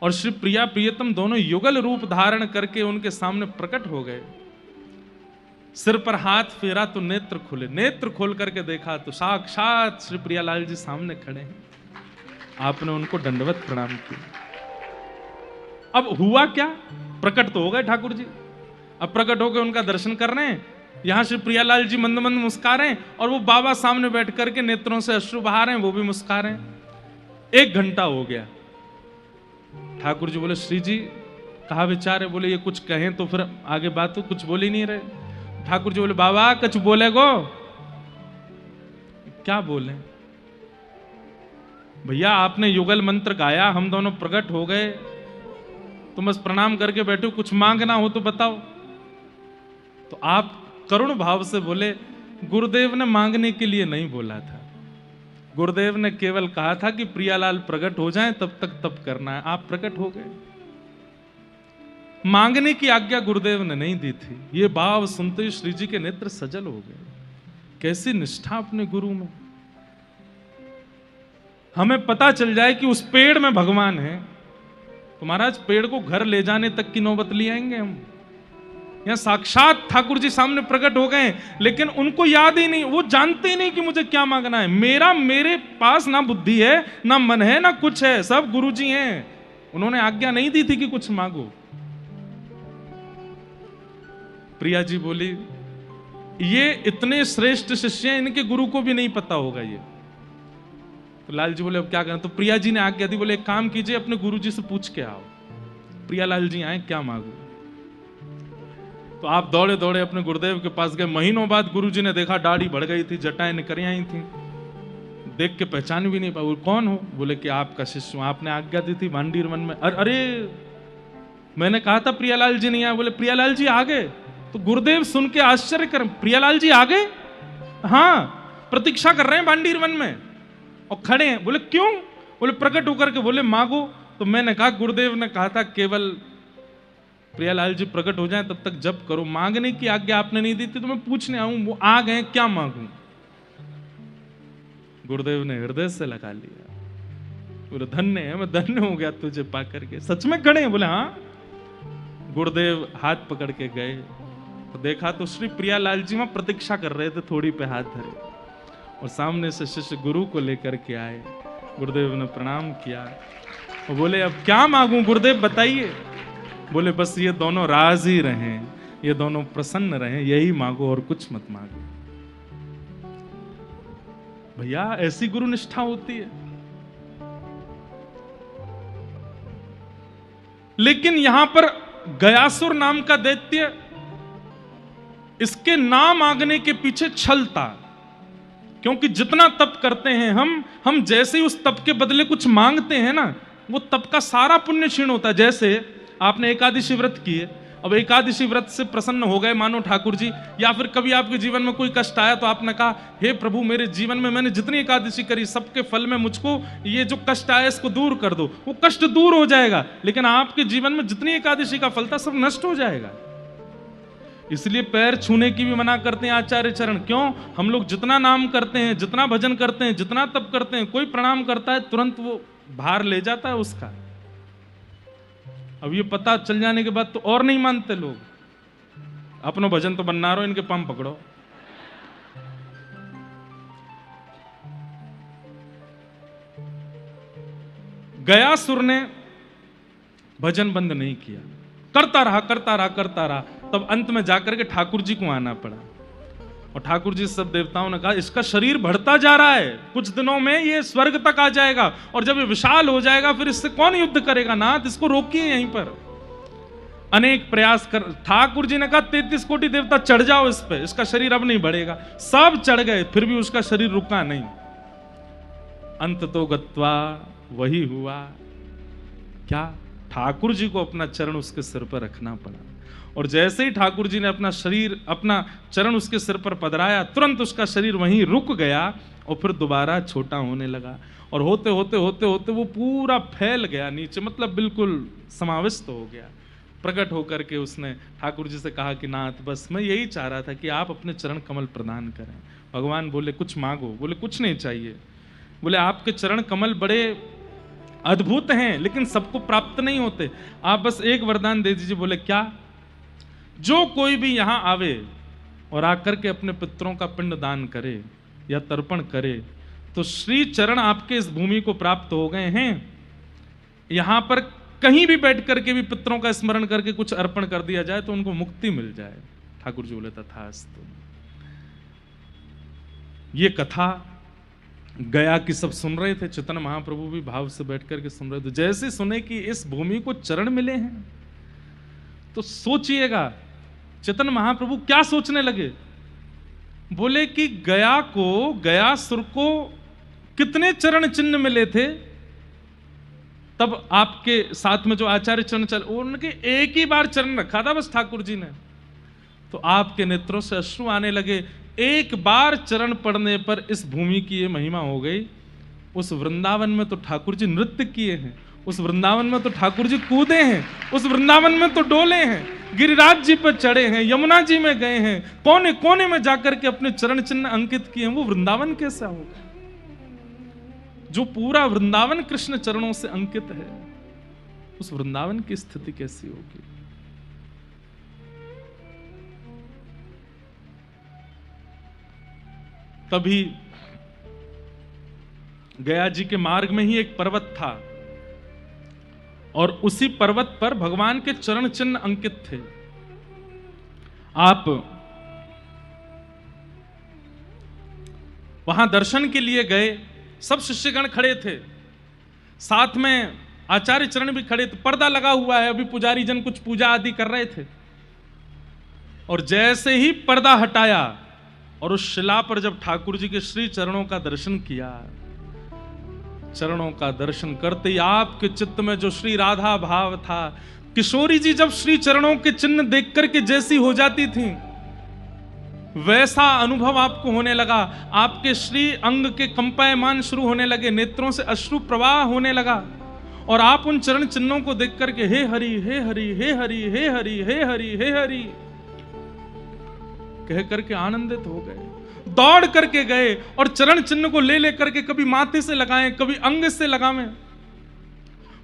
और श्री प्रिया प्रियतम दोनों युगल रूप धारण करके उनके सामने प्रकट हो गए। सिर पर हाथ फेरा तो नेत्र खुले, नेत्र खोल करके देखा तो साक्षात श्री प्रियालाल जी सामने खड़े हैं। आपने उनको दंडवत प्रणाम किया। अब हुआ क्या, प्रकट तो हो गए ठाकुर जी। अब प्रकट होकर उनका दर्शन कर रहे हैं। यहां श्री प्रियालाल जी मंद मंद मुस्का रहे हैं और वो बाबा सामने बैठ करके नेत्रों से अश्रु बहा रहे हैं, वो भी मुस्का रहे हैं। 1 घंटा हो गया। ठाकुर जी बोले श्री जी कहा विचार है? बोले ये कुछ कहें तो फिर आगे बात हो, कुछ बोल ही नहीं रहे। ठाकुर जी बोले बाबा कुछ बोले गो। क्या बोले? भैया आपने युगल मंत्र गाया, हम दोनों प्रकट हो गए, तुम बस प्रणाम करके बैठो, कुछ मांगना हो तो बताओ। तो आप करुण भाव से बोले गुरुदेव ने मांगने के लिए नहीं बोला था, गुरुदेव ने केवल कहा था कि प्रियालाल प्रकट हो जाएं तब तक तप करना है। आप प्रकट हो गए, मांगने की आज्ञा गुरुदेव ने नहीं दी थी। ये भाव सुनते ही श्री जी के नेत्र सजल हो गए। कैसी निष्ठा अपने गुरु में। हमें पता चल जाए कि उस पेड़ में भगवान है तो महाराज पेड़ को घर ले जाने तक की नौबत ले आएंगे हम। यहां साक्षात ठाकुर जी सामने प्रकट हो गए, लेकिन उनको याद ही नहीं, वो जानते ही नहीं कि मुझे क्या मांगना है। मेरे पास ना बुद्धि है ना मन है ना कुछ है, सब गुरु जी हैं। उन्होंने आज्ञा नहीं दी थी कि कुछ मांगो। प्रिया जी बोली ये इतने श्रेष्ठ शिष्य हैं, इनके गुरु को भी नहीं पता होगा ये। तो लाल जी बोले अब क्या करें? तो प्रिया जी ने आज्ञा दी, बोले एक काम कीजिए अपने गुरु जी से पूछ के आओ। प्रिया लाल जी आए, क्या मांगो? तो आप दौड़े दौड़े अपने गुरुदेव के पास गए। महीनों बाद गुरुजी ने देखा दाढ़ी बढ़ गई थी, जटाएं निकल आई थी, देख के पहचान भी नहीं पाए। कौन हो? बोले कि आपका शिष्य हूं, आपने आज्ञा दी थी भांडीर वन में। अरे मैंने कहा था प्रियालाल जी नहीं आए। बोले प्रियालाल जी आ गए। तो गुरुदेव सुन के आश्चर्य कर, प्रियालाल जी आ गए? हाँ, प्रतीक्षा कर रहे हैं भांडीर वन में और खड़े हैं। बोले क्यों? बोले प्रकट होकर के बोले मांगो। तो मैंने कहा गुरुदेव ने कहा था केवल प्रियालाल जी प्रकट हो जाएं तब तक जप करो, मांगने की आज्ञा आपने नहीं दी थी, तो मैं पूछने आऊं, वो आ गए, क्या मांगूं? गुरुदेव ने हृदय से लगा लिया। बोले धन्य है, मैं धन्य हो गया तुझे पा करके। सच में खड़े हैं? बोले हाँ। गुरुदेव हाथ पकड़ के गए तो देखा तो श्री प्रियालाल जी वहां प्रतीक्षा कर रहे थे, थोड़ी पे हाथ धरे और सामने से शिष्य गुरु को लेकर के आए। गुरुदेव ने प्रणाम किया और बोले अब क्या मांगूं गुरुदेव बताइए? बोले बस ये दोनों राजी रहें, ये दोनों प्रसन्न रहें, यही मांगो और कुछ मत मांगो। भैया ऐसी गुरु निष्ठा होती है। लेकिन यहां पर गयासुर नाम का दैत्य, इसके नाम मांगने के पीछे छल था। क्योंकि जितना तप करते हैं हम जैसे ही उस तप के बदले कुछ मांगते हैं ना, वो तप का सारा पुण्य क्षीण होता है। जैसे आपने एकादशी व्रत किए, अब एकादशी व्रत से प्रसन्न हो गए मानो ठाकुर जी, या फिर कभी आपके जीवन में कोई कष्ट आया तो आपने कहा हे प्रभु मेरे जीवन में मैंने जितनी एकादशी करी सबके फल में मुझको ये जो कष्ट आया इसको दूर कर दो। वो कष्ट दूर हो जाएगा, लेकिन आपके जीवन में जितनी एकादशी का फल था सब नष्ट हो जाएगा। इसलिए पैर छूने की भी मना करते हैं आचार्य चरण। क्यों? हम लोग जितना नाम करते हैं, जितना भजन करते हैं, जितना तप करते हैं, कोई प्रणाम करता है तुरंत वो भार ले जाता है उसका। अब ये पता चल जाने के बाद तो और नहीं मानते लोग। अपनो भजन तो बनना रहो, इनके पंप पकड़ो। गयासुर ने भजन बंद नहीं किया, करता रहा करता रहा करता रहा। तब अंत में जाकर के ठाकुर जी को आना पड़ा और ठाकुर जी सब देवताओं ने कहा इसका शरीर बढ़ता जा रहा है, कुछ दिनों में ये स्वर्ग तक आ जाएगा और जब ये विशाल हो जाएगा फिर इससे कौन युद्ध करेगा? नाथ इसको रोकिए यहीं पर। अनेक प्रयास कर ठाकुर जी ने कहा 33 कोटि देवता चढ़ जाओ इस पे, इसका शरीर अब नहीं बढ़ेगा। सब चढ़ गए फिर भी उसका शरीर रुका नहीं। अंत तो गत्वा वही हुआ क्या? ठाकुर जी को अपना चरण उसके सिर पर रखना पड़ा और जैसे ही ठाकुर जी ने अपना शरीर, अपना चरण उसके सिर पर पधराया, तुरंत उसका शरीर वहीं रुक गया और फिर दोबारा छोटा होने लगा और होते होते होते होते वो पूरा फैल गया नीचे, मतलब बिल्कुल समाविष्ट हो गया। प्रकट होकर के उसने ठाकुर जी से कहा कि नाथ बस मैं यही चाह रहा था कि आप अपने चरण कमल प्रदान करें। भगवान बोले कुछ मांगो। बोले कुछ नहीं चाहिए। बोले आपके चरण कमल बड़े अद्भुत हैं लेकिन सबको प्राप्त नहीं होते, आप बस एक वरदान दे दीजिए। बोले क्या? जो कोई भी यहां आवे और आकर के अपने पितरों का पिंड दान करे या तर्पण करे तो श्री चरण आपके इस भूमि को प्राप्त हो गए हैं। यहां पर कहीं भी बैठ करके भी पितरों का स्मरण करके कुछ अर्पण कर दिया जाए तो उनको मुक्ति मिल जाए। ठाकुर जी बोले तथास्तु। ये कथा गया की सब सुन रहे थे, चैतन्य महाप्रभु भी भाव से बैठ करके सुन रहे थे। जैसे सुने कि इस भूमि को चरण मिले हैं तो सोचिएगा चैतन्य महाप्रभु क्या सोचने लगे। बोले कि गया को, गयासुर को कितने चरण चिन्ह मिले थे? तब आपके साथ में जो आचार्य चरण चल, उनके एक ही बार चरण रखा था बस ठाकुर जी ने, तो आपके नेत्रों से अश्रु आने लगे। एक बार चरण पड़ने पर इस भूमि की ये महिमा हो गई। उस वृंदावन में तो ठाकुर जी नृत्य किए हैं, उस वृंदावन में तो ठाकुर जी कूदे हैं, उस वृंदावन में तो डोले हैं, गिरिराज जी पर चढ़े हैं, यमुना जी में गए हैं, कोने कोने में जाकर के अपने चरण चिन्ह अंकित किए हैं। वो वृंदावन कैसा होगा? जो पूरा वृंदावन कृष्ण चरणों से अंकित है, उस वृंदावन की स्थिति कैसी होगी? तभी गया जी के मार्ग में ही एक पर्वत था और उसी पर्वत पर भगवान के चरण चिन्ह अंकित थे। आप वहां दर्शन के लिए गए, सब शिष्यगण खड़े थे, साथ में आचार्य चरण भी खड़े थे। पर्दा लगा हुआ है, अभी पुजारी जन कुछ पूजा आदि कर रहे थे और जैसे ही पर्दा हटाया और उस शिला पर जब ठाकुर जी के श्री चरणों का दर्शन किया, चरणों का दर्शन करते ही आपके चित्त में जो श्री राधा भाव था, किशोरी जी जब श्री चरणों के चिन्ह देख करके जैसी हो जाती थी वैसा अनुभव आपको होने लगा। आपके श्री अंग के कंपायमान शुरू होने लगे, नेत्रों से अश्रु प्रवाह होने लगा और आप उन चरण चिन्हों को देख करके हे हरि हे हरि हे हरि हे हरि हे हरि हे हरि कह करके आनंदित हो गए। दौड़ करके गए और चरण चिन्ह को ले लेकर के कभी माथे से लगाएं, कभी अंग से लगावें।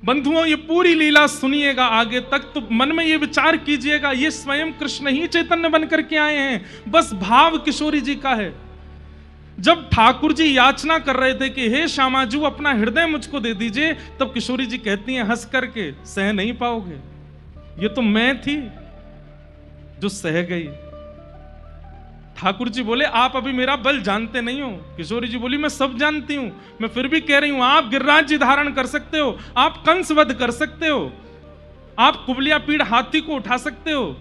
बंधुओं, ये पूरी लीला सुनिएगा आगे तक तो मन में ये विचार कीजिएगा, ये स्वयं कृष्ण ही चैतन्य बन करके आए हैं, बस भाव किशोरी जी का है। जब ठाकुर जी याचना कर रहे थे कि हे श्यामाजू अपना हृदय मुझको दे दीजिए, तब किशोरी जी कहती हैं हंस करके, सह नहीं पाओगे, ये तो मैं थी जो सह गई। ठाकुर जी बोले आप अभी मेरा बल जानते नहीं हो। किशोरी जी बोली मैं सब जानती हूं, मैं फिर भी कह रही हूं आप गिरिराज जी धारण कर सकते हो, आप कंस वध कर सकते हो, आप कुबलिया पीड़ हाथी को उठा सकते हो,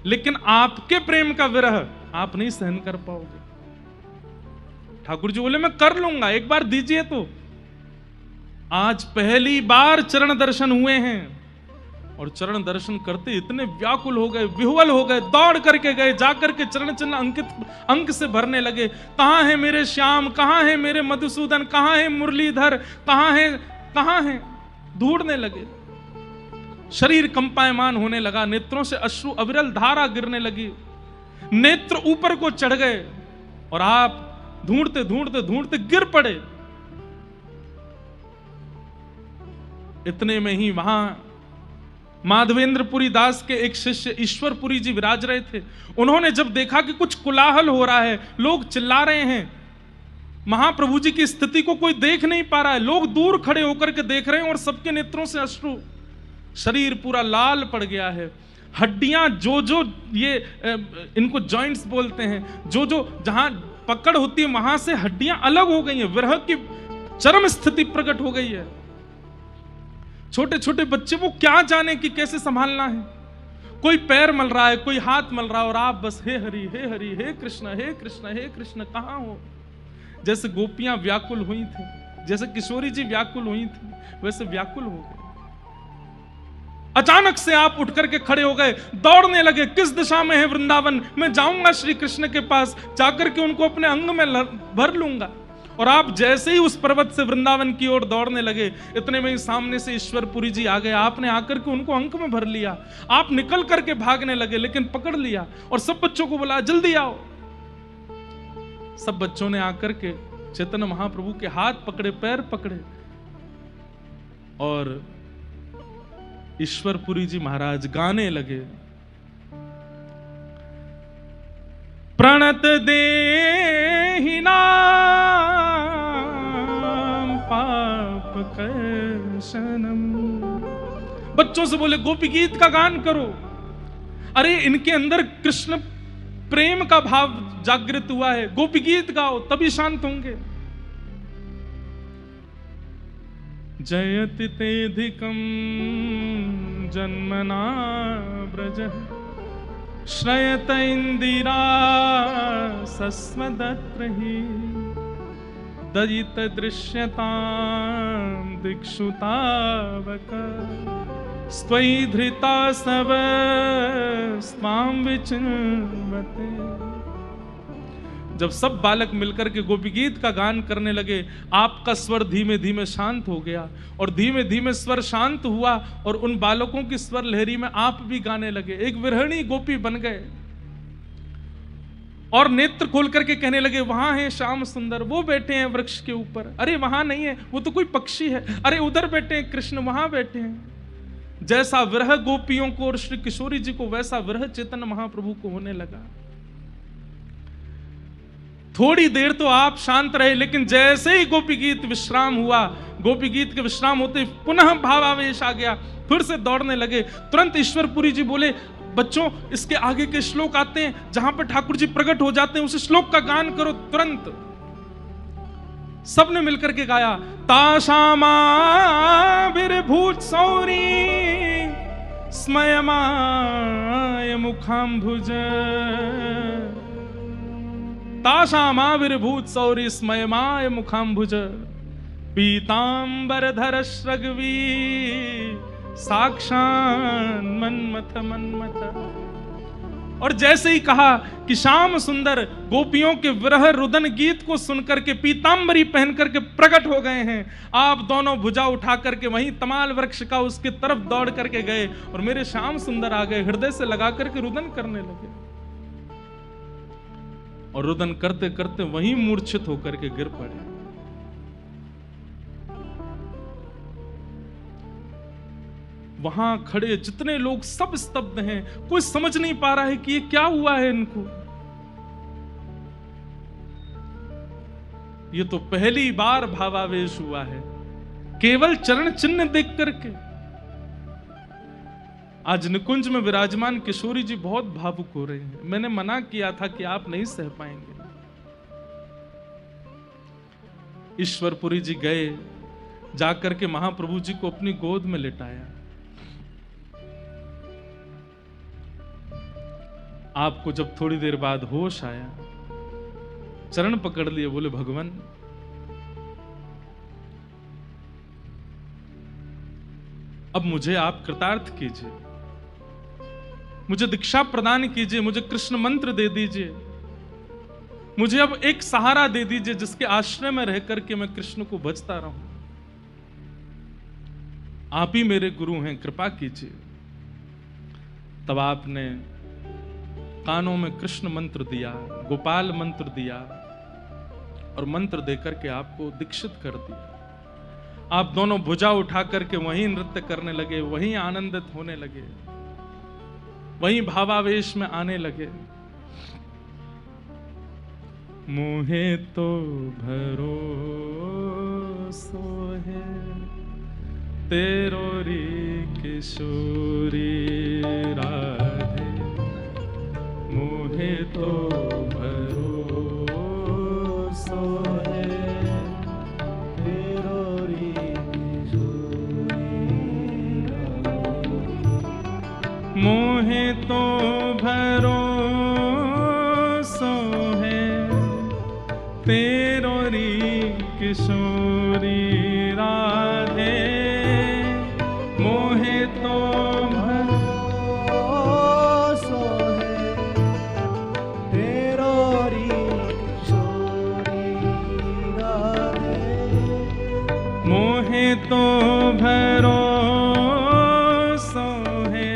लेकिन आपके प्रेम का विरह आप नहीं सहन कर पाओगे। ठाकुर जी बोले मैं कर लूंगा, एक बार दीजिए। तो आज पहली बार चरण दर्शन हुए हैं और चरण दर्शन करते इतने व्याकुल हो गए, विह्वल हो गए, दौड़ करके गए, जाकर के चरण चिन्ह अंकित अंक से भरने लगे। कहां है मेरे श्याम, कहां है मेरे मधुसूदन, कहां है मुरलीधर, कहां है, ढूंढने लगे। शरीर कंपायमान होने लगा, नेत्रों से अश्रु अविरल धारा गिरने लगी। नेत्र ऊपर को चढ़ गए और आप ढूंढते ढूंढते ढूंढते गिर पड़े। इतने में ही वहां माधवेंद्रपुरी दास के एक शिष्य ईश्वरपुरी जी विराज रहे थे। उन्होंने जब देखा कि कुछ कोलाहल हो रहा है, लोग चिल्ला रहे हैं, महाप्रभु जी की स्थिति को कोई देख नहीं पा रहा है, लोग दूर खड़े होकर के देख रहे हैं और सबके नेत्रों से अश्रु, शरीर पूरा लाल पड़ गया है, हड्डियां जो ये इनको जॉइंट्स बोलते हैं, जो जहां पकड़ होती है वहां से हड्डियां अलग हो गई हैं, विरह की चरम स्थिति प्रकट हो गई है। छोटे छोटे बच्चे वो क्या जाने कि कैसे संभालना है, कोई पैर मल रहा है, कोई हाथ मल रहा है और आप बस हे हरि हे हरि हे कृष्ण हे कृष्ण हे कृष्ण, कहां हो। जैसे गोपियां व्याकुल हुई थी, जैसे किशोरी जी व्याकुल हुई थी, वैसे व्याकुल हो गए। अचानक से आप उठ करके खड़े हो गए, दौड़ने लगे, किस दिशा में है वृंदावन, मैं जाऊंगा श्री कृष्ण के पास, जाकर के उनको अपने अंग में भर लूंगा। और आप जैसे ही उस पर्वत से वृंदावन की ओर दौड़ने लगे, इतने में ही सामने से ईश्वरपुरी जी आ गए। आपने आकर के उनको अंक में भर लिया। आप निकल करके भागने लगे, लेकिन पकड़ लिया और सब बच्चों को बुलाया, जल्दी आओ। सब बच्चों ने आकर के चैतन्य महाप्रभु के हाथ पकड़े, पैर पकड़े और ईश्वरपुरी जी महाराज गाने लगे, प्रणत देहि नाम पाप कर्षणम। बच्चों से बोले गोपी गीत का गान करो। अरे इनके अंदर कृष्ण प्रेम का भाव जागृत हुआ है, गोपी गीत गाओ तभी शांत होंगे। जयति तेधिकं जन्मना ब्रजः श्रयत इंदिरा सस्मदत्रहि दयित दृश्यतां दिक्षुतावक स्वयि धृता सब स्वां विचिन्वते। जब सब बालक मिलकर के गोपी गीत का गान करने लगे, आपका स्वर धीमे धीमे शांत हो गया और धीमे धीमे स्वर शांत हुआ और उन बालकों की स्वर लहरी में आप भी गाने लगे, एक विरहणी गोपी बन गए और नेत्र खोल करके कहने लगे, वहां है श्याम सुंदर, वो बैठे हैं वृक्ष के ऊपर। अरे वहां नहीं है, वो तो कोई पक्षी है। अरे उधर बैठे हैं कृष्ण, वहां बैठे हैं। जैसा विरह गोपियों को और श्री किशोरी जी को, वैसा विरह चैतन्य महाप्रभु को होने लगा। थोड़ी देर तो आप शांत रहे, लेकिन जैसे ही गोपी गीत विश्राम हुआ, गोपी गीत के विश्राम होते पुनः भावावेश आ गया, फिर से दौड़ने लगे। तुरंत ईश्वरपुरी जी बोले, बच्चों इसके आगे के श्लोक आते हैं जहां पर ठाकुर जी प्रकट हो जाते हैं, उस श्लोक का गान करो। तुरंत सबने मिलकर के गाया, ताशामाविर्भूत सौरी स्मयमाय मुखाम्भुज, ताशामाविर्भूत सौरी स्मयमाय मुखाम्भुज, पीतांबरधर श्रगवी साक्षान मन्मथ मन्मथ। और जैसे ही कहा कि श्याम सुंदर गोपियों के विरह रुदन गीत को सुनकर के पीतांबरी पहन करके प्रकट हो गए हैं, आप दोनों भुजा उठा करके वहीं तमाल वृक्ष का उसके तरफ दौड़ करके गए और मेरे श्याम सुंदर आ गए, हृदय से लगा करके रुदन करने लगे और रुदन करते करते वहीं मूर्छित होकर के गिर पड़े। वहां खड़े जितने लोग सब स्तब्ध हैं, कोई समझ नहीं पा रहा है कि ये क्या हुआ है इनको। ये तो पहली बार भावावेश हुआ है, केवल चरण चिन्ह देख करके। आज निकुंज में विराजमान किशोरी जी बहुत भावुक हो रहे हैं। मैंने मना किया था कि आप नहीं सह पाएंगे। ईश्वरपुरी जी गए, जाकर के महाप्रभु जी को अपनी गोद में लिटाया। आपको जब थोड़ी देर बाद होश आया, चरण पकड़ लिए, बोले भगवान अब मुझे आप कृतार्थ कीजिए, मुझे दीक्षा प्रदान कीजिए, मुझे कृष्ण मंत्र दे दीजिए, मुझे अब एक सहारा दे दीजिए जिसके आश्रय में रह करके मैं कृष्ण को भजता रहूं। आप ही मेरे गुरु हैं, कृपा कीजिए। तब आपने कानों में कृष्ण मंत्र दिया, गोपाल मंत्र दिया और मंत्र देकर के आपको दीक्षित कर दिया। आप दोनों भुजा उठा करके वहीं नृत्य करने लगे, वहीं आनंदित होने लगे, वहीं भावावेश में आने लगे। मोहे तो भरोसो है तेरो री किशोरी राधे, मोहे तो भरोसो है तेरो री किशोरी राधे, मोहे तो भरोसो है तेरो री किशोरी राधे, मोहे तो भरोसो है तेरो री किशोरी राधे, मोहे तो भरोसो है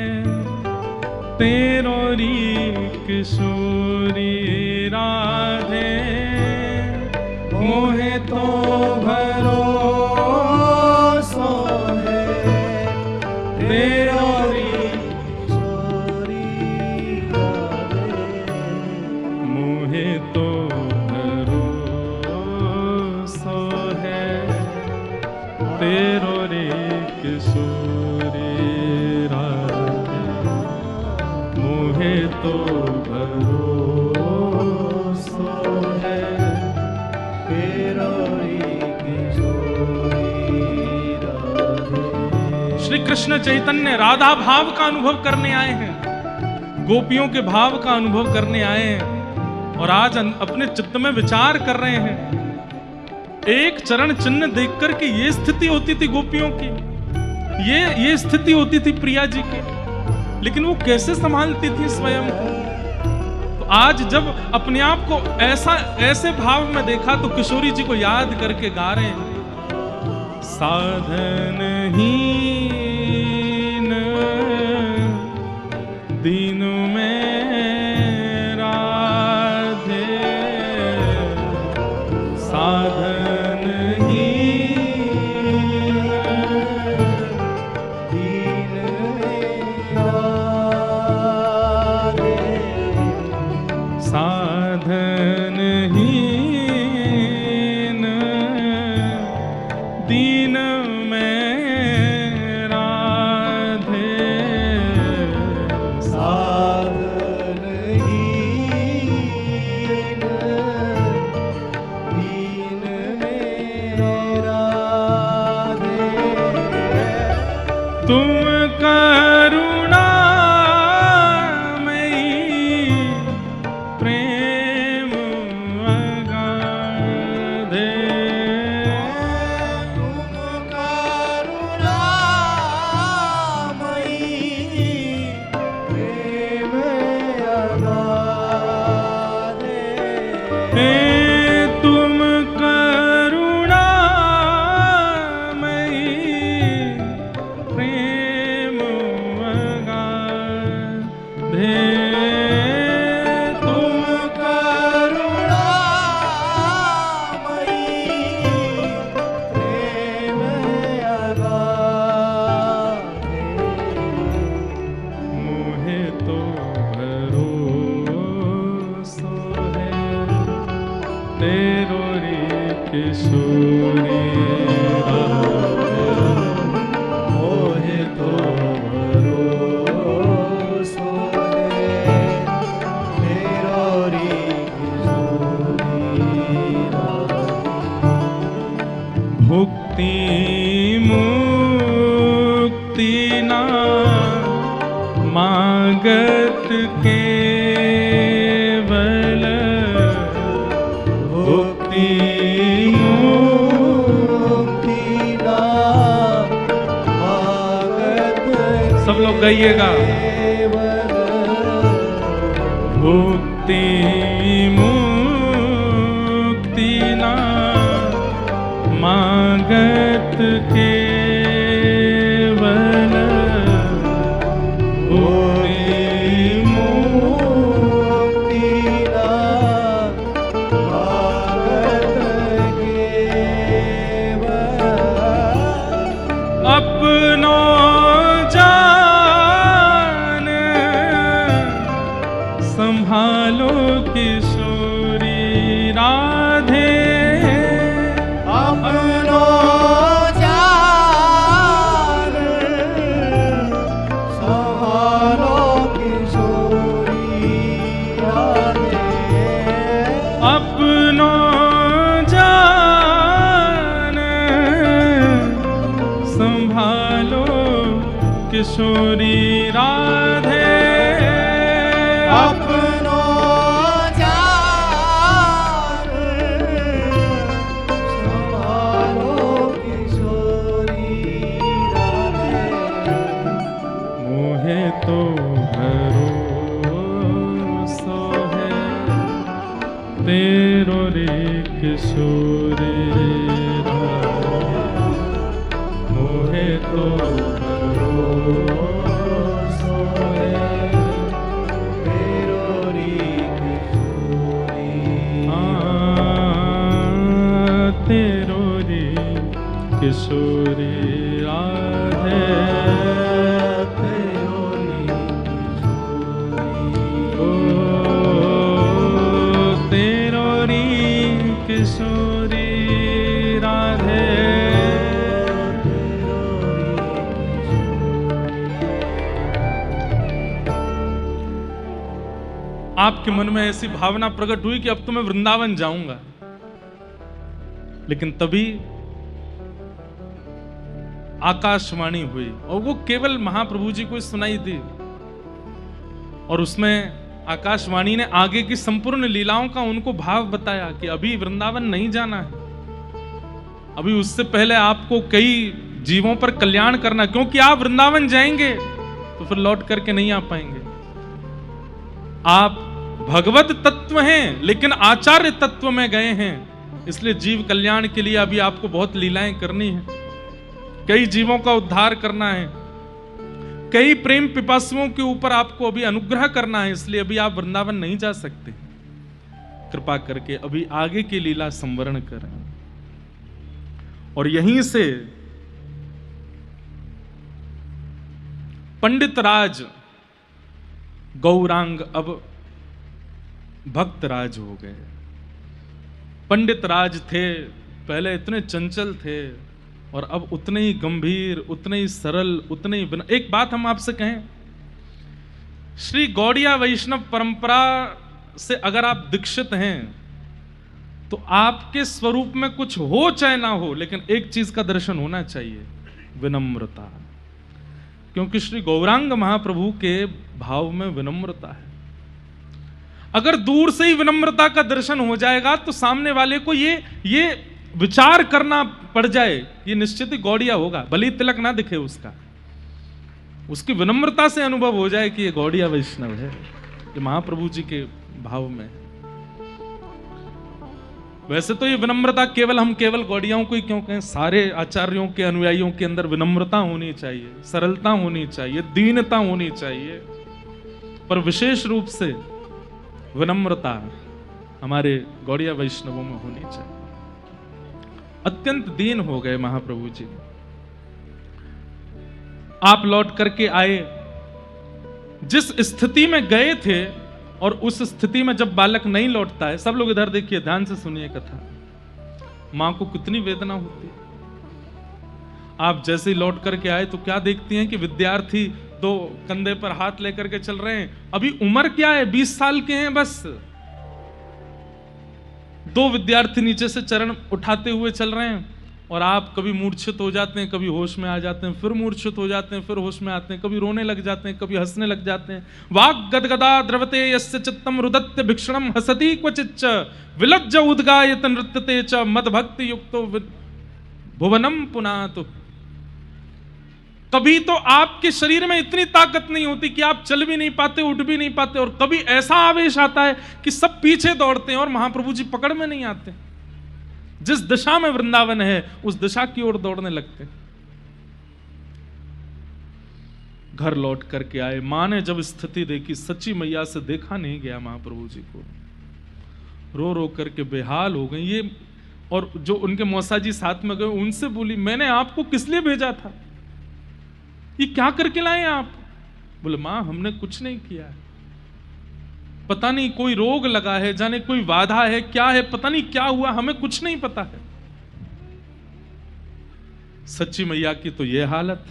तेरो री किशोरी राधे, मोहे तो भरोसो है तेरो री किशोरी राधे, मोहे तो भरोसो है तेरो रे किशोरी राधे, मोहे तो भरोसो है तेरो री किशोरी राधे। श्री कृष्ण चैतन्य राधा भाव का अनुभव करने आए हैं, गोपियों के भाव का अनुभव करने आए हैं और आज अपने चित्त में विचार कर रहे हैं। एक चरण चिन्ह देख करके ये स्थिति होती थी गोपियों की, ये स्थिति होती थी प्रिया जी की, लेकिन वो कैसे संभालती थी स्वयं को। तो आज जब अपने आप को ऐसे भाव में देखा तो किशोरी जी को याद करके गा रहे हैं। साधनहीन दीन में राधे, साधनहीन दीन राधे, साधनहीन दीन में राधे, साधनहीन दीन में राधे, तुम करुणामयी प्रेम अगाधे, तुम करुणामयी प्रेम अगाधे, हे तुम करुणामयी प्रेम अगाधे, तुम करुणामयी प्रेम अगाधे, मोहे तो भरोसो है तेरो रे किशोरी राधे, मोहे तो भरोसो है तेरो री किशोरी राधे, भुक्ति मुक्ति ना मागत केवल, भुक्ति मुक्ति नाम मागत सब लोग गाइएगा। केवल, भुक्ति मुक्ति ना मागत केवल, भुक्ति किशोरी राधे अपनो जान संभालो किशोरी राधे मोहे तो भरोसो है तेरो रे किशोरी राधे मोहे तो भरोसो है तेरो री किशोरी तेरो रे किशोरी राधे तेरो री ओ तेरो रे किशोरी राधे आपके मन में ऐसी भावना प्रकट हुई कि अब तो मैं वृंदावन जाऊंगा, लेकिन तभी आकाशवाणी हुई और वो केवल महाप्रभु जी को सुनाई दी और उसमें आकाशवाणी ने आगे की संपूर्ण लीलाओं का उनको भाव बताया कि अभी वृंदावन नहीं जाना है, अभी उससे पहले आपको कई जीवों पर कल्याण करना, क्योंकि आप वृंदावन जाएंगे तो फिर लौट करके नहीं आ पाएंगे। आप भगवत तत्व हैं लेकिन आचार्य तत्व में गए हैं, इसलिए जीव कल्याण के लिए अभी आपको बहुत लीलाएं करनी है, कई जीवों का उद्धार करना है, कई प्रेम पिपासुओं के ऊपर आपको अभी अनुग्रह करना है, इसलिए अभी आप वृंदावन नहीं जा सकते। कृपा करके अभी आगे की लीला संवरण करें। और यहीं से पंडित राज गौरांग अब भक्त राज हो गए। पंडित राज थे पहले इतने चंचल थे और अब उतने ही गंभीर, उतने ही सरल, उतने ही एक बात हम आपसे कहें, श्री गौड़िया वैष्णव परंपरा से अगर आप दीक्षित हैं तो आपके स्वरूप में कुछ हो चाहे ना हो, लेकिन एक चीज का दर्शन होना चाहिए, विनम्रता। क्योंकि श्री गौरांग महाप्रभु के भाव में विनम्रता है। अगर दूर से ही विनम्रता का दर्शन हो जाएगा तो सामने वाले को ये विचार करना पड़ जाए, ये निश्चित ही गौड़िया होगा, भले ही तिलक ना दिखे उसका, उसकी विनम्रता से अनुभव हो जाए कि ये गौड़िया वैष्णव है, ये महाप्रभु जी के भाव में। वैसे तो ये विनम्रता हम केवल गौड़ियाओं को ही क्यों कहें, सारे आचार्यों के अनुयायियों के अंदर विनम्रता होनी चाहिए, सरलता होनी चाहिए, दीनता होनी चाहिए, पर विशेष रूप से विनम्रता हमारे गौड़िया वैष्णवों में होनी चाहिए। अत्यंत दीन हो गए महाप्रभु जी। आप लौट करके आए, जिस स्थिति में गए थे और उस स्थिति में जब बालक नहीं लौटता है, सब लोग इधर देखिए, ध्यान से सुनिए कथा, मां को कितनी वेदना होती है। आप जैसे ही लौट करके आए तो क्या देखती हैं कि विद्यार्थी दो कंधे पर हाथ लेकर के चल रहे हैं, अभी उम्र क्या है, 20 साल के हैं बस। दो विद्यार्थी नीचे से चरण उठाते हुए चल रहे हैं और आप कभी मूर्छित हो जाते हैं, कभी होश में आ जाते हैं, फिर मूर्छित हो जाते हैं, फिर होश में आते हैं, कभी रोने लग जाते हैं, कभी हंसने लग जाते हैं। वाग गदगदा द्रवते यस्य चित्तम रुदत्य भिक्षणम हसति क्वचिच्च विलज्ज उद्गायत नृत्यते च मदभक्ति युक्तो भुवनम पुनातु। कभी तो आपके शरीर में इतनी ताकत नहीं होती कि आप चल भी नहीं पाते, उठ भी नहीं पाते, और कभी ऐसा आवेश आता है कि सब पीछे दौड़ते हैं और महाप्रभु जी पकड़ में नहीं आते। जिस दिशा में वृंदावन है उस दिशा की ओर दौड़ने लगते। घर लौट करके आए, मां ने जब स्थिति देखी, सच्ची मैया से देखा नहीं गया महाप्रभु जी को, रो रो करके बेहाल हो गई। ये और जो उनके मौसा जी साथ में गए उनसे बोली, मैंने आपको किस लिए भेजा था, ये क्या करके लाए आप? बोले मां हमने कुछ नहीं किया है, पता नहीं कोई रोग लगा है, जाने कोई बाधा है, क्या है, पता नहीं क्या हुआ, हमें कुछ नहीं पता है। सच्ची मैया की तो ये हालत।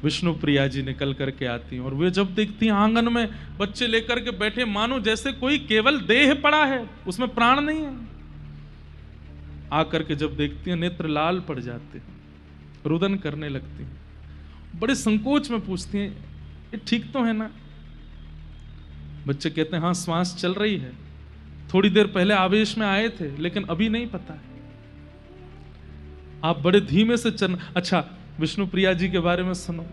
विष्णु प्रिया जी निकल करके आती हैं और वे जब देखती हैं आंगन में बच्चे लेकर के बैठे, मानो जैसे कोई केवल देह पड़ा है, उसमें प्राण नहीं है। आकर के जब देखती हैं नेत्र लाल पड़ जाते हैं, रुदन करने लगती हैं। बड़े संकोच में पूछती हैं, ये ठीक तो है ना? बच्चे कहते हैं हाँ, श्वास चल रही है, थोड़ी देर पहले आवेश में आए थे लेकिन अभी नहीं पता है। आप बड़े धीमे से चलना। अच्छा, विष्णु प्रिया जी के बारे में सुनो।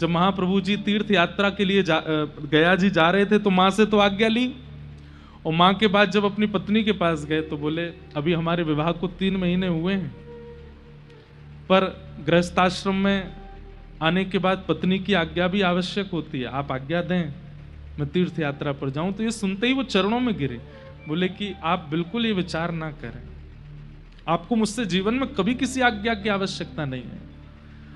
जब महाप्रभु जी तीर्थ यात्रा के लिए गया जी जा रहे थे तो माँ से तो आज्ञा ली, और माँ के बाद जब अपनी पत्नी के पास गए तो बोले अभी हमारे विवाह को 3 महीने हुए हैं, पर गृहस्थाश्रम में आने के बाद पत्नी की आज्ञा भी आवश्यक होती है, आप आज्ञा दें मैं तीर्थ यात्रा पर जाऊं। तो ये सुनते ही वो चरणों में गिरे, बोले कि आप बिल्कुल ये विचार ना करें, आपको मुझसे जीवन में कभी किसी आज्ञा की आवश्यकता नहीं है,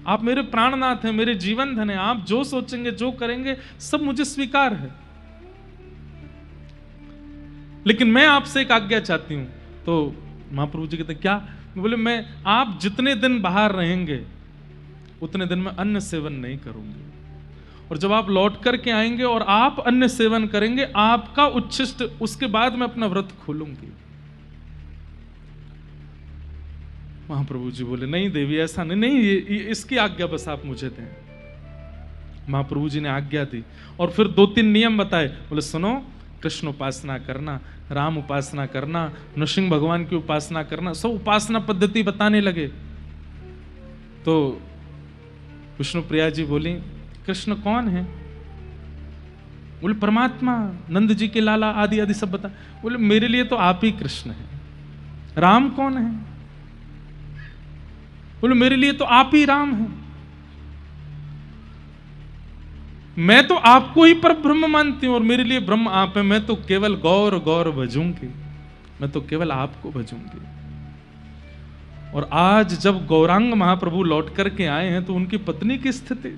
आप मेरे प्राणनाथ हैं, मेरे जीवन धन है, आप जो सोचेंगे जो करेंगे सब मुझे स्वीकार है, लेकिन मैं आपसे एक आज्ञा चाहती हूं। तो महाप्रभु जी कहते क्या? बोले मैं आप जितने दिन बाहर रहेंगे उतने दिन में अन्न सेवन नहीं करूंगी, और जब आप लौट करके आएंगे और आप अन्न सेवन करेंगे आपका उच्छिष्ट, उसके बाद मैं अपना व्रत खोलूंगी। महाप्रभु जी बोले नहीं देवी ऐसा नहीं, ये इसकी आज्ञा बस आप मुझे दें। महाप्रभु जी ने आज्ञा दी और फिर 2-3 नियम बताए। बोले सुनो, कृष्ण उपासना करना, राम उपासना करना, नृसिंह भगवान की उपासना करना, सब उपासना पद्धति बताने लगे। तो विष्णु प्रिया जी बोली कृष्ण कौन है? बोले परमात्मा, नंद जी के लाला, आदि आदि सब बता। बोले मेरे लिए तो आप ही कृष्ण हैं। राम कौन है? बोले मेरे लिए तो आप ही राम हैं। मैं तो आपको ही पर ब्रह्म मानती हूं और मेरे लिए ब्रह्म आप है, मैं तो केवल गौर गौर भजूंगी, मैं तो केवल आपको भजूंगी। और आज जब गौरांग महाप्रभु लौट करके आए हैं तो उनकी पत्नी की स्थिति,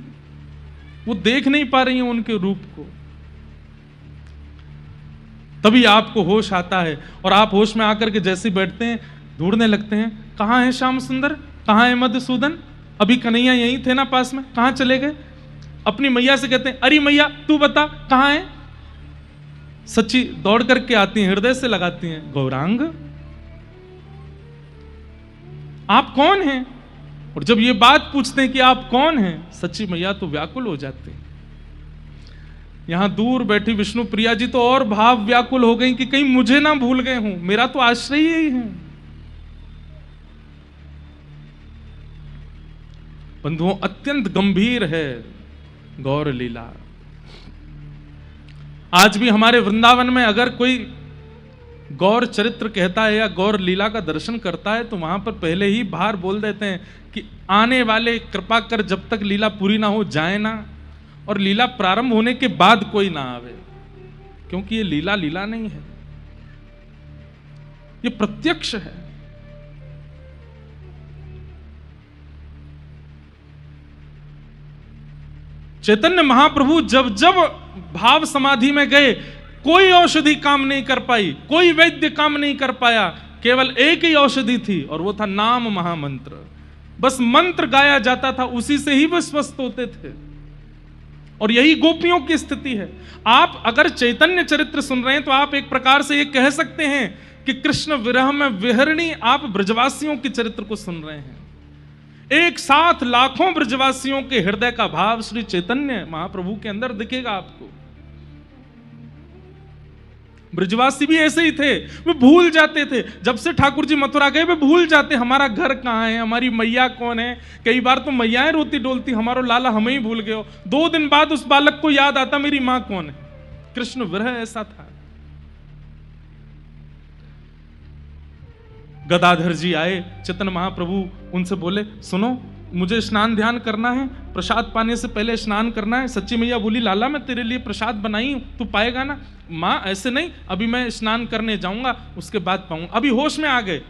वो देख नहीं पा रही हैं उनके रूप को। तभी आपको होश आता है और आप होश में आकर के जैसे बैठते हैं ढूंढने लगते हैं, कहां है श्याम सुंदर, कहां है मधुसूदन, अभी कन्हैया यहीं थे ना पास में, कहां चले गए? अपनी मैया से कहते हैं अरे मैया तू बता कहां है? सच्ची दौड़ करके आती हैं, हृदय से लगाती हैं, गौरांग आप कौन हैं? और जब ये बात पूछते हैं कि आप कौन हैं, सच्ची मैया तो व्याकुल हो जाते हैं। यहां दूर बैठी विष्णु प्रिया जी तो और भाव व्याकुल हो गई कि कहीं मुझे ना भूल गए हूं, मेरा तो आश्रय ही है। बंधुओं, अत्यंत गंभीर है गौर लीला। आज भी हमारे वृंदावन में अगर कोई गौर चरित्र कहता है या गौर लीला का दर्शन करता है तो वहां पर पहले ही बाहर बोल देते हैं कि आने वाले कृपा कर जब तक लीला पूरी ना हो जाए ना, और लीला प्रारंभ होने के बाद कोई ना आवे, क्योंकि ये लीला लीला नहीं है, ये प्रत्यक्ष है। चैतन्य महाप्रभु जब जब भाव समाधि में गए कोई औषधि काम नहीं कर पाई, कोई वैद्य काम नहीं कर पाया, केवल एक ही औषधि थी और वो था नाम महामंत्र। बस मंत्र गाया जाता था, उसी से ही वे स्वस्थ होते थे। और यही गोपियों की स्थिति है। आप अगर चैतन्य चरित्र सुन रहे हैं तो आप एक प्रकार से ये कह सकते हैं कि कृष्ण विरह में विहरणी आप ब्रजवासियों के चरित्र को सुन रहे हैं। एक साथ लाखों ब्रजवासियों के हृदय का भाव श्री चैतन्य महाप्रभु के अंदर दिखेगा आपको। ब्रजवासी भी ऐसे ही थे, वे भूल जाते थे। जब से ठाकुर जी मथुरा गए वे भूल जाते हमारा घर कहाँ है, हमारी मैया कौन है। कई बार तो मैयाएं रोती डोलती हमारो लाला हमें ही भूल गए हो। 2 दिन बाद उस बालक को याद आता मेरी मां कौन है। कृष्ण विरह ऐसा था। गदाधर जी आए, चैतन्य महाप्रभु उनसे बोले सुनो मुझे स्नान ध्यान करना है, प्रसाद पाने से पहले स्नान करना है। सच्ची मैया बोली लाला मैं तेरे लिए प्रसाद बनाई हूं, तू पाएगा ना? माँ ऐसे नहीं, अभी मैं स्नान करने जाऊंगा उसके बाद पाऊंगा। अभी होश में आ गए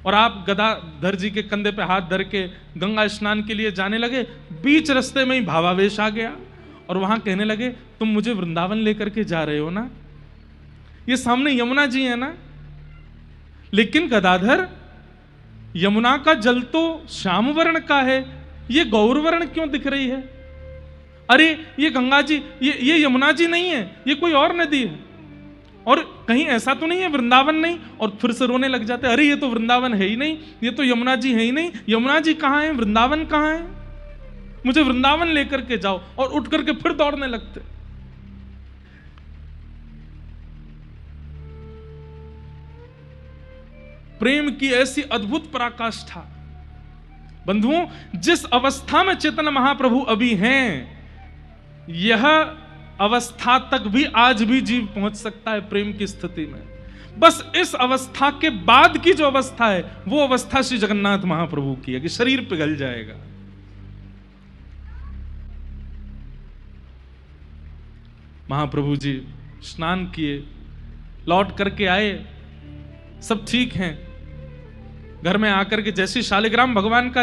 और आप गदाधर जी के कंधे पे हाथ धर के गंगा स्नान के लिए जाने लगे। बीच रास्ते में ही भावावेश आ गया और वहां कहने लगे तुम मुझे वृंदावन लेकर के जा रहे हो ना, ये सामने यमुना जी है ना, लेकिन गदाधर यमुना का जल तो श्याम वर्ण का है, ये गौर वर्ण क्यों दिख रही है? अरे ये गंगा जी, ये यमुना जी नहीं है, ये कोई और नदी है, और कहीं ऐसा तो नहीं है वृंदावन नहीं। और फिर से रोने लग जाते, अरे ये तो वृंदावन है ही नहीं, ये तो यमुना जी है ही नहीं, यमुना जी कहाँ है, वृंदावन कहाँ है? मुझे वृंदावन लेकर के जाओ, और उठ करके फिर दौड़ने लगते। प्रेम की ऐसी अद्भुत पराकाष्ठा। बंधुओं, जिस अवस्था में चैतन्य महाप्रभु अभी हैं, यह अवस्था तक भी आज भी जीव पहुंच सकता है प्रेम की स्थिति में। बस इस अवस्था के बाद की जो अवस्था है, वो अवस्था श्री जगन्नाथ महाप्रभु की है कि शरीर पिघल जाएगा। महाप्रभु जी स्नान किए, लौट करके आए, सब ठीक हैं। घर में आकर के जैसे शालिग्राम भगवान का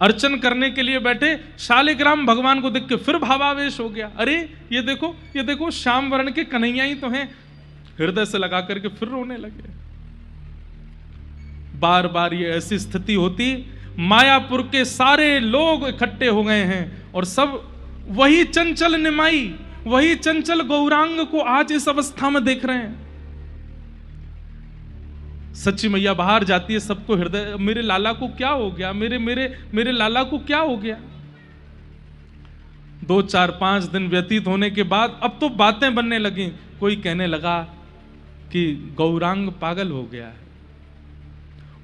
अर्चन करने के लिए बैठे, शालिग्राम भगवान को देख के फिर भावावेश हो गया। अरे ये देखो श्याम वर्ण के कन्हैया ही तो हैं। हृदय से लगा करके फिर रोने लगे। बार बार ये ऐसी स्थिति होती, मायापुर के सारे लोग इकट्ठे हो गए हैं और सब वही चंचल निमाई, वही चंचल गौरांग को आज इस अवस्था में देख रहे हैं। सच्ची मैया बाहर जाती है, सबको हृदय, मेरे लाला को क्या हो गया, मेरे लाला को क्या हो गया। 2, 4, 5 दिन व्यतीत होने के बाद अब तो बातें बनने लगी। कोई कहने लगा कि गौरांग पागल हो गया है,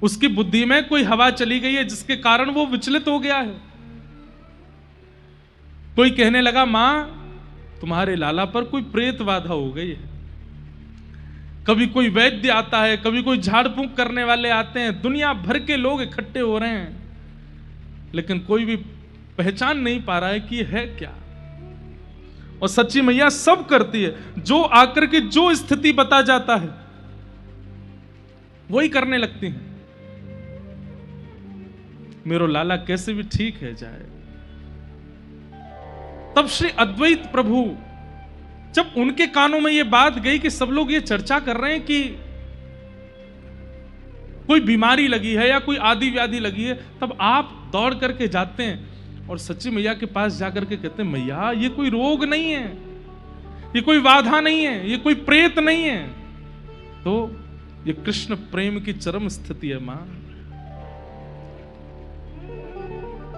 उसकी बुद्धि में कोई हवा चली गई है जिसके कारण वो विचलित हो गया है। कोई कहने लगा, मां तुम्हारे लाला पर कोई प्रेत बाधा हो गई है। कभी कोई वैद्य आता है, कभी कोई झाड़ फूंक करने वाले आते हैं, दुनिया भर के लोग इकट्ठे हो रहे हैं, लेकिन कोई भी पहचान नहीं पा रहा है कि ये है क्या। और सच्ची मैया सब करती है, जो आकर के जो स्थिति बता जाता है वही करने लगती हैं। मेरो लाला कैसे भी ठीक है जाए। तब श्री अद्वैत प्रभु, जब उनके कानों में यह बात गई कि सब लोग ये चर्चा कर रहे हैं कि कोई बीमारी लगी है या कोई आदि व्याधि लगी है, तब आप दौड़ करके जाते हैं और सच्ची मैया के पास जाकर के कहते हैं, मैया ये कोई रोग नहीं है, ये कोई बाधा नहीं है, ये कोई प्रेत नहीं है, तो ये कृष्ण प्रेम की चरम स्थिति है मां।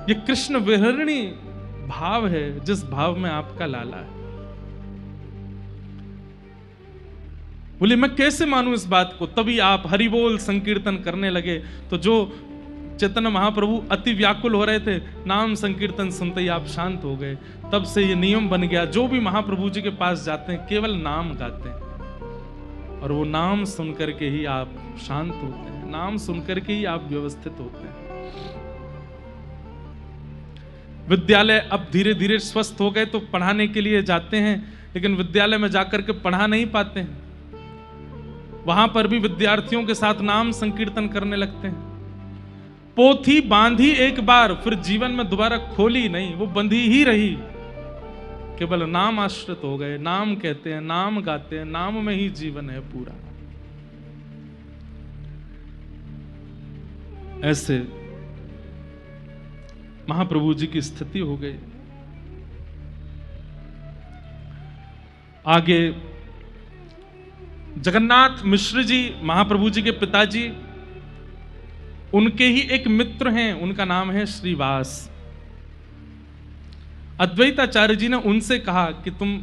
ये कृष्ण विहरणी भाव है, जिस भाव में आपका लाला है। बोले मैं कैसे मानूं इस बात को। तभी आप हरि बोल संकीर्तन करने लगे, तो जो चैतन्य महाप्रभु अति व्याकुल हो रहे थे, नाम संकीर्तन सुनते ही आप शांत हो गए। तब से ये नियम बन गया, जो भी महाप्रभु जी के पास जाते हैं केवल नाम गाते हैं, और वो नाम सुनकर के ही आप शांत होते हैं, नाम सुनकर के ही आप व्यवस्थित होते हैं। विद्यालय अब धीरे धीरे स्वस्थ हो गए तो पढ़ाने के लिए जाते हैं, लेकिन विद्यालय में जाकर के पढ़ा नहीं पाते हैं। वहां पर भी विद्यार्थियों के साथ नाम संकीर्तन करने लगते हैं। पोथी बांधी एक बार, फिर जीवन में दोबारा खोली नहीं, वो बंधी ही रही, केवल नाम आश्रित हो गए। नाम कहते हैं, नाम गाते हैं, नाम में ही जीवन है पूरा। ऐसे महाप्रभु जी की स्थिति हो गई। आगे जगन्नाथ मिश्र जी, महाप्रभु जी के पिताजी, उनके ही एक मित्र हैं, उनका नाम है श्रीवास। अद्वैताचार्य जी ने उनसे कहा कि तुम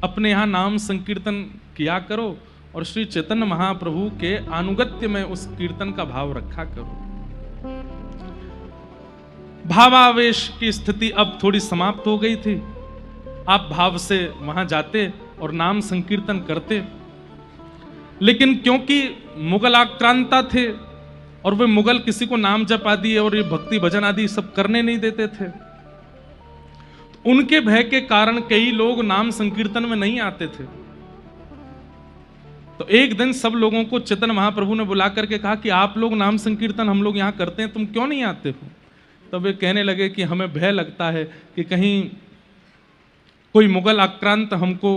अपने यहां नाम संकीर्तन किया करो और श्री चैतन्य महाप्रभु के अनुगत्य में उस कीर्तन का भाव रखा करो। भावावेश की स्थिति अब थोड़ी समाप्त हो गई थी। आप भाव से वहां जाते और नाम संकीर्तन करते, लेकिन क्योंकि मुगल आक्रांता थे और वे मुगल किसी को नाम जप आदि और ये भक्ति भजन आदि सब करने नहीं देते थे, तो उनके भय के कारण कई लोग नाम संकीर्तन में नहीं आते थे। तो एक दिन सब लोगों को चैतन्य महाप्रभु ने बुला करके कहा कि आप लोग नाम संकीर्तन हम लोग यहां करते हैं, तुम क्यों नहीं आते हो। तब वे कहने लगे कि हमें भय लगता है कि कहीं कोई मुगल आक्रांत हमको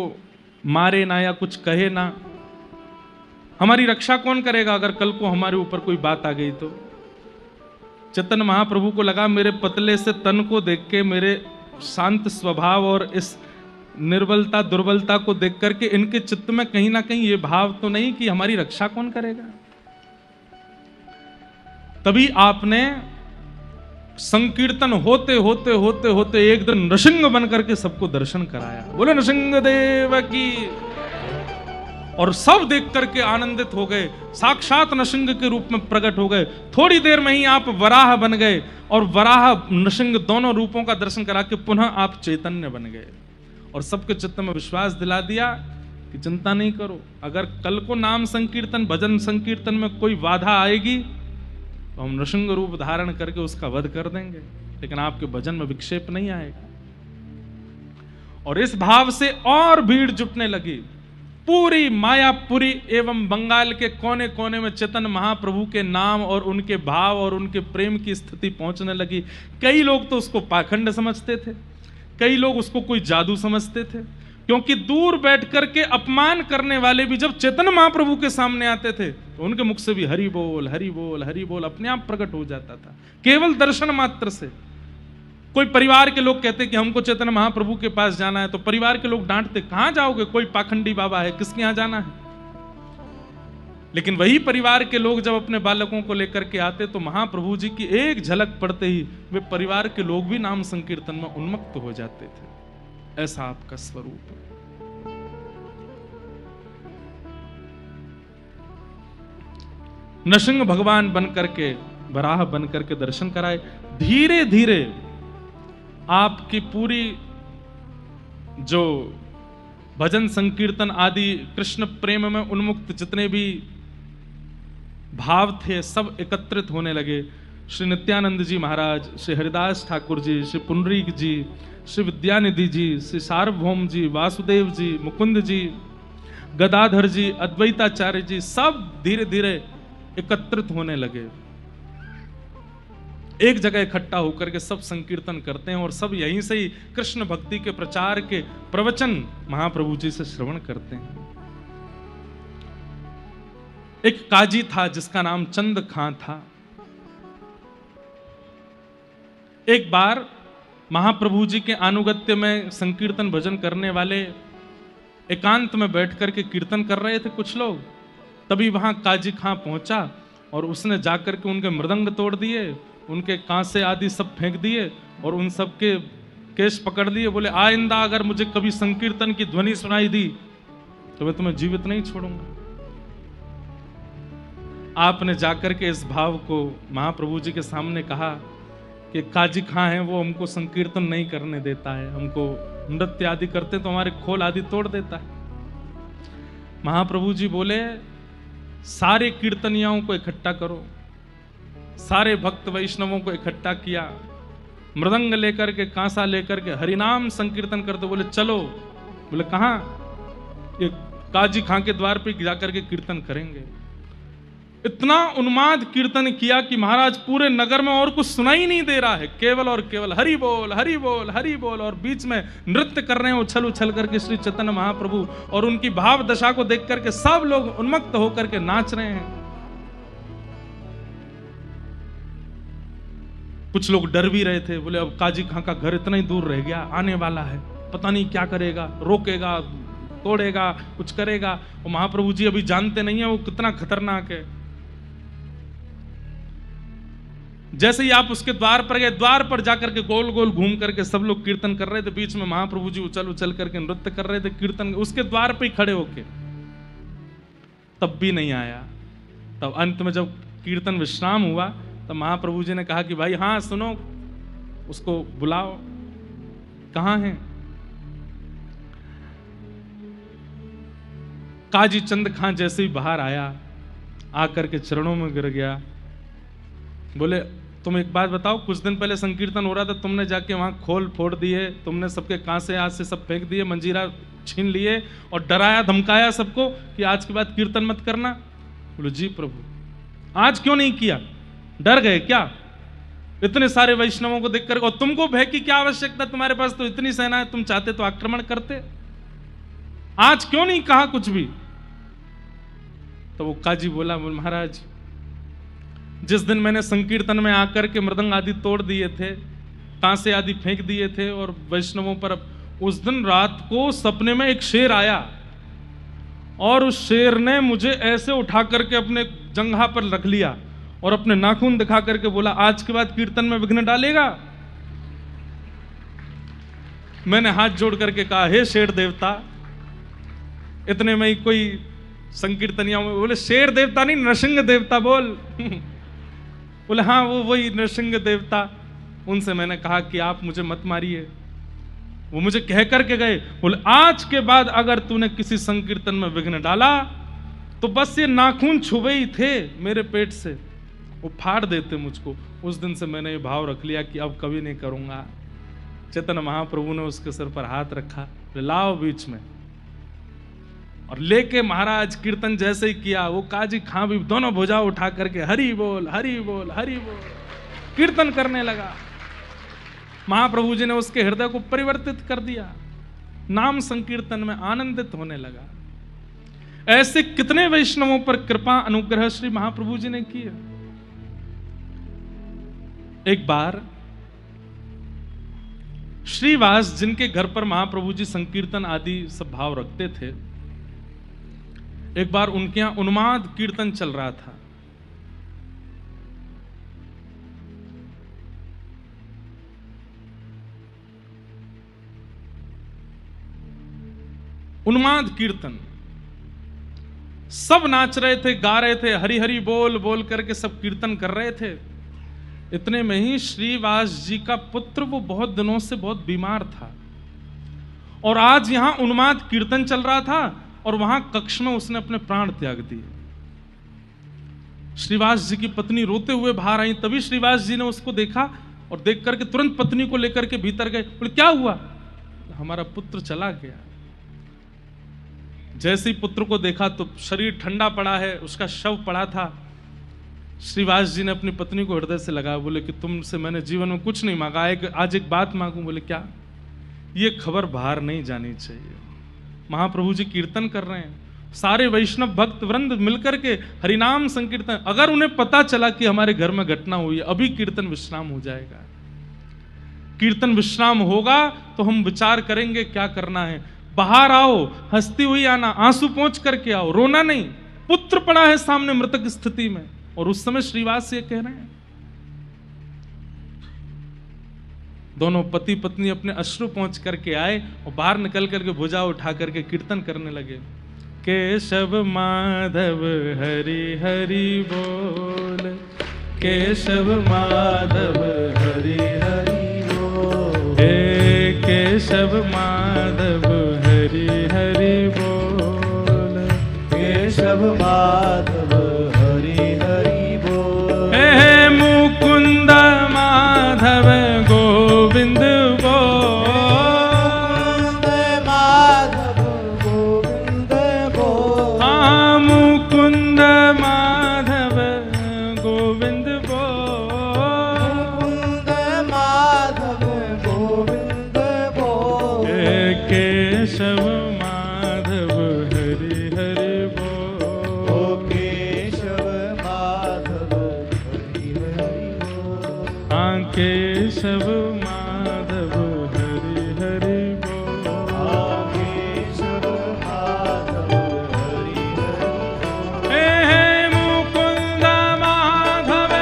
मारे ना या कुछ कहे ना, हमारी रक्षा कौन करेगा अगर कल को हमारे ऊपर कोई बात आ गई तो। चैतन्य महाप्रभु को लगा मेरे पतले से तन को देख के, मेरे शांत स्वभाव और इस निर्बलता दुर्बलता को देख करके इनके चित्त में कहीं ना कहीं ये भाव तो नहीं कि हमारी रक्षा कौन करेगा। तभी आपने संकीर्तन होते होते होते होते एक दिन नृसिंह बन करके सबको दर्शन कराया। बोले नृसिंह देव की। और सब देख करके आनंदित हो गए, साक्षात नृसिंह के रूप में प्रकट हो गए। थोड़ी देर में ही आप वराह बन गए और वराह नृसिंह दोनों रूपों का दर्शन करा के पुनः आप चैतन्य बन गए और सबके चित्त में विश्वास दिला दिया कि चिंता नहीं करो, अगर कल को नाम संकीर्तन भजन संकीर्तन में कोई बाधा आएगी तो हम नृसिंह रूप धारण करके उसका वध कर देंगे, लेकिन आपके भजन में विक्षेप नहीं आएगा। और इस भाव से और भीड़ जुटने लगी। पूरी मायापुरी एवं बंगाल के कोने कोने में चैतन्य महाप्रभु के नाम और उनके भाव और उनके प्रेम की स्थिति पहुंचने लगी। कई लोग तो उसको पाखंड समझते थे, कई लोग उसको कोई जादू समझते थे, क्योंकि दूर बैठ करके अपमान करने वाले भी जब चैतन्य महाप्रभु के सामने आते थे तो उनके मुख से भी हरि बोल हरि बोल हरि बोल अपने आप प्रकट हो जाता था, केवल दर्शन मात्र से। कोई परिवार के लोग कहते कि हमको चैतन्य महाप्रभु के पास जाना है, तो परिवार के लोग डांटते, कहां जाओगे, कोई पाखंडी बाबा है, किसके यहां जाना है। लेकिन वही परिवार के लोग जब अपने बालकों को लेकर के आते तो महाप्रभु जी की एक झलक पड़ते ही वे परिवार के लोग भी नाम संकीर्तन में उन्मत्त हो जाते थे। ऐसा आपका स्वरूप है। नृसिंह भगवान बन करके, वराह बन करके दर्शन कराए। धीरे धीरे आपकी पूरी जो भजन संकीर्तन आदि कृष्ण प्रेम में उन्मुक्त जितने भी भाव थे सब एकत्रित होने लगे। श्री नित्यानंद जी महाराज, श्री हरिदास ठाकुर जी, श्री पुंडरीक जी, श्री विद्यानिधि जी, श्री सार्वभौम जी, वासुदेव जी, मुकुंद जी, गदाधर जी, अद्वैताचार्य जी, सब धीरे धीरे एकत्रित होने लगे। एक जगह इकट्ठा होकर के सब संकीर्तन करते हैं और सब यहीं से ही कृष्ण भक्ति के प्रचार के प्रवचन महाप्रभु जी से श्रवण करते हैं। एक काजी था जिसका नाम चंद खां था। एक बार महाप्रभु जी के अनुगत्य में संकीर्तन भजन करने वाले एकांत में बैठ करके कीर्तन कर रहे थे कुछ लोग। तभी वहां काजी खां पहुंचा और उसने जाकर के उनके मृदंग तोड़ दिए, उनके कांसे आदि सब फेंक दिए और उन सब के केश पकड़ लिए। बोले आइंदा अगर मुझे कभी संकीर्तन की ध्वनि सुनाई दी तो मैं तुम्हें जीवित नहीं छोड़ूंगा। आपने जाकर के इस भाव को महाप्रभु जी के सामने कहा कि काजी खां है, वो हमको संकीर्तन नहीं करने देता है, हमको नृत्य आदि करते तो हमारे खोल आदि तोड़ देता है। महाप्रभु जी बोले सारे कीर्तनियाओं को इकट्ठा करो। सारे भक्त वैष्णवों को इकट्ठा किया, मृदंग लेकर के, कांसा लेकर के हरिनाम संकीर्तन करते। बोले चलो। बोले कहां? ये काजी खां के द्वार पे जाकर के कीर्तन करेंगे। इतना उन्माद कीर्तन किया कि महाराज पूरे नगर में और कुछ सुनाई नहीं दे रहा है, केवल और केवल हरि बोल हरि बोल हरि बोल। और बीच में नृत्य कर रहे हैं उछल उछल करके श्री चैतन्य महाप्रभु, और उनकी भाव दशा को देख करके सब लोग उन्मत्त होकर के नाच रहे हैं। कुछ लोग डर भी रहे थे, बोले अब काजी खां का घर इतना ही दूर रह गया, आने वाला है, पता नहीं क्या करेगा, रोकेगा, तोड़ेगा, कुछ करेगा। और महाप्रभु जी अभी जानते नहीं है वो कितना खतरनाक है। जैसे ही आप उसके द्वार पर गए, द्वार पर जाकर के गोल गोल घूम करके सब लोग कीर्तन कर रहे थे, बीच में महाप्रभु जी उछल उछल करके नृत्य कर रहे थे कीर्तन, उसके द्वार पर ही खड़े होके, तब भी नहीं आया। तब अंत में जब कीर्तन विश्राम हुआ तब महाप्रभु जी ने कहा कि भाई हाँ सुनो, उसको बुलाओ, कहां है? काजी चंद खां जैसे ही बाहर आया, आकर के चरणों में गिर गया। बोले तुम एक बात बताओ, कुछ दिन पहले संकीर्तन हो रहा था, तुमने जाके वहां खोल फोड़ दिए, तुमने सबके कांसे आज से सब फेंक दिए, मंजीरा छीन लिए और डराया धमकाया सबको कि आज के बाद कीर्तन मत करना। बोले जी प्रभु। आज क्यों नहीं किया? डर गए क्या? इतने सारे वैष्णवों को देखकर, और तुमको भय की क्या आवश्यकता, तुम्हारे पास तो इतनी सेना है, तुम चाहते तो आक्रमण करते। आज क्यों नहीं कहा कुछ भी? तो वो काजी बोला, महाराज जिस दिन मैंने संकीर्तन में आकर के मृदंग आदि तोड़ दिए थे, कांसे आदि फेंक दिए थे और वैष्णवों पर, उस दिन रात को सपने में एक शेर आया और उस शेर ने मुझे ऐसे उठा करके अपने जंघा पर रख लिया और अपने नाखून दिखा करके बोला, आज के बाद कीर्तन में विघ्न डालेगा? मैंने हाथ जोड़ करके कहा, हे शेर देवता। इतने में ही कोई संकीर्तनिया में बोले, शेर देवता नहीं, नरसिंह देवता बोल। बोले हाँ वो वही नरसिंह देवता। उनसे मैंने कहा कि आप मुझे मत मारिए। वो मुझे कह करके गए, बोले आज के बाद अगर तूने किसी संकीर्तन में विघ्न डाला तो बस ये नाखून छुए ही थे मेरे पेट से, वो फाड़ देते मुझको। उस दिन से मैंने ये भाव रख लिया कि अब कभी नहीं करूंगा। चैतन्य महाप्रभु ने उसके सिर पर हाथ रखा, लाओ बीच में, और लेके महाराज कीर्तन जैसे ही किया, वो काजी खां भी दोनों भुजा उठा करके हरि बोल हरि बोल हरि बोल कीर्तन करने लगा। महाप्रभु जी ने उसके हृदय को परिवर्तित कर दिया, नाम संकीर्तन में आनंदित होने लगा। ऐसे कितने वैष्णवों पर कृपा अनुग्रह श्री महाप्रभु जी ने किया। एक बार श्रीवास जिनके घर पर महाप्रभु जी संकीर्तन आदि सब भाव रखते थे, एक बार उनके यहां उन्माद कीर्तन चल रहा था। उन्माद कीर्तन, सब नाच रहे थे, गा रहे थे, हरि हरि बोल बोल करके सब कीर्तन कर रहे थे। इतने में ही श्रीवास जी का पुत्र, वो बहुत दिनों से बहुत बीमार था, और आज यहां उन्माद कीर्तन चल रहा था और वहां कक्ष में उसने अपने प्राण त्याग दिए। श्रीवास जी की पत्नी रोते हुए बाहर आई, तभी श्रीवास जी ने उसको देखा और देख करके तुरंत पत्नी को लेकर के भीतर गए। बोले क्या हुआ? हमारा पुत्र चला गया। जैसे ही पुत्र को देखा तो शरीर ठंडा पड़ा है, उसका शव पड़ा था। श्रीवास जी ने अपनी पत्नी को हृदय से लगाया, बोले कि तुमसे मैंने जीवन में कुछ नहीं मांगा, आज एक बात मांगू। बोले क्या? ये खबर बाहर नहीं जानी चाहिए। महाप्रभु जी कीर्तन कर रहे हैं, सारे वैष्णव भक्त वृंद मिलकर के हरिनाम संकीर्तन, अगर उन्हें पता चला कि हमारे घर में घटना हुई है, अभी कीर्तन विश्राम हो जाएगा। कीर्तन विश्राम होगा तो हम विचार करेंगे क्या करना है। बाहर आओ, हंसती हुई आना, आंसू पोंछ करके आओ, रोना नहीं। पुत्र पड़ा है सामने मृतक स्थिति में, और उस समय श्रीवास ये कह रहे हैं। दोनों पति पत्नी अपने अश्रु पहुंच करके आए और बाहर निकल करके भुजा उठा करके कीर्तन करने लगे। केशव माधव हरि हरि बोल, केशव माधव हरि हरि बोल, हे केशव माधव हरि हरि बोल, केशव माधव हरि हरि बोल, हे मुकुंद माधव गोविंद बोल, माधव गोविंद बोल, हाँ मुकुंद माधव गोविंद बोल, मुकुंद माधव गोविंद बोल, हे केशव माधव हरि हरि बोल, केशव माधव हरि हरि बोल, हाँ केशव माधव हरि हरि बोल, केशव माधव हरि हरि हे मुकुंद माधव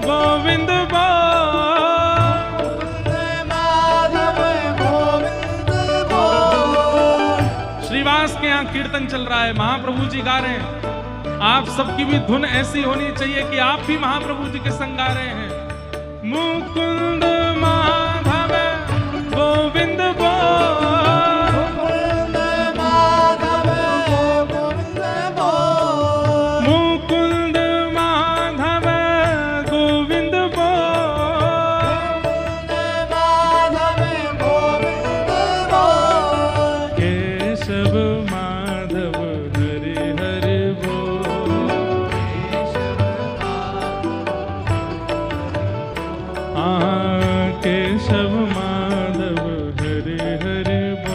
गोविंद बोल, माधव गोविंद बोल। श्रीवास के यहाँ कीर्तन चल रहा है, महाप्रभु जी गा रहे हैं। आप सबकी भी धुन ऐसी होनी चाहिए कि आप भी महाप्रभु जी के संग गा रहे हैं। मुकुंद माधव गोविंद बोल, मुकुंद माधव गोविंद बोल, मुकुंद माधव गोविंद बोल, माधव गोविंद बोल, केशव माधव हरि हरि बोल, हाँ केशव माधव हरि हरि बोल।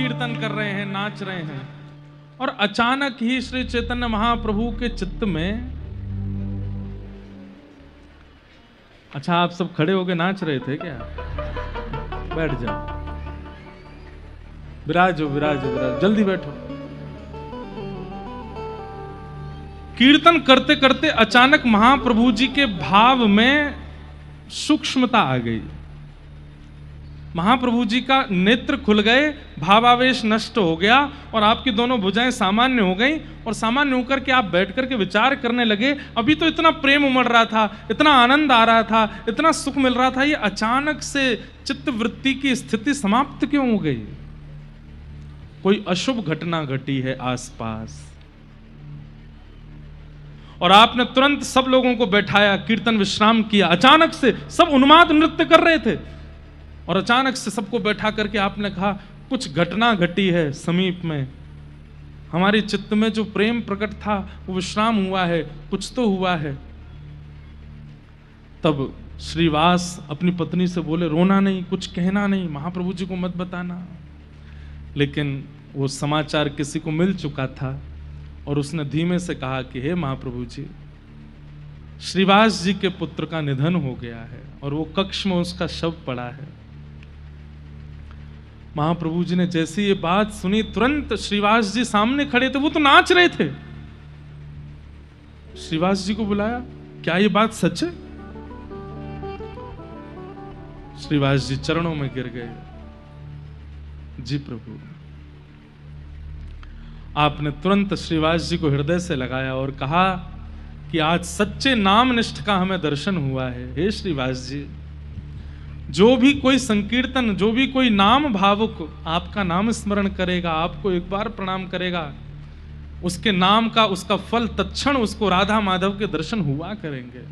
कीर्तन कर रहे हैं, नाच रहे हैं, और अचानक ही श्री चैतन्य महाप्रभु के चित्त में, अच्छा आप सब खड़े होके नाच रहे थे क्या? बैठ जाओ, विराजो विराजो विराजो, जल्दी बैठो। कीर्तन करते करते अचानक महाप्रभु जी के भाव में सूक्ष्मता आ गई। महाप्रभु जी का नेत्र खुल गए, भावावेश नष्ट हो गया और आपकी दोनों भुजाएं सामान्य हो गई, और सामान्य होकर के आप बैठ करके विचार करने लगे। अभी तो इतना प्रेम उमड़ रहा था, इतना आनंद आ रहा था, इतना सुख मिल रहा था, ये अचानक से चित्त वृत्ति की स्थिति समाप्त क्यों हो गई? कोई अशुभ घटना घटी है आसपास। और आपने तुरंत सब लोगों को बैठाया, कीर्तन विश्राम किया। अचानक से सब उन्माद नृत्य कर रहे थे और अचानक से सबको बैठा करके आपने कहा, कुछ घटना घटी है समीप में, हमारे चित्त में जो प्रेम प्रकट था वो विश्राम हुआ है, कुछ तो हुआ है। तब श्रीवास अपनी पत्नी से बोले, रोना नहीं, कुछ कहना नहीं, महाप्रभु जी को मत बताना। लेकिन वो समाचार किसी को मिल चुका था और उसने धीमे से कहा कि हे महाप्रभु जी, श्रीवास जी के पुत्र का निधन हो गया है और वो कक्ष में उसका शव पड़ा है। महाप्रभु जी ने जैसी ये बात सुनी, तुरंत श्रीवास जी सामने खड़े थे, वो तो नाच रहे थे। श्रीवास जी को बुलाया, क्या ये बात सच है? श्रीवास जी चरणों में गिर गए। जी प्रभु। आपने तुरंत श्रीवास जी को हृदय से लगाया और कहा कि आज सच्चे नाम निष्ठ का हमें दर्शन हुआ है। हे श्रीवास जी, जो भी कोई संकीर्तन, जो भी कोई नाम भावुक आपका नाम स्मरण करेगा, आपको एक बार प्रणाम करेगा, उसके नाम का, उसका फल तत्क्षण उसको राधा माधव के दर्शन हुआ करेंगे।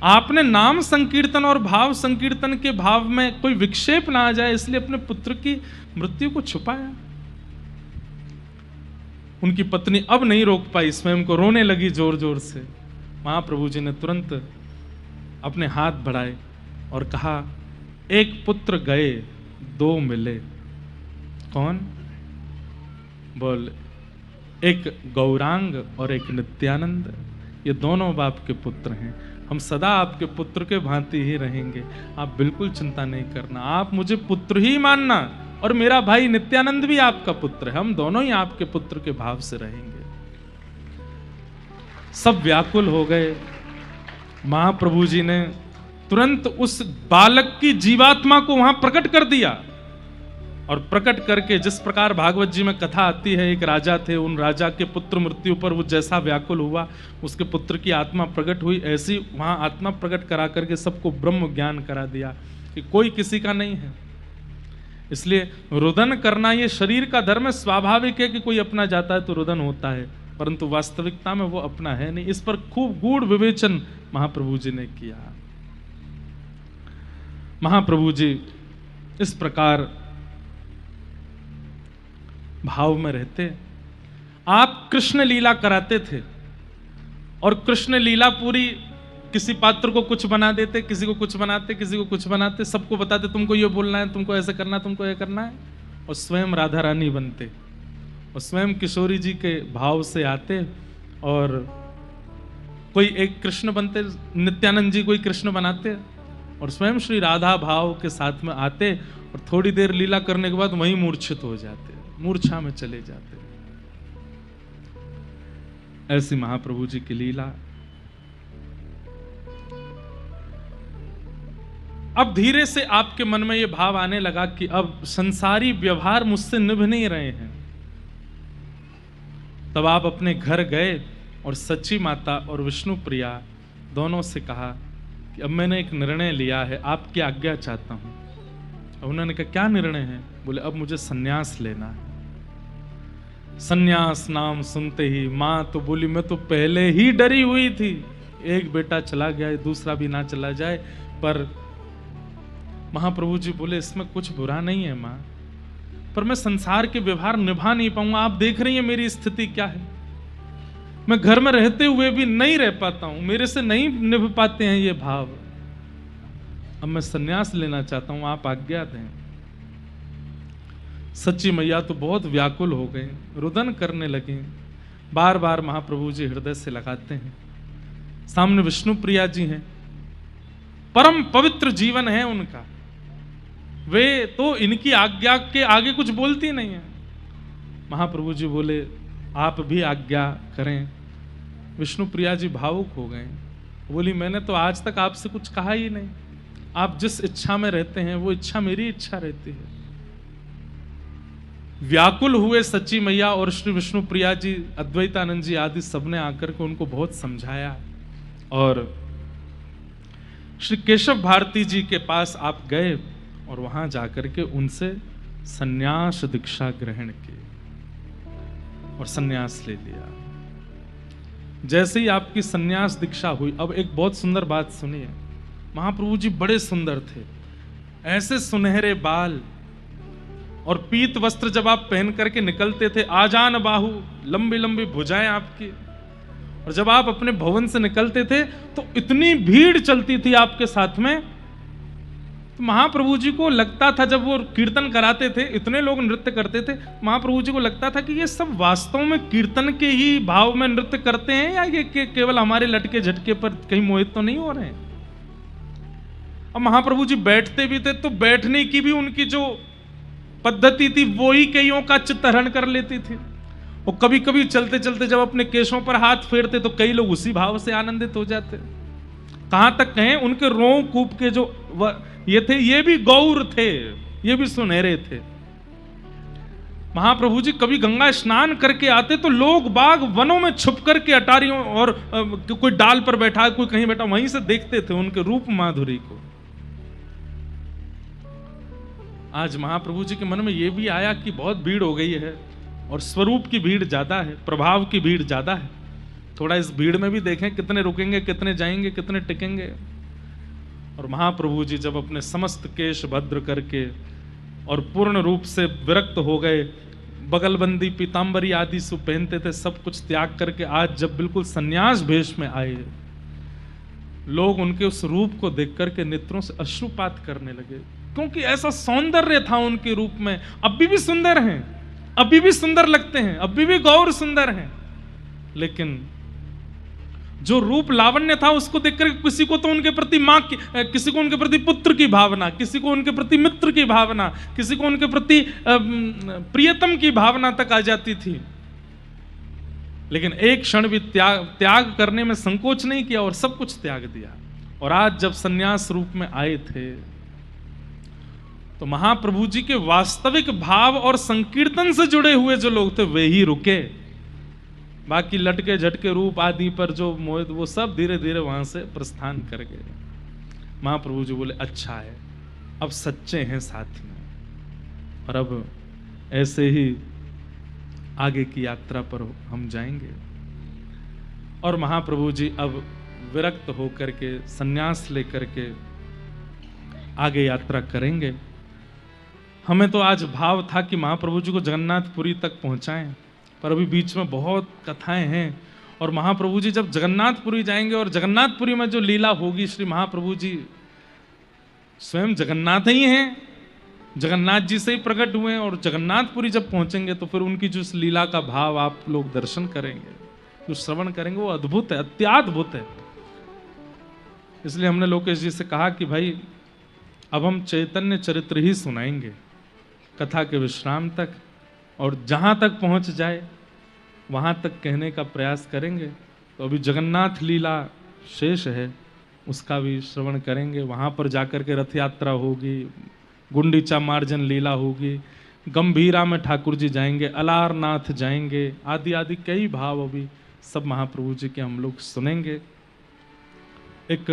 आपने नाम संकीर्तन और भाव संकीर्तन के भाव में कोई विक्षेप ना आ जाए, इसलिए अपने पुत्र की मृत्यु को छुपाया। उनकी पत्नी अब नहीं रोक पाई, स्वयं को रोने लगी जोर जोर से। महाप्रभु जी ने तुरंत अपने हाथ बढ़ाए और कहा, एक पुत्र गए दो मिले। कौन? बोल, एक गौरांग और एक नित्यानंद। ये दोनों बाप के पुत्र हैं, हम सदा आपके पुत्र के भांति ही रहेंगे, आप बिल्कुल चिंता नहीं करना। आप मुझे पुत्र ही मानना, और मेरा भाई नित्यानंद भी आपका पुत्र है, हम दोनों ही आपके पुत्र के भाव से रहेंगे। सब व्याकुल हो गए। महाप्रभु जी ने तुरंत उस बालक की जीवात्मा को वहां प्रकट कर दिया, और प्रकट करके, जिस प्रकार भागवत जी में कथा आती है, एक राजा थे, उन राजा के पुत्र मृत्यु पर वो जैसा व्याकुल हुआ, उसके पुत्र की आत्मा प्रकट हुई, ऐसी वहां आत्मा प्रकट करा करके सबको ब्रह्म ज्ञान करा दिया कि कोई किसी का नहीं है। इसलिए रुदन करना ये शरीर का धर्म है, स्वाभाविक है कि कोई अपना जाता है तो रुदन होता है, परंतु वास्तविकता में वो अपना है नहीं। इस पर खूब गूढ़ विवेचन महाप्रभु जी ने किया। महाप्रभु जी इस प्रकार भाव में रहते। आप कृष्ण लीला कराते थे, और कृष्ण लीला पूरी, किसी पात्र को कुछ बना देते, किसी को कुछ बनाते, किसी को कुछ बनाते, सबको बताते तुमको ये बोलना है, तुमको ऐसे करना है, तुमको ये करना है, और स्वयं राधा रानी बनते, और स्वयं किशोरी जी के भाव से आते, और कोई एक कृष्ण बनते, नित्यानंद जी कोई कृष्ण बनाते, और स्वयं श्री राधा भाव के साथ में आते, और थोड़ी देर लीला करने के बाद वहीं मूर्छित हो जाते, मूर्छा में चले जाते। ऐसी महाप्रभु जी की लीला। अब धीरे से आपके मन में यह भाव आने लगा कि अब संसारी व्यवहार मुझसे निभ नहीं रहे हैं। तब आप अपने घर गए और सच्ची माता और विष्णु प्रिया दोनों से कहा कि अब मैंने एक निर्णय लिया है, आपकी आज्ञा चाहता हूं। उन्होंने कहा, क्या निर्णय है? बोले, अब मुझे सन्यास लेना है। सन्यास नाम सुनते ही मां तो बोली, मैं तो पहले ही डरी हुई थी, एक बेटा चला गया, दूसरा भी ना चला जाए। पर महाप्रभु जी बोले, इसमें कुछ बुरा नहीं है मां, पर मैं संसार के व्यवहार निभा नहीं पाऊंगा। आप देख रही हैं मेरी स्थिति क्या है, मैं घर में रहते हुए भी नहीं रह पाता हूं, मेरे से नहीं निभ पाते हैं ये भाव। अब मैं सन्यास लेना चाहता हूं, आप आज्ञा दें। सच्ची मैया तो बहुत व्याकुल हो गए, रुदन करने लगे। बार बार महाप्रभु जी हृदय से लगाते हैं। सामने विष्णु प्रिया जी हैं, परम पवित्र जीवन है उनका, वे तो इनकी आज्ञा के आगे कुछ बोलती नहीं है। महाप्रभु जी बोले आप भी आज्ञा करें। विष्णु प्रिया जी भावुक हो गए, बोली मैंने तो आज तक आपसे कुछ कहा ही नहीं, आप जिस इच्छा में रहते हैं वो इच्छा मेरी इच्छा रहती है। व्याकुल हुए सच्ची मैया और श्री विष्णु प्रिया जी, अद्वैतानंद जी आदि सबने आकर के उनको बहुत समझाया। और श्री केशव भारती जी के पास आप गए और वहां जाकर के उनसे सन्यास दीक्षा ग्रहण की और सन्यास ले लिया। जैसे ही आपकी सन्यास दीक्षा हुई, अब एक बहुत सुंदर बात सुनिए। महाप्रभु जी बड़े सुंदर थे, ऐसे सुनहरे बाल और पीत वस्त्र जब आप पहन करके निकलते थे, आजान बाहु, लंबी लंबी भुजाएं आपकी, और जब आप अपने भवन से निकलते थे तो इतनी भीड़ चलती थी आपके साथ में। तो महाप्रभु जी को लगता था, जब वो कीर्तन कराते थे, इतने लोग नृत्य करते थे, महाप्रभु जी को लगता था कि ये सब वास्तव में कीर्तन के ही भाव में नृत्य करते हैं या ये केवल हमारे लटके झटके पर कहीं मोहित तो नहीं हो रहे हैं। अब महाप्रभु जी बैठते भी थे तो बैठने की भी उनकी जो पद्धति थी वो ही कईयों का चित्त हरण कर लेती थी। और कभी कभी चलते चलते जब अपने केशों पर हाथ फेरते तो कई लोग उसी भाव से आनंदित हो जाते। कहां तक कहें, उनके रों कूप के जो ये थे, ये भी गौर थे, ये भी सुनहरे थे। महाप्रभु जी कभी गंगा स्नान करके आते तो लोग बाग वनों में छुप करके अटारियों और कोई डाल पर बैठा, कोई कहीं बैठा, वहीं से देखते थे उनके रूप माधुरी को। आज महाप्रभु जी के मन में यह भी आया कि बहुत भीड़ हो गई है और स्वरूप की भीड़ ज्यादा है, प्रभाव की भीड़ ज्यादा है, थोड़ा इस भीड़ में भी देखें कितने रुकेंगे, कितने जाएंगे, कितने टिकेंगे। और महाप्रभु जी जब अपने समस्त केश भद्र करके और पूर्ण रूप से विरक्त हो गए, बगलबंदी पीतांबरी आदि सु पहनते थे, सब कुछ त्याग करके आज जब बिल्कुल सन्यास भेष में आए, लोग उनके उस रूप को देख करके नेत्रों से अश्रुपात करने लगे, क्योंकि ऐसा सौंदर्य था उनके रूप में। अभी भी सुंदर हैं, अभी भी सुंदर लगते हैं, अभी भी गौर सुंदर हैं, लेकिन जो रूप लावण्य था उसको देखकर किसी को तो उनके प्रति मां की, किसी को उनके प्रति पुत्र की भावना, किसी को उनके प्रति मित्र की भावना, किसी को उनके प्रति प्रियतम की भावना तक आ जाती थी। लेकिन एक क्षण भी त्याग करने में संकोच नहीं किया और सब कुछ त्याग दिया। और आज जब सन्यास रूप में आए थे तो महाप्रभु जी के वास्तविक भाव और संकीर्तन से जुड़े हुए जो लोग थे वे ही रुके। बाकी लटके झटके रूप आदि पर जो मोहित, वो सब धीरे धीरे वहां से प्रस्थान कर गए। महाप्रभु जी बोले अच्छा है, अब सच्चे हैं साथी में, और अब ऐसे ही आगे की यात्रा पर हम जाएंगे। और महाप्रभु जी अब विरक्त होकर के सन्यास लेकर के आगे यात्रा करेंगे। हमें तो आज भाव था कि महाप्रभु जी को जगन्नाथपुरी तक पहुंचाएं, पर अभी बीच में बहुत कथाएं हैं। और महाप्रभु जी जब जगन्नाथपुरी जाएंगे और जगन्नाथपुरी में जो लीला होगी, श्री महाप्रभु जी स्वयं जगन्नाथ ही हैं, जगन्नाथ जी से ही प्रकट हुए हैं, और जगन्नाथपुरी जब पहुंचेंगे तो फिर उनकी जो इस लीला का भाव आप लोग दर्शन करेंगे, जो श्रवण करेंगे, वो अद्भुत है, अत्याद्भुत है। इसलिए हमने लोकेश जी से कहा कि भाई अब हम चैतन्य चरित्र ही सुनाएंगे कथा के विश्राम तक, और जहां तक पहुंच जाए वहां तक कहने का प्रयास करेंगे। तो अभी जगन्नाथ लीला शेष है, उसका भी श्रवण करेंगे। वहां पर जाकर के रथ यात्रा होगी, गुंडीचा मार्जन लीला होगी, गंभीरा में ठाकुर जी जाएंगे, अलारनाथ जाएंगे, आदि आदि कई भाव अभी सब महाप्रभु जी के हम लोग सुनेंगे। एक